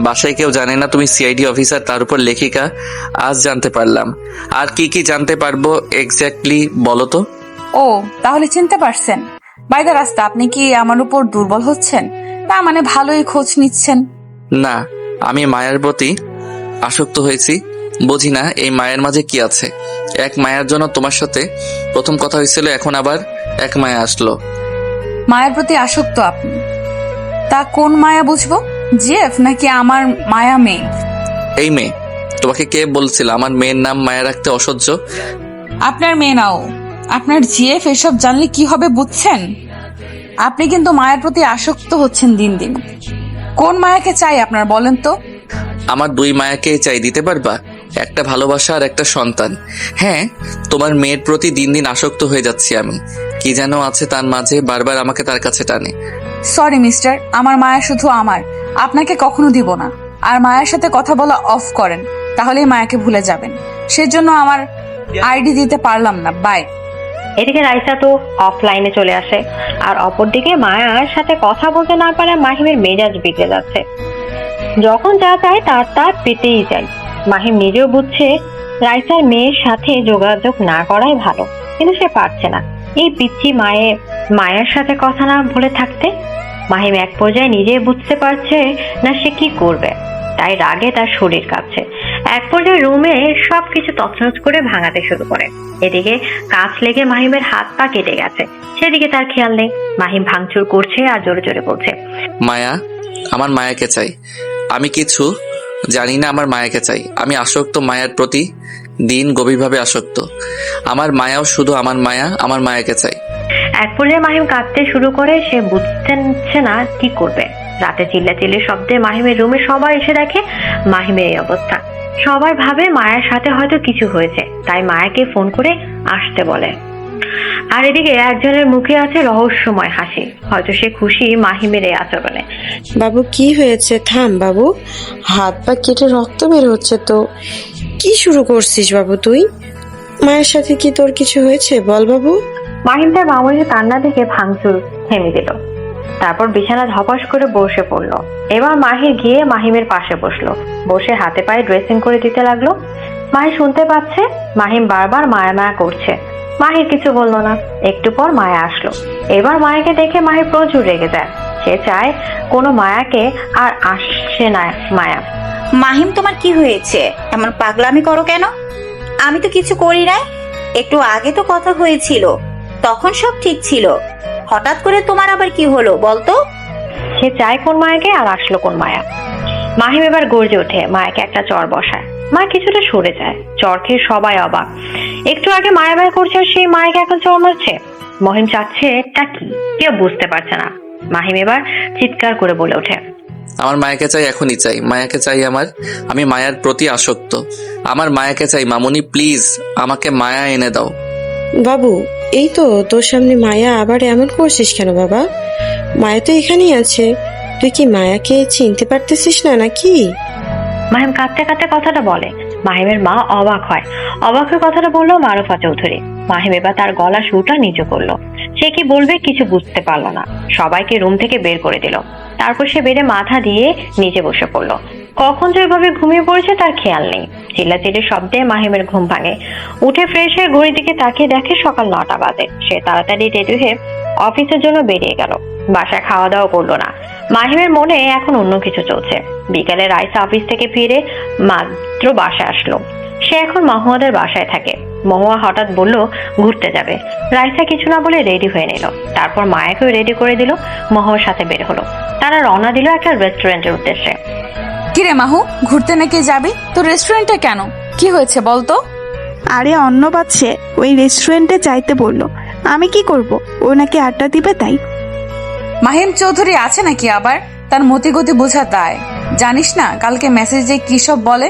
S1: বাসায় কেউ জানে না তুমি সিআইডি অফিসার, তার উপর লেখিকা। আজ জানতে পারলাম। আর কি কি জানতে পারবো এক্স্যাক্টলি বলো তো?
S3: ও, তাহলে চিনতে পারছেন। বাই দ্য রাস্তা, আপনি কি আমার উপর দুর্বল হচ্ছেন? না মানে ভালোই খোঁজ নিচ্ছেন?
S1: না, আমি মায়ের প্রতি আসক্ত হয়েছি। বুঝি না এই মায়ের মাঝে কি আছে। এক মায়ের জন্য তোমার সাথে প্রথম কথা হয়েছিল, এখন আবার এক মায়া আসলো।
S3: মায়ের প্রতি আসক্ত আপনি? তা কোন মায়া বুঝবো? জিএফ নাকি আমার মায়া মেয়ে?
S1: এই মেয়ে। তোমাকে কে বলছিল আমার মেয়ের নাম মায়া রাখতে অসহ্য?
S3: আপনার মেয়ে নাও, আপনার জিএফ এসব জানলে কি হবে বুঝছেন? আপনি কিন্তু মায়ের প্রতি আসক্ত হচ্ছেন দিন দিন। কোন মায়াকে চাই আপনার বলেন তো?
S1: আমার 2 মায়াকে চাই, দিতে পারবা? একটা ভালোবাসা আর একটা সন্তান। হ্যাঁ, তোমার মেয়ের প্রতি দিন দিন আসক্ত হয়ে যাচ্ছি আমি। কি যেন আছে তার মাঝে, বারবার আমাকে তার কাছে টানে।
S3: সরি মিস্টার, আমার মায়া শুধু আমার, আপনাকে কখনো দিব না। আর মায়ের সাথে কথা বলা অফ করেন, তাহলেই মায়াকে ভুলে যাবেন। সেজন্য আমার আইডি দিতে পারলাম না। বাই।
S2: এদিকে রাইসা তো অফলাইনে চলে আসে, আর অপরদিকে মায়ার সাথে কথা বলতে না পারে মাহিমের মেজাজ বিগড়ে যাচ্ছে। যখন যা চায় তার পেতেই যায়। মাহিম নিজেও বুঝছে রাইসার মেয়ের সাথে যোগাযোগ না করাই ভালো, কিন্তু সে পারছে না এই পিচ্ছি মায়ের সাথে কথা না বলে থাকতে। মাহিম এক পর্যায়ে নিজে বুঝতে পারছে না সে কি করবে, তাই রাগে তার শরীর কাঁপছে। এক পর্যায়ে রুমে সবকিছু তছনছ করে ভাঙাতে শুরু করে। এদিকে কাঁচ লেগে মাহিমের হাত পা কেটে গেছে, সেদিকে তার খেয়াল নেই। মাহিম ভাঙচুর করছে আর জোরে জোরে বলছে,
S1: মায়া, আমার মায়াকে চাই। আমি কিছু জানি না, আমার মায়াকে চাই। আমি আসক্ত মায়ার প্রতি, দিন গভীরভাবে আসক্ত। আমার মায়াও শুধু আমার মায়া, আমার মায়াকে চাই।
S2: এক পর্যায়ে মাহিম কাঁদতে শুরু করে। সে বুঝতে না কি করবে। রাতে চিল্লাচিল্লির শব্দে মাহিমের রুমে সবাই এসে দেখে মাহিমের এই অবস্থা। সবাই ভাবে মায়ের সাথে হয়তো কিছু হয়েছে, তাই মায়াকে ফোন করে আসতে বলে। আর এদিকে একজনের মুখে আছে রহস্যময় হাসি, হয়তো সে খুশি মাহিমের এই আচরণে।
S5: বাবু কি হয়েছে? থাম বাবু, হাত পা কেটে রক্ত বের হচ্ছে তো। কি শুরু করছিস বাবু তুই? মায়ের সাথে কি তোর কিছু হয়েছে বল বাবু।
S2: মাহিম তার মামুনির কান্না দেখে ভাঙচুর থেমে দিল। তারপর বিছানা ধপাস করে বসে পড়লো। এবার মাহির গিয়ে মাহিমের পাশে বসলো, বসে হাতে পায়ে ড্রেসিং করে দিতে লাগলো। মাহি শুনতে পাচ্ছে মাহিম বারবার মায়া মায়া করছে। মাহির কিছু বললো না। একটু পর মায়া আসলো। এবার মায়াকে দেখে মাহির প্রচুর রেগে যায়। সে চায় কোনো মায়াকে আর আসছে না। মায়া,
S15: মাহিম তোমার কি হয়েছে? এমন পাগলামি করো কেন? আমি তো কিছু করি নাই। একটু আগে তো কথা হয়েছিল, তখন সব ঠিক ছিল। হঠাৎ করে তোমার আবার কি হলো বলতো?
S2: সে চায় কোন মায়াকে আর আসলো কোন মায়া। মাহিম এবার গর্জে ওঠে, মায়াকে একটা চর বসায়। মা কিছুটা সরে যায়। চর খেয়ে সবাই অবাক। একটু আগে মায়া মায়া করছে, সেই মায়াকে এখন চর মারছে। মহিম চাচ্ছে এটা কি, কেউ বুঝতে পারছে না। মাহিম এবার চিৎকার করে বলে ওঠে,
S1: আমার মায়াকে চাই, এখনই চাই। মায়াকে চাই আমার। আমি মায়ার প্রতি আসক্ত। আমার মায়াকে চাই। মামুনি প্লিজ আমাকে মায়া এনে দাও।
S5: বাবু, এই তো তোর সামনে মায়া, আবার এমন করছিস কেন বাবা? মায়া তো এখানেই আছে, তুই কি মায়াকে চিনতে পারতেছিস না নাকি?
S2: মাহিম কাঁদতে কাঁদতে কথাটা বলে। মাহিমের মা অবাক হয়। অবাক হয়ে কথাটা বললো মারুফা চৌধুরী। মাহিম এবার তার গলা সুরটা নিচু করলো। সে কি বলবে কিছু বুঝতে পারলো না। সবাইকে রুম থেকে বের করে দিল। তারপর সে বেডে মাথা দিয়ে নিচে বসে পড়লো। কখন যে এভাবে ঘুমিয়ে পড়েছে তার খেয়াল নেই। চিল্লাচিল্লির শব্দে মাহিমের ঘুম ভাঙে। উঠে ফ্রেশ হয়ে ঘড়ির দিকে তাকিয়ে দেখে সকাল 9টা বাজে। সে তাড়াতাড়ি রেডি হয়ে অফিসের জন্য বেরিয়ে গেল। বাসায় খাওয়া দাওয়া করলো না। মাহিমের মনে এখন অন্য কিছু চলছে। বিকালে রাইসা অফিস থেকে ফিরে মাত্র বাসায় আসলো। সে এখন মহুয়াদের বাসায় থাকে। মহুয়া হঠাৎ বলল ঘুরতে যাবে। রাইসা কিছু না বলে রেডি হয়ে নিল। তারপর মায়াকেও রেডি করে দিল। মহুয়ার সাথে বের হলো। তারা রওনা দিল একটা রেস্টুরেন্টের উদ্দেশ্যে।
S3: কিরে মাহু, ঘুরতে নাকি যাবি? তো রেস্টুরেন্টে কেন? কি হয়েছে বলতো?
S10: আরে অন্য বাচ্চে ওই রেস্টুরেন্টে যাইতে বললো, আমি কি করব? ও নাকি আড্ডা দিবে তাই।
S3: মাহিম চৌধুরী আছে নাকি আবার? তার মতিগতি বোঝা দায়। জানিস না কালকে মেসেজে কি সব বলে?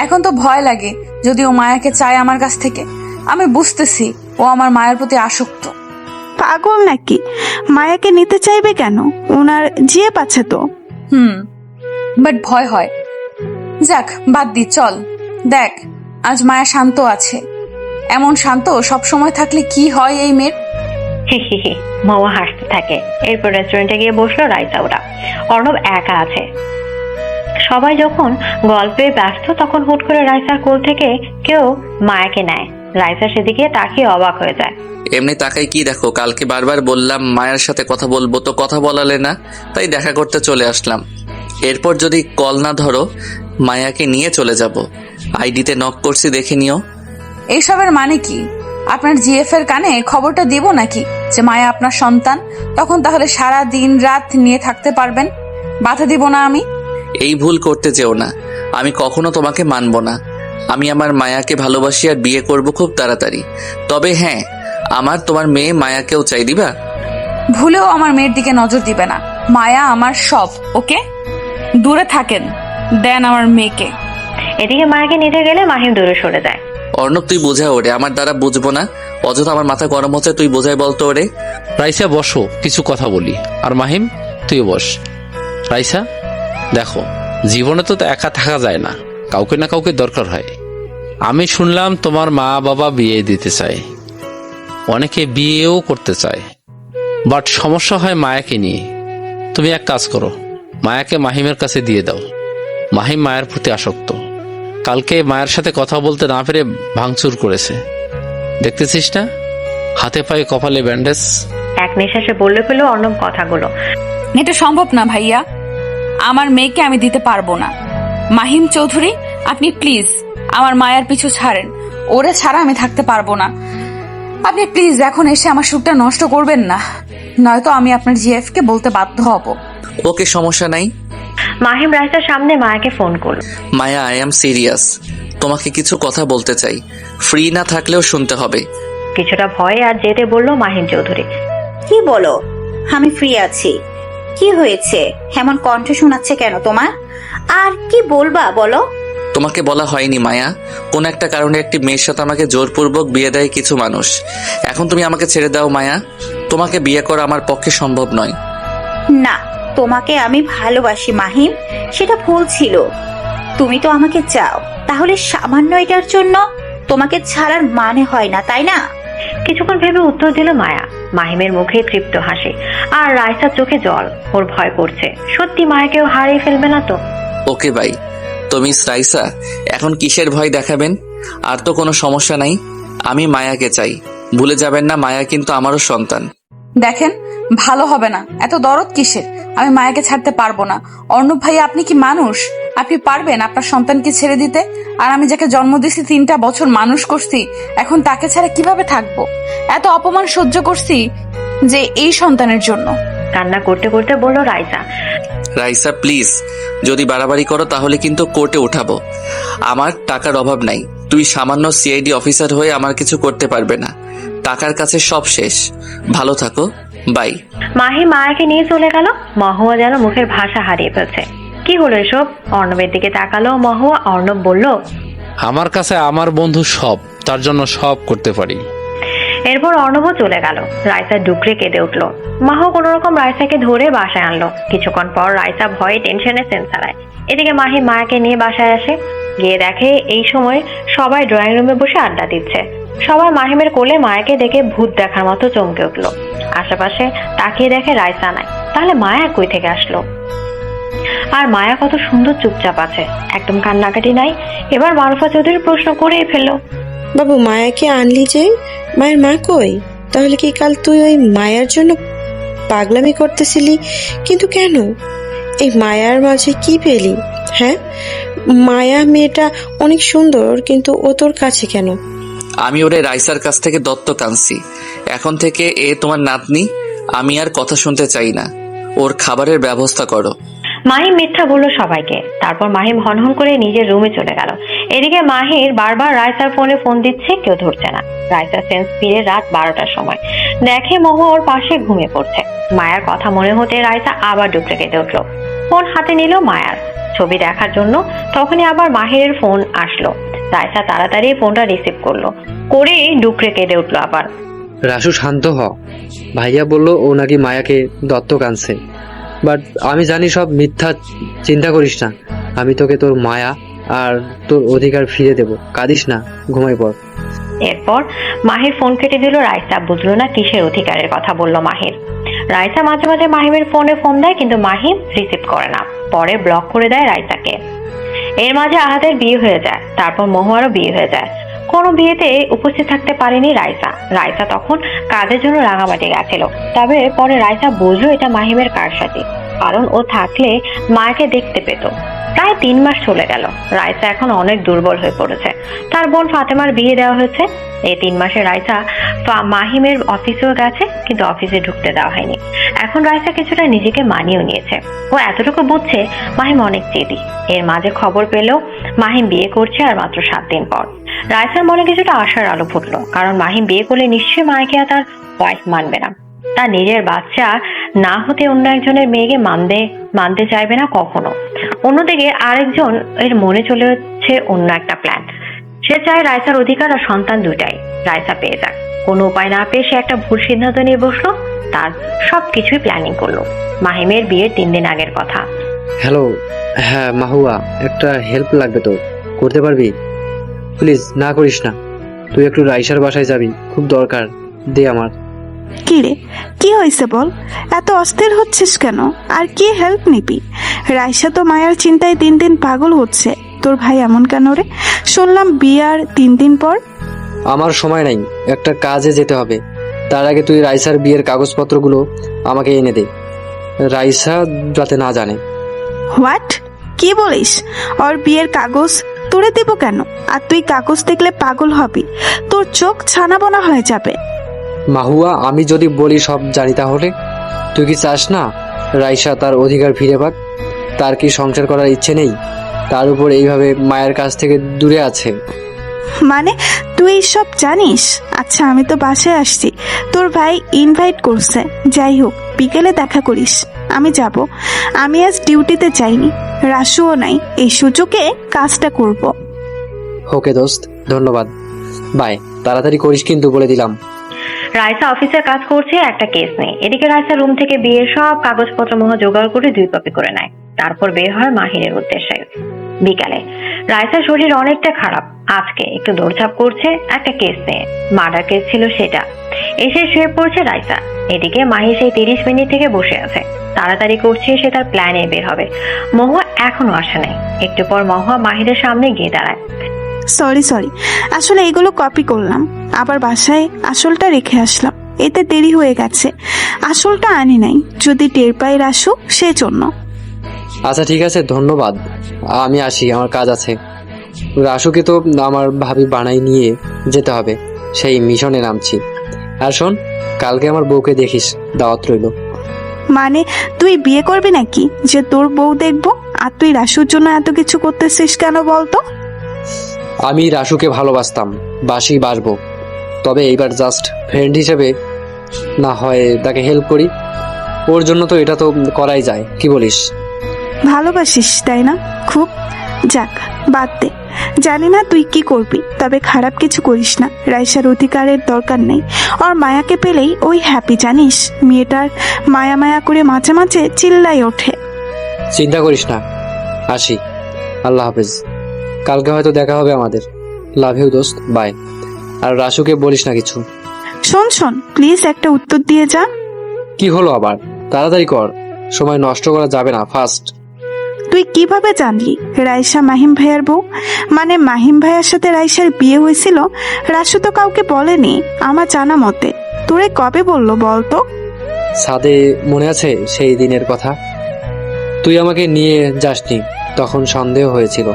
S3: এখন তো ভয় লাগে যদি ও মায়াকে চায় আমার কাছ থেকে। আমি বুঝতেছি ও আমার মায়ের প্রতি আসক্ত।
S10: পাগল নাকি? মায়াকে নিতে চাইবে কেন? ওনার জিয়ে পাচ্ছে তো।
S3: বাট ভয় হয়। যাক বাদ দি, চল। দেখ আজ মায়া শান্ত আছে। এমন শান্ত সব সময় থাকলে কি হয় এই মেয়ের?
S2: মহুয়া হাসতে থাকে। এরপর রেস্টুরেন্টে গিয়ে বসলো রাইসা ওরা। অর্ণব একা আছে। সবাই যখন গল্পে ব্যস্ত তখন হুট করে রাইসার কোল থেকে কেউ মায়াকে নেয়। রাইসা সেদিকে তাকিয়ে অবাক হয়ে যায়।
S1: এমনি তাকাই কি দেখো, কালকে বারবার বললাম মায়ের সাথে কথা বলবো, তো কথা বলালে না, তাই দেখা করতে চলে আসলাম। এরপর যদি কল না ধরো মায়াকে নিয়ে চলে যাব। আইডিতে নক করছি, দেখে নিও।
S3: এইসবের মানে কি? আপনার জিএফ এর কানে খবরটা দিব নাকি যে মায়া আপনার সন্তান? তখন তাহলে সারা দিন রাত নিয়ে থাকতে পারবেন। বাধা দিব না আমি।
S1: এই ভুল করতে যেও না। আমি কখনো তোমাকে মানব না। আমি আমার মায়াকে ভালোবাসি আর বিয়ে করব খুব তাড়াতাড়ি। তবে হ্যাঁ, আমার তোমার মেয়ে মায়াকেও চাই, দিবা?
S3: ভুলেও আমার মেয়ের দিকে নজর দিবে না। মায়া আমার সব। ওকে, দূরে থাকেন, দেন আমার মেয়েকে।
S2: এদিকে মায়াকে নিতে গেলে মাহিম দূরে সরে যায়।
S1: অর্ণব তুই বোঝা ওরে, আমার দ্বারা বুঝবো না। অযথা আমার মাথা গরম হচ্ছে, তুই বোঝাই বলতো ওরে।
S4: রাইসা বসো, কিছু কথা বলি। আর মাহিম তুইও বস। রাইসা দেখো, জীবনে তো একা থাকা যায় না, কাউকে না কাউকে দরকার হয়। আমি শুনলাম তোমার মা বাবা বিয়ে দিতে চায়, অনেকে বিয়েও করতে চায়, বাট সমস্যা হয় মায়াকে নিয়ে। তুমি এক কাজ করো, মায়াকে মাহিমের কাছে দিয়ে দাও। মাহিম মায়ের প্রতি আসক্ত। কালকে মায়ের সাথে কথা বলতে না পেরে ভাঙচুর করেছে, দেখতেছিস না? হাতে পায়ে কপালে ব্যান্ডেজ।
S2: এক নিঃশ্বাসে বললে ফেলো অর্ণব কথাগুলো।
S3: এটা সম্ভব না ভাইয়া, আমার মেয়েকে আমি দিতে পারবো না। মাহিম চৌধুরী, আপনি প্লিজ আমার মায়ের পিছু ছাড়েন। ওরে ছাড়া আমি থাকতে পারবো না। আপনি প্লিজ এখন এসে আমার সুখটা নষ্ট করবেন না, নয়তো আমি আপনার জিএফ কে বলতে বাধ্য হব।
S1: ওকে, সমস্যা নাই।
S2: মাহিম রাইসার সামনে মায়াকে ফোন করলো।
S1: মায়া, আই এম সিরিয়াস। তোমাকে কিছু কথা বলতে চাই, ফ্রি না থাকলেও শুনতে হবে।
S2: কিছুটা ভয়ে আর যেতে বললো মাহিম চৌধুরী।
S15: কি বলো? আমি ফ্রি আছি। কি হয়েছে? এমন কণ্ঠ শোনাচ্ছে কেন তোমার? আর কি বলবা বলো?
S1: তোমাকে বলা হয়নি মায়া, কোন একটা কারণে একটি মেয়ের সাথে আমাকে জোরপূর্বক বিয়ে দেয় কিছু মানুষ। এখন তুমি আমাকে ছেড়ে দাও মায়া, তোমাকে বিয়ে করা আমার পক্ষে সম্ভব নয়।
S15: না, তোমাকে আমি ভালোবাসি মাহিম, সেটা ভুল ছিল। তুমি তো আমাকে চাও, তাহলে সামান্য এটার জন্য তোমাকে ছাড়ার মানে হয় না, তাই না?
S2: কিছুক্ষণ ভেবে উত্তর দিল মায়া। মাহিমের মুখে তৃপ্ত হাসি আর রাইসার চোখে জল। ওর ভয় করছে, সত্যি মায়াকেও হারিয়ে ফেলবে না তো।
S1: ওকে ভাই, তো মিস রাইসা এখন কিসের ভয় দেখাবেন? আর তো কোনো সমস্যা নাই, আমি মায়াকে চাই। ভুলে যাবেন না মায়া কিন্তু আমারও সন্তান।
S3: দেখেন, ভালো হবে না, এত দরদ কিসের? আমি মায়াকে ছাড়তে পারবো না। অর্ণব ভাই, আপনি কি মানুষ? আপনি পারবেন আপনার সন্তানকে ছেড়ে দিতে? আর আমি যাকে জন্ম দিয়েছি, 3টা বছর মানুষ করছি, এখন তাকে ছাড়া কিভাবে থাকবো? এত অপমান সহ্য করছি যে এই সন্তানের জন্য।
S2: কান্না করতে করতে বলল রাইসা।
S1: রাইসা প্লিজ, যদি বাড়াবাড়ি করো তাহলে কিন্তু কোর্টে উঠাবো। আমার টাকার অভাব নাই, তুই সামান্য সিআইডি অফিসার হয়ে আমার কিছু করতে পারবে না। টাকার কাছে সব শেষ। ভালো থাকো, বাই।
S2: মাহি মায়াকে নিয়ে চলে গেল। মহুয়া যেন মুখের ভাষা হারিয়ে ফেলছে। কি হলো এসব? অর্ণবের দিকে তাকালো মহুয়া। অর্ণব বলল,
S4: আমার কাছে আমার বন্ধু সব, তার জন্য সব করতে পারি।
S2: এরপর অর্ণবও চলে গেল। রাইসা ডুকরে কেঁদে উঠলো। মাহু কোনো রকম রাইসাকে ধরে বাসায় আনলো। কিছুক্ষণ পর রাইসা ভয়ে টেনশনে সেন্স হারায়। এদিকে মাহি মায়াকে নিয়ে বাসায় আসে। গিয়ে দেখে এই সময় সবাই ড্রয়িং রুমে বসে আড্ডা দিচ্ছে। সবাই মাহিমের কোলে মায়াকে দেখে ভূত দেখার মতো চমকে উঠলো। আশেপাশে তাকিয়ে দেখে রাইসা নাই। তাহলে মায়া কই থেকে আসলো? আর মায়া কত সুন্দর চুপচাপ আছে, একদম কান্নাকাটি নাই। এবার মারুফা চৌধুরী প্রশ্ন করেই ফেললো,
S5: বাবু মায়াকে আনলি যে, মায়ের মা কই? তাহলে কি কাল তুই ওই মায়ার জন্য পাগলামি করতেছিলি? কিন্তু কেন? এই মায়ার মাঝে কি পেলি? হ্যাঁ, মায়া মেয়েটা অনেক সুন্দর, কিন্তু ও তোর কাছে কেন?
S1: আমি ওরে রাইসার কাছ থেকে দত্তক আনছি। এখন থেকে এ তোমার নাতনি। আমি আর কথা শুনতে চাই না। ওর খাবারের ব্যবস্থা করো।
S2: মাহিম মিথ্যা বললো সবাইকে। তারপর মাহিম হনহন করে নিজের রুমে চলে গেল। এদিকে মাহির বারবার রাইসার ফোনে ফোন দিচ্ছে, কেউ ধরছে না। রাইসার সেন্স ফিরে রাত 12টার সময় দেখে মহু ওর পাশে ঘুমিয়ে পড়ছে। মায়ার কথা মনে হতে রাইসা আবার ডুকরে কেঁদে উঠলো। ফোন হাতে নিল মায়ার ছবি দেখার জন্য। তখনই আবার মাহিরের ফোন আসলো। রাইসা তাড়াতাড়ি ফোনটা রিসিভ করলো, করে ডুকরে কেঁদে উঠলো আবার।
S14: রাসু শান্ত হ। ভাইয়া বলল ও নাকি মায়াকে দত্তক আনছে, বাট আমি জানি সব মিথ্যা। চিন্তা করিস না, আমি তোকে তোর মায়া আর তোর অধিকার ফিরে দেব। কাঁদিস না, ঘুমাই পড়।
S2: এরপর মাহির ফোন কেটে দিল। রাইসা বুঝলো না কিসের অধিকারের কথা বললো মাহির। রাইসা মাঝে মাঝে মাহিমের ফোনে ফোন দেয়, কিন্তু মাহিম রিসিভ করে না। পরে ব্লক করে দেয় রাইসাকে। এর মাঝে আহাদের বিয়ে হয়ে যায়। তারপর মহুয়ারও বিয়ে হয়ে যায়। কোনো বিয়েতে উপস্থিত থাকতে পারেনি রাইসা। রাইসা তখন কাজের জন্য রাঙামাটি গেছিল। তবে পরে রাইসা বুঝলো এটা মাহিমের কারসাজি, কারণ ও থাকলে মাকে দেখতে পেত। প্রায় 3 মাস চলে গেল। রাইসা এখন অনেক দুর্বল হয়ে পড়েছে। তার বোন ফাতেমার বিয়ে দেওয়া হয়েছে। এই 3 মাসে রাইসা মাহিমের অফিসেও গেছে, কিন্তু অফিসে ঢুকতে দেওয়া হয়নি। এখন রাইসা কিছুটা নিজেকে মানিয়েও নিয়েছে। ও এতটুকু বুঝছে মাহিম অনেক জেদি। এর মাঝে খবর পেলেও মাহিম বিয়ে করছে আর মাত্র 7 দিন পর। রাইসার মনে কিছুটা আশার আলো ফুটলো, কারণ মাহিম বিয়ে করলে নিশ্চয়ই মাকে আর তার ওয়াইফ মানবে না। তার নিজের বাচ্চা না হতে অন্য একজনের মেয়েকে মানতে চাইবে না কখনো। অন্যদিকে আরেকজন এর মনে চলে হচ্ছে অন্য একটা প্ল্যান। সে চায় রাইসার অধিকার আর সন্তান দুটাই রাইসা পেয়ে যাক। কোনো উপায় না পেয়ে সে একটা ভুল সিদ্ধান্ত নিয়ে বসলো। তার সবকিছুই প্ল্যানিং করলো। মাহিমের বিয়ের 3 দিন আগের কথা।
S14: হ্যালো, হ্যাঁ মাহুয়া, একটা হেল্প লাগবে তো, করতে পারবি? প্লিজ না করিস না। তুই একটু রাইসার বাসায় যাবি, খুব দরকার। দে আমার।
S10: কি রে, কি হয়েছে বল? এত অস্থির হচ্ছিস কেন? আর কি হেল্প নিবি? রাইসা তো মায়ার চিন্তায় দিন দিন পাগল হচ্ছে। তোর ভাই এমন কেন রে? শুনলাম বিয়ার 3 দিন পর।
S14: আমার সময় নাই, একটা কাজে যেতে হবে। তার আগে তুই রাইসার বিয়ের কাগজপত্রগুলো আমাকে এনে দে, রাইসা যাতে না জানে।
S10: হোয়াট? কি বলিস? ওর বিয়ের কাগজ তোরে দেব কেন? আর তুই কাগজ দেখলে পাগল হবি, তোর চোখ ছানাবোনা হয়ে যাবে।
S14: মাহুয়া, আমি যদি বলি সব জানি, তাহলে তুই কি চাস না রাইসা তার অধিকার ফিরে পাক? তার কি সংসার করার ইচ্ছে নেই? তার উপর এইভাবে মায়ের কাছ থেকে দূরে আছে।
S10: মানে তুই সব জানিস? আচ্ছা, আমি তো বাসায় আসছি, তোর ভাই ইনভাইট করছে। যাই হোক, বিকেলে দেখা করিস। আমি যাব। আমি আজ ডিউটিতে যাইনি, রাসুও নাই। এই সুযোগে কাজটা করব।
S14: ওকে দোস্ত, ধন্যবাদ। বাই। তাড়াতাড়ি করিস কিন্তু, বলে দিলাম।
S2: রাইসা অফিসের কাজ করছে, একটা কেস নেই। এদিকে রাইসা রুম থেকে বিয়ের সব কাগজপত্র মহা জোগাড় করে 2 কপি করে নেয়। তারপর বের হয় মাহিরের উদ্দেশ্যে। বিকালে রাইসার শরীর অনেকটা খারাপ। আজকে একটু দৌড়ঝাঁপ করছে একটা কেস নিয়ে, মার্ডার কেস ছিল সেটা। এসে শুয়ে পড়ছে রাইসা। এদিকে মাহি সেই 30 মিনিট থেকে বসে আছে, তাড়াতাড়ি করছে সে তার প্ল্যানে বের হবে। মহুয়া এখনো আসে নাই। একটু পর মহুয়া মাহিরের সামনে গিয়ে দাঁড়ায়।
S10: সরি, আসলে এগুলো কপি করলাম, আবার বাসায় আসলটা রেখে আসলাম। এতে দেরি হয়ে গেছে, আসলটা আনি নাই। যদি টের পাই রাসু, সেজন্য।
S14: আচ্ছা ঠিক আছে, ধন্যবাদ। আমি আসি, আমার কাজ আছে। রাসুকে তো আমার ভাবি বানাই নিয়ে যেতে হবে, সেই মিশনে নামছি। আর শোন, কালকে আমার বউকে দেখিস, দাওয়াত রইল।
S10: মানে তুই বিয়ে করবি নাকি যে তোর বউ দেখবো? আর তুই রাসুর জন্য এত কিছু করতেছিস কেন বলতো?
S14: আমি রাসুকে ভালোবাসতাম, বাসবো। তবে এইবার জাস্ট ফ্রেন্ড হিসেবে না হয় তাকে হেল্প করি। ওর জন্য তো এটা তো করাই যায়, কি বলিস?
S10: ভালোবাসিস তাই না? খুব। যাক, বাদ দে। জানি না তুই কি করবি, তবে খারাপ কিছু করিস না। রাইসার অধিকারের দরকার নেই, ওর মায়াকে পেলেই ওই হ্যাপি, জানিস। মেয়েটার মায়া মায়া করে মাঝে মাঝে চিল্লাই ওঠে।
S14: চিন্তা করিস না, আসি। আল্লাহ হাফেজ, কালকে হয়তো দেখা হবে আমাদের। লাভ ইউ দোস্ত, বাই। আর রাসুকে বলিস না কিছু।
S10: শোন শোন, প্লিজ একটা উত্তর দিয়ে যা।
S14: কি হলো আবার? তাড়াতাড়ি কর, সময় নষ্ট করা যাবে না। ফার্স্ট,
S10: তুই কিভাবে জানলি রাইসা মাহিম ভাইয়ার বউ? মানে মাহিম ভাইয়ার সাথে রাইসার বিয়ে হয়েছিল? রাসু তো কাউকে বলেনি আমার জানা মতে। তোরে কবে বললো বলতো?
S14: সাদে মনে আছে সেই দিনের কথা? তুই আমাকে নিয়ে যাসনি, তখন সন্দেহ হয়েছিল।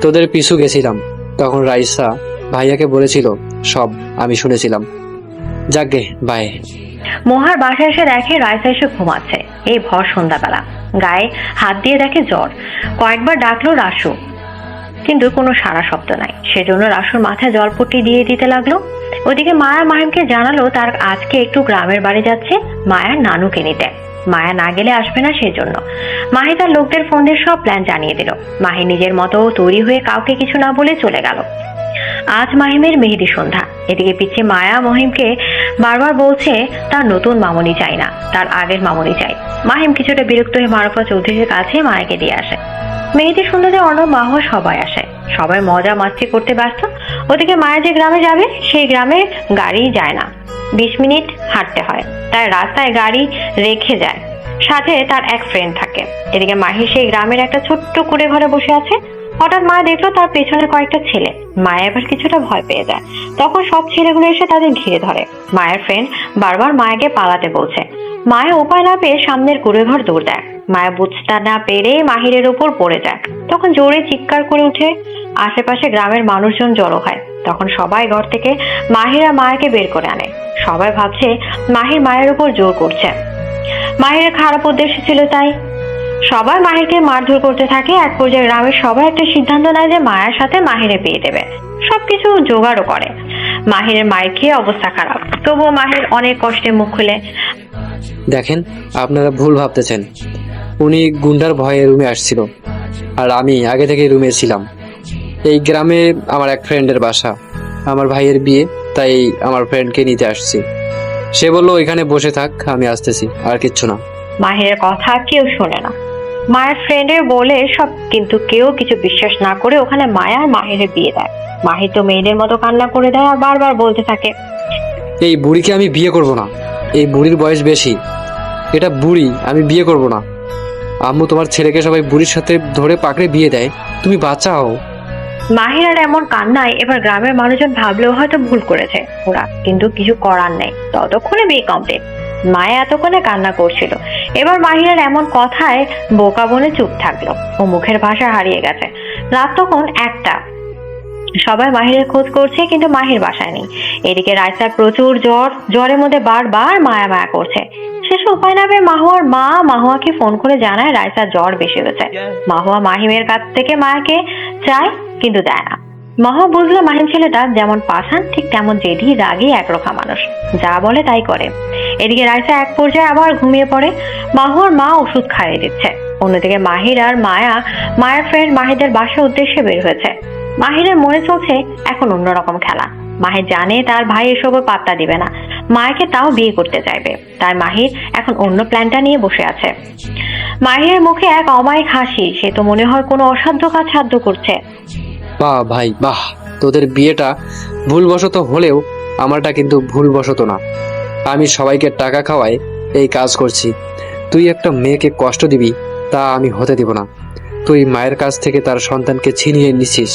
S14: তোদের পিছু গেছিলাম, তখন রাইসা ভাইয়াকে বলেছিল, সব আমি শুনেছিলাম। যাকগে, বাই।
S2: মোহার বাসায় এসে দেখে রাইসা এসে ঘুমাচ্ছে। এই ভর সন্ধ্যাবেলা, গায়ে হাত দিয়ে দেখে জ্বর। কয়েকবার ডাকলো রাসু, কিন্তু কোনো সাড়া শব্দ নাই। সেজন্য রাসুর মাথায় জলপট্টি দিয়ে দিতে লাগলো। ওদিকে মায়া মাহিমকে জানালো তার আজকে একটু গ্রামের বাড়ি যাচ্ছে মায়ার নানুকে নিতে। মায়া না গেলে আসবে না, সেজন্য মাহি তার লোকদের ফোন দিয়ে সব প্ল্যান জানিয়ে দিল। মাহি নিজের মতো তৈরি হয়ে কাউকে কিছু না বলে চলে গেল। আজ মাহিমের মেহেদি সন্ধ্যা। এদিকে পিছিয়ে মায়া মহিমকে বারবার বলছে তার নতুন মামনি চাই না, তার আগের মামনি চাই। মাহিম কিছুটা বিরক্ত হয়ে মারুফা চৌধুরীর কাছে মায়াকে দিয়ে আসে। মেহেদি সন্ধ্যাতে অর্ণব মাহ সবাই আসে, সবাই মজা মাস্তি করতে ব্যস্ত। ওদিকে মায়া যে গ্রামে যাবে সেই গ্রামে গাড়ি যায় না, 20 মিনিট হাঁটতে হয়, তাই রাস্তায় গাড়ি রেখে যায়। সাথে তার এক ফ্রেন্ড থাকে। এদিকে মাহি সেই গ্রামের একটা ছোট্ট কুড়ে ঘরে বসে আছে। হঠাৎ মায়া দেখলো তার পেছনে কয়েকটা ছেলে। মায়া এবার কিছুটা ভয় পেয়ে যায়। তখন সব ছেলেগুলো এসে তাদের ঘিরে ধরে। মায়ের ফ্রেন্ড বারবার মায়াকে পালাতে বলছে। মায়া উপায় না পেয়ে সামনের কুড়ে ঘর দৌড় দেয়। মায়া বুঝতে না পেরে মাহিরের উপর পড়ে যায়। তখন জোরে চিৎকার করে উঠে আশেপাশে গ্রামের মানুষজন জড়ো হয়। তখন সবাই ঘর থেকে মাহিরা মায়াকে বের করে আনে। সবাই ভাবছে মাহির মায়ের উপর জোর করছে। মাহিরের খারাপ উদ্দেশ্য ছিল তাই। সবাই মাহিরকে মারধর করতে থাকে। এক পর্যায়ে গ্রামের সবাই একটা সিদ্ধান্ত নেয় যে মায়ের সাথে মাহিরে বিয়ে দেবে। সবকিছু জোগাড়ও করে। মাহিরের মায়ের খেয়ে অবস্থা খারাপ, তবুও মাহির অনেক কষ্টে মুখ খুলে,
S14: দেখেন, আপনারা ভুল ভাবতেছেন। উনি গুন্ডার ভয়ে রুমে আসছিল, আর আমি আগে থেকে রুমে ছিলাম। এই গ্রামে আমার এক ফ্রেন্ডের বাসা, আমার ভাইয়ের বিয়ে, তাই আমার ফ্রেন্ডকে নিতে আসছি। সে বললো এখানে বসে থাক, আমি আসতেছি, আর কিচ্ছু না।
S2: মাহিরের কথা কেউ শোনে না। মায়ের ফ্রেন্ডের বলে সব, কিন্তু কেউ কিছু বিশ্বাস না করে ওখানে মায়া আর মাহিরের বিয়ে দেয়। মাহির তো মেয়েদের মতো কান্না করে দেয় আর বারবার বলতে থাকে,
S14: এই বুড়িকে আমি বিয়ে করব না, এই বুড়ির বয়স বেশি, এটা বুড়ি, আমি বিয়ে করব না। আম্মু, তোমার ছেলেকে সবাই বুড়ির সাথে ধরে পাকড়ে বিয়ে দেয়, তুমি বাঁচাও।
S2: মাহির আর এমন কান্নায় এবার গ্রামের মানুষজন ভাবলেও হয়তো ভুল করেছে ওরা, কিন্তু কিছু করার নেই। ততক্ষণে বিয়ে কমপ্লিট। মায়া এতক্ষণে কান্না করছিল। এবার মাহিরের এমন কথায় বোকা বনে চুপ থাকলো। ও মুখের ভাষা হারিয়ে গেছে। রাত তখন 1টা। সবাই মাহিরের খোঁজ করছে, কিন্তু মাহির বাসায় নেই। এদিকে রাইসার প্রচুর জ্বর, জ্বরের মধ্যে বারবার মায়া মায়া করছে। শেষে উপায় না পেয়ে মাহুয়ার মা মাহুয়াকে ফোন করে জানায় রাইসার জ্বর বেশি হয়েছে। মাহুয়া মাহিমের কাছ থেকে মায়াকে চায়, কিন্তু দেয় না। মাহুয়া বুঝলো মাহিম ছেলেটা যেমন পাষাণ, ঠিক তেমন জেদি, রাগী, একরোখা মানুষ, যা বলে তাই করে। এদিকে রাইসা এক পর্যায়ে আবার ঘুমিয়ে পড়ে। মাহুয়ার মা ওষুধ খাইয়ে দিচ্ছে। অন্যদিকে মাহির আর মায়ের ফ্রেন্ড মাহিদের বাসার উদ্দেশ্যে বের হয়েছে। মাহিরের মনে চলছে এখন অন্যরকম খেলা। মাহির জানে তার ভাই এসবও পাত্তা দিবে না, মায়াকে তাও বিয়ে করতে চাইবে। তাই মাহির এখন অন্য প্ল্যানটা নিয়ে বসে আছে। মাহিরের মুখে এক অমায়িক হাসি। সে তো মনে হয় কোনো অসাধ্য কাজ সাধ্য করছে।
S14: বাহ ভাই বাহ, তোদের বিয়েটা ভুলবশত হলেও আমারটা কিন্তু ভুলবশত না। আমি সবাইকে টাকা খাওয়াই এই কাজ করছি। তুই একটা মেয়েকে কষ্ট দিবি তা আমি হতে দিব না। তুই মায়ের কাছ থেকে তার সন্তানকে ছিনিয়ে নিছিস,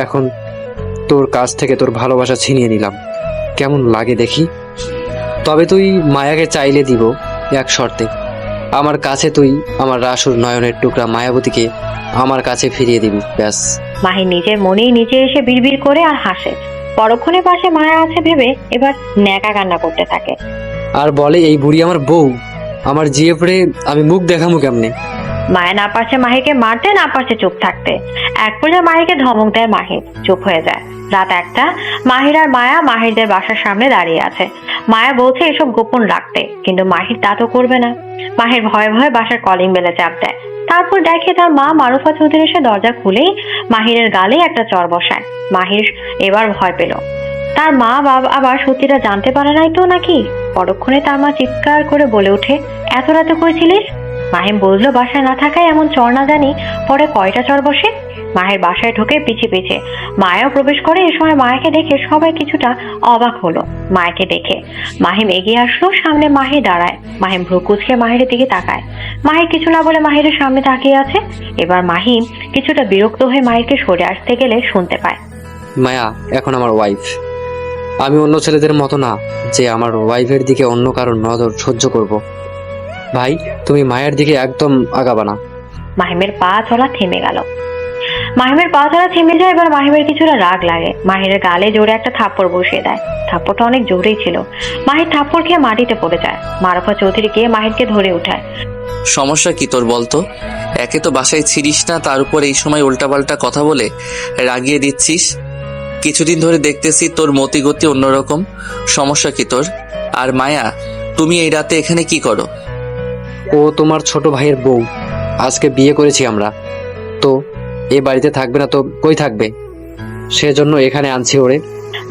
S14: এখন তোর কাছ থেকে তোর ভালোবাসা ছিনিয়ে নিলাম, কেমন লাগে দেখি। তবে তুই মায়াকে চাইলে দিব এক শর্তে, আমার কাছে তুই আমার রাসুর নয়নের টুকরা মায়াবতীকে আমার কাছে ফিরিয়ে দিবি, ব্যাস।
S2: মাহির নিজের মনেই নিজে এসে বিড়বিড় করে আর হাসে। পরক্ষণে পাশে মায়া আছে ভেবে এবার ন্যাকা কান্না করতে থাকে,
S14: আর বলে এই বুড়ি আমার বউ, আমার জিয়ে পড়ে আমি মুখ দেখামু কেমনে।
S2: মায়া না পারছে মাহিকে মারতে, না পারছে চুপ থাকতে। এক পর্যায়ে মাহিকে ধমক দেয় মাহির, চুপ হয়ে যায়। রাত 1টা। মাহির আর মায়া মাহিরদের বাসার সামনে দাঁড়িয়ে আছে। মায়া বলছে এসব গোপন রাখতে, কিন্তু মাহির তা তো করবে না। মাহির ভয়ে ভয়ে বাসার কলিং বেলে চাপ দেয়। তারপর দেখে তার মা মারুফা চৌধুরী এসে দরজা খুলেই মাহিরের গালে একটা চর বসায়। মাহির এবার ভয় পেল। তার মা বাবা আবার সত্যিটা জানতে পারে নাই তো নাকি? পরক্ষণে তার মা চিৎকার করে বলে ওঠে, এত রাতে করেছিলিস? মাহিম বললো, বাসায় না থাকায় এমন চর না জানি পরে কয়টা চর বসে। মায়ের বাসায় ঢুকে পিছে পিছে মায়াও প্রবেশ করে। এ সময় মায়াকে দেখে সবাই কিছুটা অবাক হলো। মায়াকে দেখে মাহিম এগিয়ে আসলো, সামনে মাহি দাঁড়ায়। মাহিম ভ্রু কুঁচকে মাহিরের দিকে তাকায়। মাহির কিছু না বলে মাহিরের সামনে তাকিয়ে আছে। এবার মাহিম কিছুটা বিরক্ত হয়ে মাহিরকে সরে আসতে গেলে শুনতে পায়,
S14: মায়া এখন আমার ওয়াইফ। আমি অন্য ছেলেদের মতো না যে আমার ওয়াইফের দিকে অন্য কারোর নজর সহ্য করব। ভাই, তুমি মায়ের দিকে একদম আগাবা না।
S2: মাহিমের পা চলা থেমে গেল। মাহিমের পা চলা থেমে যায়। এবার মাহিমের কিছুটা রাগ লাগে। মাহিরের গালে জোরে একটা থাপ্পড় বসিয়ে দেয়। থাপ্পড়টা অনেক জোরেই ছিল। মাহির থাপ্পড় খেয়ে মাটিতে পড়ে যায়। মারুফা চৌধুরী গিয়ে মাহিরকে ধরে উঠায়।
S1: সমস্যা কি তোর বলতো? একে তো বাসায় ছিড়িস না, তার উপর এই সময় উল্টাপাল্টা কথা বলে রাগিয়ে দিচ্ছিস। কিছুদিন ধরে দেখতেছি তোর মতিগতি অন্যরকম। সমস্যা কি তোর? আর মায়া, তুমি এই রাতে এখানে কি করো?
S14: ও তোমার ছোট ভাইয়ের বউ। আজকে বিয়ে করেছি আমরা, তো এ বাড়িতে থাকবে না তো কই থাকবে? সেজন্য এখানে আনছি ওরে।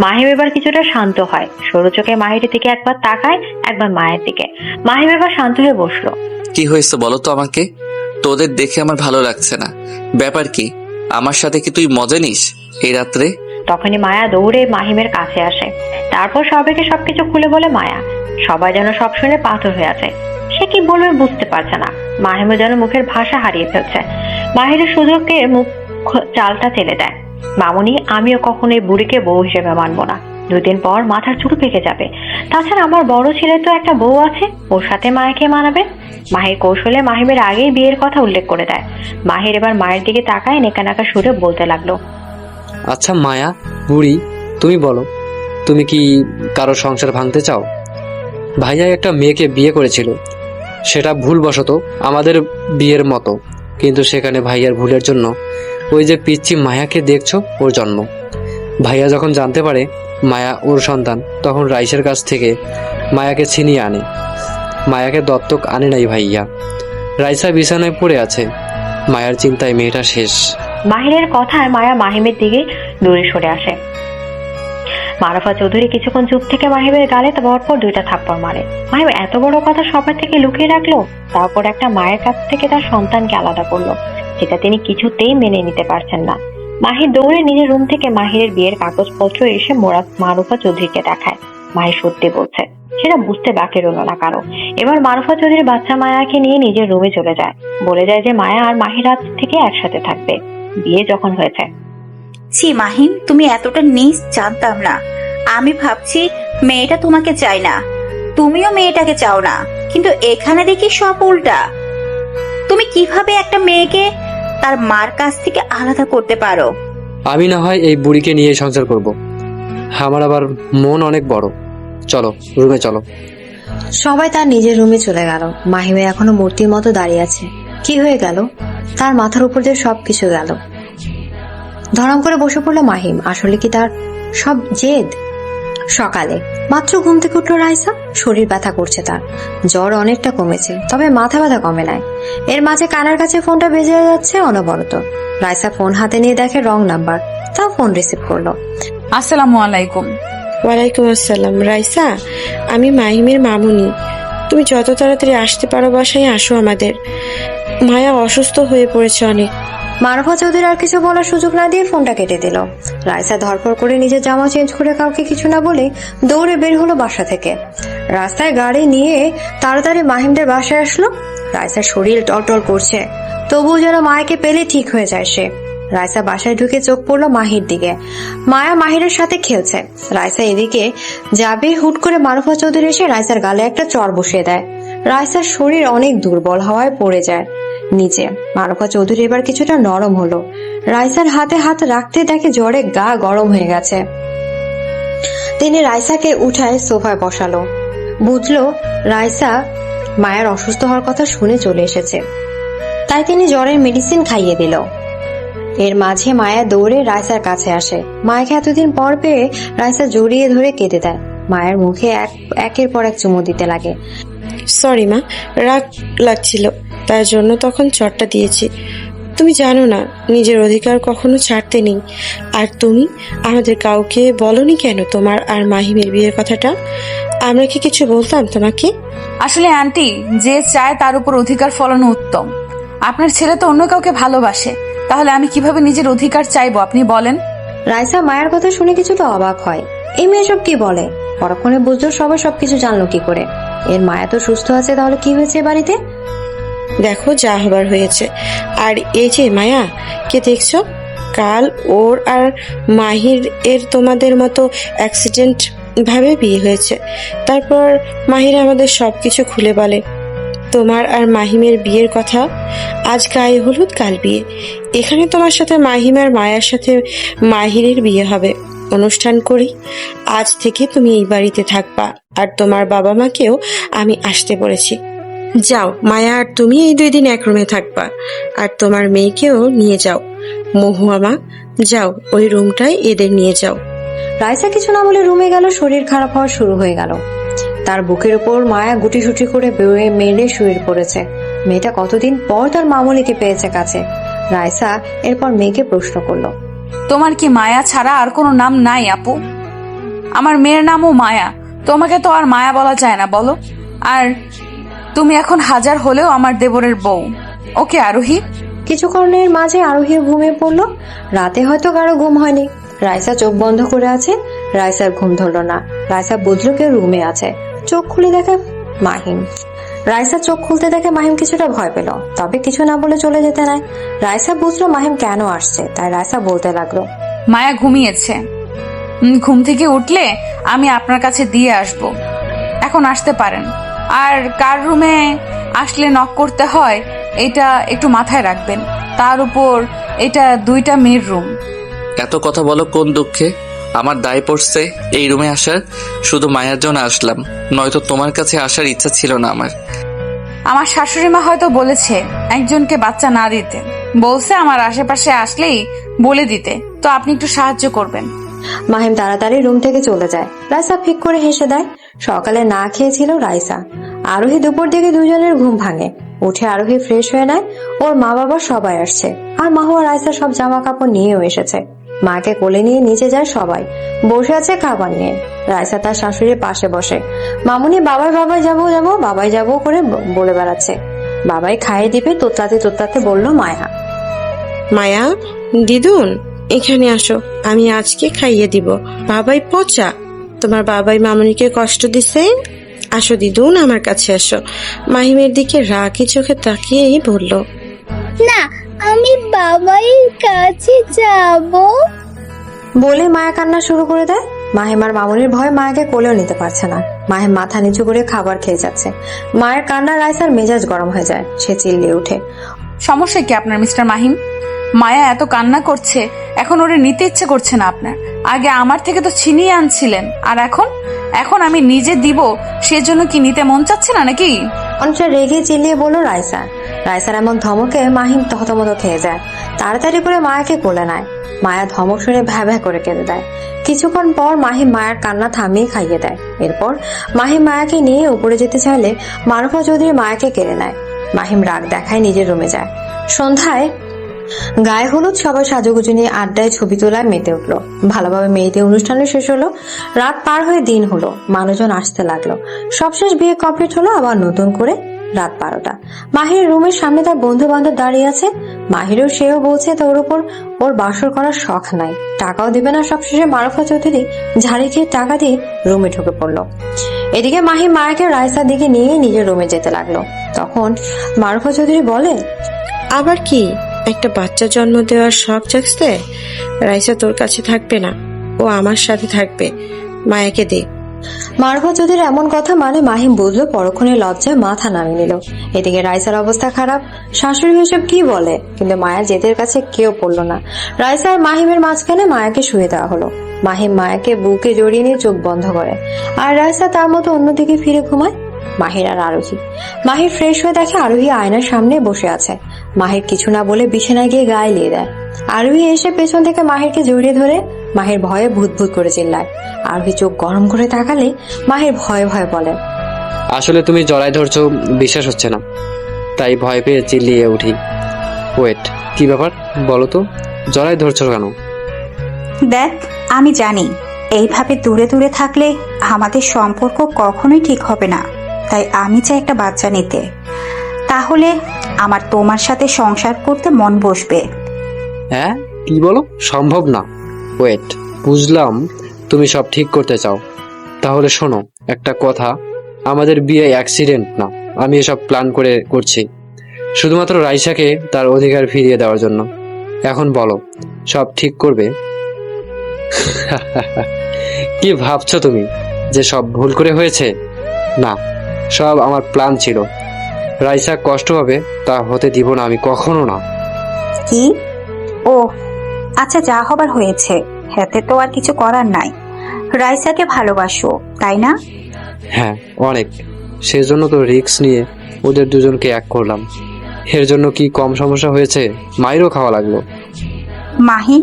S2: মাহিম এবার কিছুটা শান্ত হয়। সরু চোখে মাহিরের দিকে একবার তাকায়, একবার মায়ের দিকে। মাহিম এবার শান্ত হয়ে বসলো।
S1: কি হয়েছে বলো তো আমাকে? তোদের দেখে আমার ভালো লাগছে না। ব্যাপার কি? আমার সাথে কি তুই মজা নিস এই রাত্রে?
S2: তখনই মায়া দৌড়ে মাহিমের কাছে আসে। তারপর সবাইকে সবকিছু খুলে বলে মায়া। সবাই যেন সব শুনে পাথর হয়ে আছে। সে কি বলবে বুঝতে পারছে না। মাহিমও যেন মুখের ভাষা হারিয়ে ফেলছে। মাহিরের সুযোগকে মুখ চালটা ঠেলে দেয়। মামুনি, আমিও কখনো এই বুড়িকে বউ হিসেবে মানবো না। 2 দিন পর মাথার চুল পেকে যাবে। তাছাড়া আমার বড় ছেলে তো একটা বউ আছে, ওর সাথে মায়াকে মানাবে। মাহির কৌশলে মাহিমের আগেই বিয়ের কথা উল্লেখ করে দেয়। মাহির এবার মায়ের দিকে তাকায় নেকানাকা সুরে বলতে লাগলো,
S14: আচ্ছা মায়া বুড়ি, তুমি বলো, তুমি কি কারো সংসার ভাঙতে চাও? ভাইয়া একটা মেয়েকে বিয়ে করেছিল, সেটা ভুলবশত আমাদের বিয়ের মতো, কিন্তু সেখানে ভাইয়ার ভুলের জন্য ওই যে পিচ্চি মায়াকে দেখছো, ওর জন্ম। ভাইয়া যখন জানতে পারে মায়া ওর সন্তান, তখন রাইসের কাছ থেকে মায়াকে ছিনিয়ে আনে। মায়াকে দত্তক আনে নাই ভাইয়া। রাইসা বিছানায় পড়ে আছে। মায়ার চিন্তায় মেয়েটা শেষ।
S2: মাহিরের কথায় মায়া মাহিমের দিকে দূরে সরে আসে। মারুফা চৌধুরী কিছুক্ষণ চুপ থেকে মাহিমের গালে পরপর 2টা থাপ্পড় মারে। মাহিম এত বড় কথা সবার থেকে লুকিয়ে রাখলো, তারপর একটা মায়ের কাছ থেকে তার সন্তানকে আলাদা করলো, যেটা তিনি কিছুতেই মেনে নিতে পারছেন না। মাহির দৌড়ে নিজের রুম থেকে মাহিরের বিয়ের কাগজপত্র এসে মারুফা চৌধুরীকে দেখায়। মাহির সত্যি বলছে, সেটা বুঝতে বাকি রইল না কারো। এবার মারুফা চৌধুরী বাচ্চা মায়াকে নিয়ে নিজের রুমে চলে যায়। বলে যায় যে মায়া আর মাহির আজ থেকে একসাথে থাকবে, বিয়ে যখন হয়েছে।
S15: ছি মাহিম, তুমি এতটা নিজ জানতাম না। আমি ভাবছি মেয়েটা তোমাকে চায় না, তুমিও মেয়েটাকে চাও না, কিন্তু এখানে দেখি সব উল্টা। তুমি কিভাবে একটা মেয়েকে তার মার কাছ থেকে আলাদা করতে পারো?
S14: আমি না হয় এই বুড়িকে নিয়ে সংসার করব। আমার আবার মন অনেক বড়। চলো রুমে চলো।
S2: সবাই তার নিজের রুমে চলে গেল। মাহিমে এখনো মূর্তির মতো দাঁড়িয়ে আছে। কি হয়ে গেল? তার মাথার উপর দিয়ে সবকিছু গেল। ধরম করে বসে পড়লো মাহিম। আসলে কি তার সব জেদ? সকালে মাত্র ঘুম থেকে উঠলো রাইসা। শরীর ব্যথা করছে তার, জ্বর অনেকটা কমেছে, তবে মাথা ব্যথা কমে নাই। এর মাঝে কানার কাছে ফোনটা বেজে যাচ্ছে অনবরত। রাইসা ফোন হাতে নিয়ে দেখে রং নাম্বার, তাও ফোন রিসিভ করলো।
S3: আসসালামু আলাইকুম।
S5: ওয়ালাইকুম আসসালাম। রাইসা, আমি মাহিমের মামুনি। তুমি যত তাড়াতাড়ি আসতে পারো বাসায় আসো আমাদের। মায়া অসুস্থ হয়ে পড়েছে অনেক।
S2: মারুফা চৌধুরী আর কিছু বলার সুযোগ না দিয়ে ফোনটা কেটে দিল। রাইসা ধরপড় করে নিজের জামা চেঞ্জ করে কাউকে কিছু না বলে দৌড়ে বের হলো বাসা থেকে। রাস্তায় গাড়ি নিয়ে তাড়াতাড়ি মাহিমদের বাসায় আসলো। রাইসার শরীর টলটল করছে, তবুও যেন মায়াকে পেলে ঠিক হয়ে যায় সে। রাইসা বাসায় ঢুকে চোখ পড়লো মাহির দিকে। মায়া মাহিরের সাথে খেলছে। রাইসা এদিকে যাবে, হুট করে মারুফা চৌধুরী এসে রাইসার গালে একটা চড় বসিয়ে দেয়। রাইসার শরীর অনেক দুর্বল হওয়ায় পড়ে যায় নিচে। মারুফা চৌধুরী এবার কিছুটা নরম হলো। রাইসার হাতে হাত রাখতে দেখে জ্বরে গা গরম হয়ে গেছে। তিনি রাইসাকে উঠায় সোফায় বসালো। বুঝলো রাইসা মায়ের অসুস্থ হওয়ার কথা শুনে চলে এসেছে, তাই তিনি জ্বরের মেডিসিন খাইয়ে দিল। এর মাঝে মায়া দৌড়ে রাইসার কাছে আসে। মায়াকে এতদিন পর পেয়ে রাইসা জড়িয়ে ধরে কেঁদে দেয়। মায়ের মুখে একের পর এক চুমু দিতে লাগে।
S5: সরি মা, রাগ লাগছিল, তার জন্য তখন চটটা দিয়েছি। তুমি জানো না নিজের অধিকার কখনো ছাড়তে নেই। আর তুমি আমাদের কাউকে বলনি কেন তোমার আর মাহিমের বিয়ের কথাটা? আমরা কি কিছু বলতাম তোমাকে?
S3: আসলে আন্টি, যে চায় তার উপর অধিকার ফলানো উত্তম। আপনার ছেলে তো অন্য কাউকে ভালোবাসে, তাহলে আমি কিভাবে নিজের অধিকার চাইবো আপনি বলেন?
S2: রাইসা মায়ের কথা শুনে কিছুটা অবাক হয়। এই মেয়ে সব কি বলে? পরক্ষণে বুঝলো সবাই সবকিছু জানলো কি করে। এর মায়া তো সুস্থ আছে, তাহলে কি হয়েছে বাড়িতে?
S5: দেখো যা হবার হয়েছে। আর এই যে মায়া, কে দেখছো? কাল ওর আর মাহির এর তোমাদের মতো অ্যাক্সিডেন্ট ভাবে বিয়ে হয়েছে। তারপর মাহির আমাদের সবকিছু খুলে বলে তোমার আর মাহিমের বিয়ের কথা। আজ গায়ে হলুদ, কাল বিয়ে। এখানে তোমার সাথে মাহিম আর মায়ার সাথে মাহিরের বিয়ে হবে। অনুষ্ঠান করি। আজ থেকে তুমি এই বাড়িতে থাকবা, আর তোমার বাবা মাকেও আমি আসতে বলেছি। যাও মায়া, আর তুমি এই 2 দিন এক রুমে থাকবা, আর তোমার মেয়েকেও নিয়ে যাও। মহুয়া মা, যাও ওই রুমটায় এদের নিয়ে যাও।
S2: রাইসা কিছু না বলে রুমে গেল। শরীর খারাপ হওয়া শুরু হয়ে গেল। তার বুকের উপর মায়া গুটিসুটি করে বয়ে মেরে শুয়ে পড়েছে। মেয়েটা কতদিন পর তার মামুলিকে পেয়েছে কাছে। রাইসা এরপর মেয়েকে প্রশ্ন করলো,
S3: তোমার কি মায়া ছাড়া আর কোনো নাম নাই আপু? আমার মেয়ের নামও মায়া, তোমাকে তো আর মায়া বলা যায় না বলো। আর তুমি এখন হাজার হলেও আমার দেবরের বউ। ওকে আরোহী।
S2: কিছুক্ষণের মাঝে আরোহীও ঘুমিয়ে পড়লো। রাতে হয়তো কারো ঘুম হয়নি। রাইসা চোখ বন্ধ করে আছে। রাইসার ঘুম ধরলো না। রাইসা বুঝলো কেউ রুমে আছে। চোখ খুলে দেখে মাহিম। রাইসা চোখ খুলতে দেখে মাহিম কিছুটা ভয় পেল, তবে কিছু না বলে চলে যেতে নাই। রাইসা বুঝলো মাহিম কেন আসছে, তাই রাইসা বলতে লাগলো,
S3: মায়া ঘুমিয়েছে। ঘুম থেকে উঠলে আমি আপনার কাছে দিয়ে আসব। এখন আসতে পারেন। আর কার রুমে আসলে নক করতে হয় এটা একটু মাথায় রাখবেন। তার উপর এটা 2টা মেয়ের রুম।
S1: এত কথা বলো কোন দুঃখে? আমার দায় পড়ছে এই রুমে আসার। শুধু মায়ার জন্য আসলাম, নয়তো তোমার কাছে আসার ইচ্ছা ছিল না আমার।
S3: আমার শাশুড়ি মা হয়তো বলেছে একজনকে বাচ্চা না দিতে, বলছে আমার আশেপাশে আসলেই বলে দিতে। তো আপনি একটু সাহায্য করবেন।
S2: মাহিম তাড়াতাড়ি রুম থেকে চলে যায়। রাইসা ফিক করে হেসে দেয়। সকালে না খেয়েছিল রাইসা। আরোহী দুপুর দিকে দুজনের ঘুম ভাঙে। উঠে আরোহী ফ্রেশ হয়ে নেয়। ওর মা বাবা সবাই আসছে, আর মাহুয়া রাইসা সব জামা কাপড় নিয়েও এসেছে। মাকে কোলে নিয়ে নিচে যায় সবাই। বসে আছে খাবার নিয়ে। রাইসা তার শাশুড়ির পাশে বসে। মামুনি বাবাই বাবাই যাবো যাবো বাবাই যাবো করে বলে বেড়াচ্ছে। বাবাই খাইয়ে দিবে তোতলাতে তোতলাতে বলল মায়া।
S5: মায়া, দিদুন এখানে আসো, আমি আজকে খাইয়ে দিব। বাবাই পচা, তোমার বাবাই মামুনিকে কষ্ট দিছে। আসো দিদুন, আমার কাছে আসো। মাহিমের দিকে রাগি চোখে তাকিয়েই বলল,
S8: না, আমি বাবাইয়ের কাছে যাব।
S2: বলে মায়া কান্না শুরু করে দেয়। মাহিম আর মামুনির ভয় মায়াকে কোলেও নিতে পারছে না। মাহিম মাথা নিচু করে খাবার খেয়ে যাচ্ছে। মায়ের কান্না রাইসার মেজাজ গরম হয়ে যায়। সে চিল্লিয়ে ওঠে,
S3: সমস্যা কি আপনার মিস্টার মাহিম? মায়া এত কান্না করছে, এখন ওরে নিতে ইচ্ছে করছে না আপনার? আগে আমার থেকে তো ছিনিয়ে আনছিলেন, আর এখন আমি নিজে দিব, সেজন্য কি নিতে মন চাচ্ছে না নাকি?
S2: অনেকটা রেগে চিল্লিয়ে বলল রাইসা। রাইসার এমন ধমকে মাহিম থতমত খেয়ে যায়। তাড়াতাড়ি করে মায়াকে কোলে নেয়। মায়া ধমক শুনে ভ্যা ভ্যা করে কেঁদে দেয়। কিছুক্ষণ পর মাহিম মায়ের কান্না থামিয়ে খাইয়ে দেয়। এরপর মাহিম মায়াকে নিয়ে উপরে যেতে চাইলে মারুফা চৌধুরী মায়াকে কেড়ে নেয়। মাহিম রাগ দেখায় নিজের রুমে যায়। সন্ধ্যায় গায়ে হলুদ সবাই সাজুগুজু নিয়ে আড্ডায় ছবি তোলায় মেতে উঠলো। ভালোভাবে মেয়েদের অনুষ্ঠানে শেষ হলো। রাত পার হয়ে দিন হলো। মানুষজন আসতে লাগলো। সবশেষ বিয়ে কমপ্লিট হলো। আবার নতুন করে রাত 12টা। মাহিরের রুমের সামনে তার বন্ধু বান্ধব দাঁড়িয়ে আছে। মাহিরও সেও বলছে তোর উপর ওর বাসর করার শখ নাই, টাকাও দিবে না। সবশেষে মারুফা চৌধুরী ঝাড়ি খেয়ে টাকা দিয়ে রুমে ঢুকে পড়লো। এদিকে মাহিম মায়াকে রাইসার দিকে নিয়ে নিজের রুমে যেতে লাগলো। তখন মারুফা চৌধুরী বলে,
S5: আবার কি একটা বাচ্চা জন্ম দেওয়ার শখ জাগছে? রাইসা তোর কাছে থাকবে না, ও আমার সাথে থাকবে। মায়াকে দে।
S2: মারুফা চৌধুরীর এমন কথা মানে মাহিম বুঝলো। পরক্ষণে লজ্জায় মাথা নামিয়ে নিল। এদিকে রাইসার অবস্থা খারাপ। শাশুড়ি হিসেব কি বলে, কিন্তু মায়ের জেদের কাছে কেউ পড়লো না। রাইসা আর মাহিমের মাঝখানে মায়াকে শুয়ে দেওয়া হলো। মাহিম মায়াকে বুকে জড়িয়ে নিয়ে চোখ বন্ধ করে, আর রাইসা তার মতো অন্যদিকে ফিরে ঘুমায়। মাহির আর আরোহী। মাহির ফ্রেশ হয়ে দেখে আরোহী আয়নার সামনে বসে আছে। মাহির কিছু না বলে বিছানায় গিয়ে গায়ে লিয়ে দেয়। আরোহী এসে পেছন থেকে মাহিরকে জড়িয়ে ধরে। মাহির ভয়ে ভূত ভূত করে চিল্লায়। আরোহী চোখ গরম করে তাকালে মাহির ভয়ে ভয়ে বলে,
S14: আসলে তুমি জড়াই ধরছো, বিশ্বাস হচ্ছে না, তাই ভয় পেয়ে চিল্লিয়ে উঠি। ওয়েট, কি ব্যাপার বলো তো, জড়াই ধরছো কেন?
S15: দেখ, আমি জানি এইভাবে দূরে দূরে থাকলে আমাদের সম্পর্ক কখনোই ঠিক হবে না, তাই আমি চাই একটা বাচ্চা নিতে। তাহলে আমার তোমার সাথে সংসার করতে মন বসবে।
S14: হ্যাঁ, কি বলো? সম্ভব না। ওয়েট, বুঝলাম তুমি সব ঠিক করতে চাও। তাহলে শোনো একটা কথা, আমাদের বিয়ে অ্যাক্সিডেন্ট না, আমি এসব প্ল্যান করে করছি শুধুমাত্র রাইসাকে তার অধিকার ফিরিয়ে দেওয়ার জন্য। এখন বলো, সব ঠিক করবে? কি ভাবছো তুমি যে সব ভুল করে হয়েছে? না, সব আমার প্ল্যান ছিল। রাইসা কষ্ট হবে তা হতে দিব না আমি, কখনো না।
S15: কি? ও আচ্ছা, যা হবার হয়েছে, হাতে তো আর কিছু করার নাই। রাইসাকে ভালোবাসো, তাই না?
S14: হ্যাঁ, অনেক। সেজন্য তো রিস্ক নিয়ে ওদের দুজনকে এক করলাম। এর জন্য কি কম সমস্যা হয়েছে? মাইরও খাওয়া লাগলো।
S15: মাহি,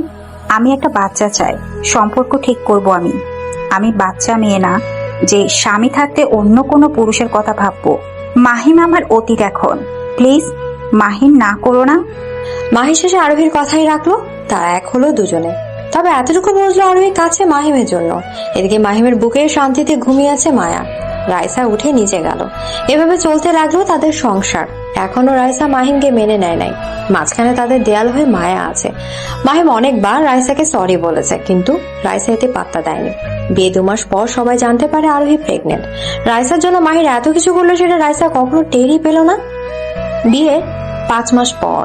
S15: আমি একটা বাচ্চা চাই, সম্পর্ক ঠিক করব আমি। আমি বাচ্চা মেয়ে না যে স্বামী থাকতে অন্য কোনো পুরুষের কথা ভাববো। মাহিম আমার অতীত এখন, প্লিজ মাহিম না করো না।
S2: মাহি শেষে আরোহীর কথাই রাখলো। তারা এক হলো দুজনে। তবে এতটুকু বুঝলো আরোহীর কাছে মাহিমের জন্য। এদিকে মাহিমের বুকে শান্তিতে ঘুমিয়ে আছে মায়া। রাইসা উঠে নিচে গেল। এভাবে চলতে লাগলো তাদের সংসার। এখনো রাইসা মাহিমকে মেনে নেয় নাই। মাঝখানে তাদের দেয়াল হয়ে মায়া আছে। মাহিম অনেকবার রাইসাকে সরি বলেছে, কিন্তু রাইসা এতে পাত্তা দেয়নি। বিয়ে 2 মাস পর সবাই জানতে পারে আরোহী প্রেগনেন্ট। রাইসার জন্য মাহির এত কিছু করলো সেটা রাইসা কখনো টেরই পেল না। বিয়ে 5 মাস পর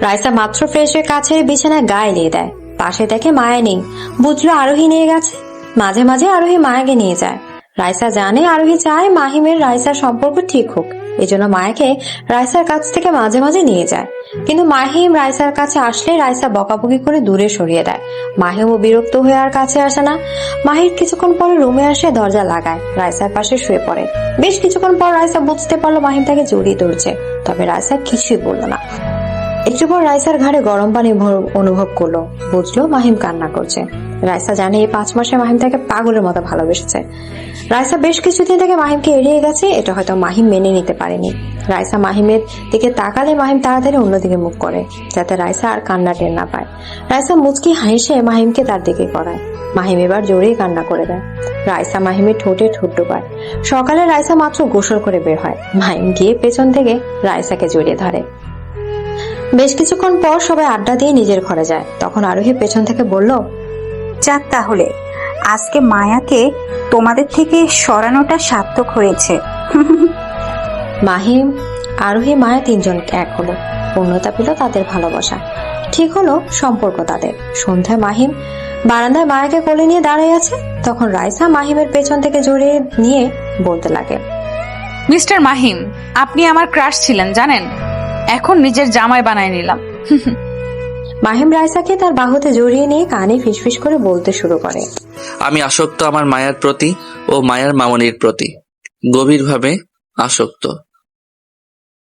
S2: রাইসা মাত্র ফ্রেশ হয়ে কাছে বিছানায় গায়ে দিয়ে দেয়। পাশে দেখে মায়া নেই। বুঝলো আরোহী নিয়ে গেছে। মাঝে মাঝে আরোহী মায়াকে নিয়ে যায়। রাইসা জানে আরোহী চায় মাহিমের রাইসার সম্পর্ক ঠিক হোক, এজন্য মায়াকে রাইসার কাছ থেকে মাঝে মাঝে নিয়ে যায়। কিন্তু মাহিম রাইসার কাছে আসলে রাইসা বকাবকি করে দূরে সরিয়ে দেয়। মাহিমও বিরক্ত হয়ে আর কাছে আসে না। মাহির কিছুক্ষণ পরে রুমে আসে, দরজা লাগায়, রাইসার পাশে শুয়ে পড়ে। বেশ কিছুক্ষণ পর রাইসা বুঝতে পারলো মাহিম তাকে জড়িয়ে ধরছে, তবে রাইসা কিছুই বলল না। একটু পর রাইসার ঘাড়ে গরম পানি অনুভব করলো। বুঝলো মাহিম কান্না করছে। রাইসা জানে এই 5 মাসে মাহিম তাকে পাগলের মতো ভালোবেসেছে। রাইসা বেশ কিছুদিন থেকে মাহিমকে এড়িয়ে গেছে, এটা হয়তো মাহিম মেনে নিতে পারেনি। রাইসা মাহিমের দিকে তাকালে মাহিম তাড়াতাড়ি অন্যদিকে মুখ করে, যাতে রাইসা আর কান্না টের না পায়। রাইসা মুচকি হেসে মাহিমকে তার দিকে করায়। মাহিম এবার জোরেই কান্না করে দেয়। রাইসা মাহিমের ঠোঁটে ঠোঁট ডোবায়। সকালে রাইসা মাত্র গোসল করে বের হয়। মাহিম গিয়ে পেছন থেকে রাইসাকে জড়িয়ে ধরে। বেশ কিছুক্ষণ পর সবাই আড্ডা দিয়ে নিজের ঘরে যায়। তখন আরোহী পেছন থেকে বলল,
S15: যাক, তাহলে আজকে মায়াকে তোমাদের থেকে সরানোটা সার্থক হয়েছে।
S2: মাহিম, আরোহী, মায়া 3 জন এক হলো। পূর্ণতা পেল তাদের ভালোবাসা। ঠিক হলো সম্পর্ক তাদের। সন্ধ্যায় মাহিম বারান্দায় মায়াকে কোলে নিয়ে দাঁড়িয়ে আছে। তখন রাইসা মাহিমের পেছন থেকে জড়িয়ে নিয়ে বলতে লাগে,
S3: মিস্টার মাহিম, আপনি আমার ক্রাশ ছিলেন জানেন, এখন নিজের জামাই বানায় নিলাম।
S2: মাহিম রাইসাকে তার বাহুতে জড়িয়ে নিয়ে কানে ফিসফিস করে বলতে শুরু করে,
S1: আমি আসক্ত আমার মায়ার প্রতি ও মায়ার মামনির প্রতি, গভীরভাবে আসক্ত।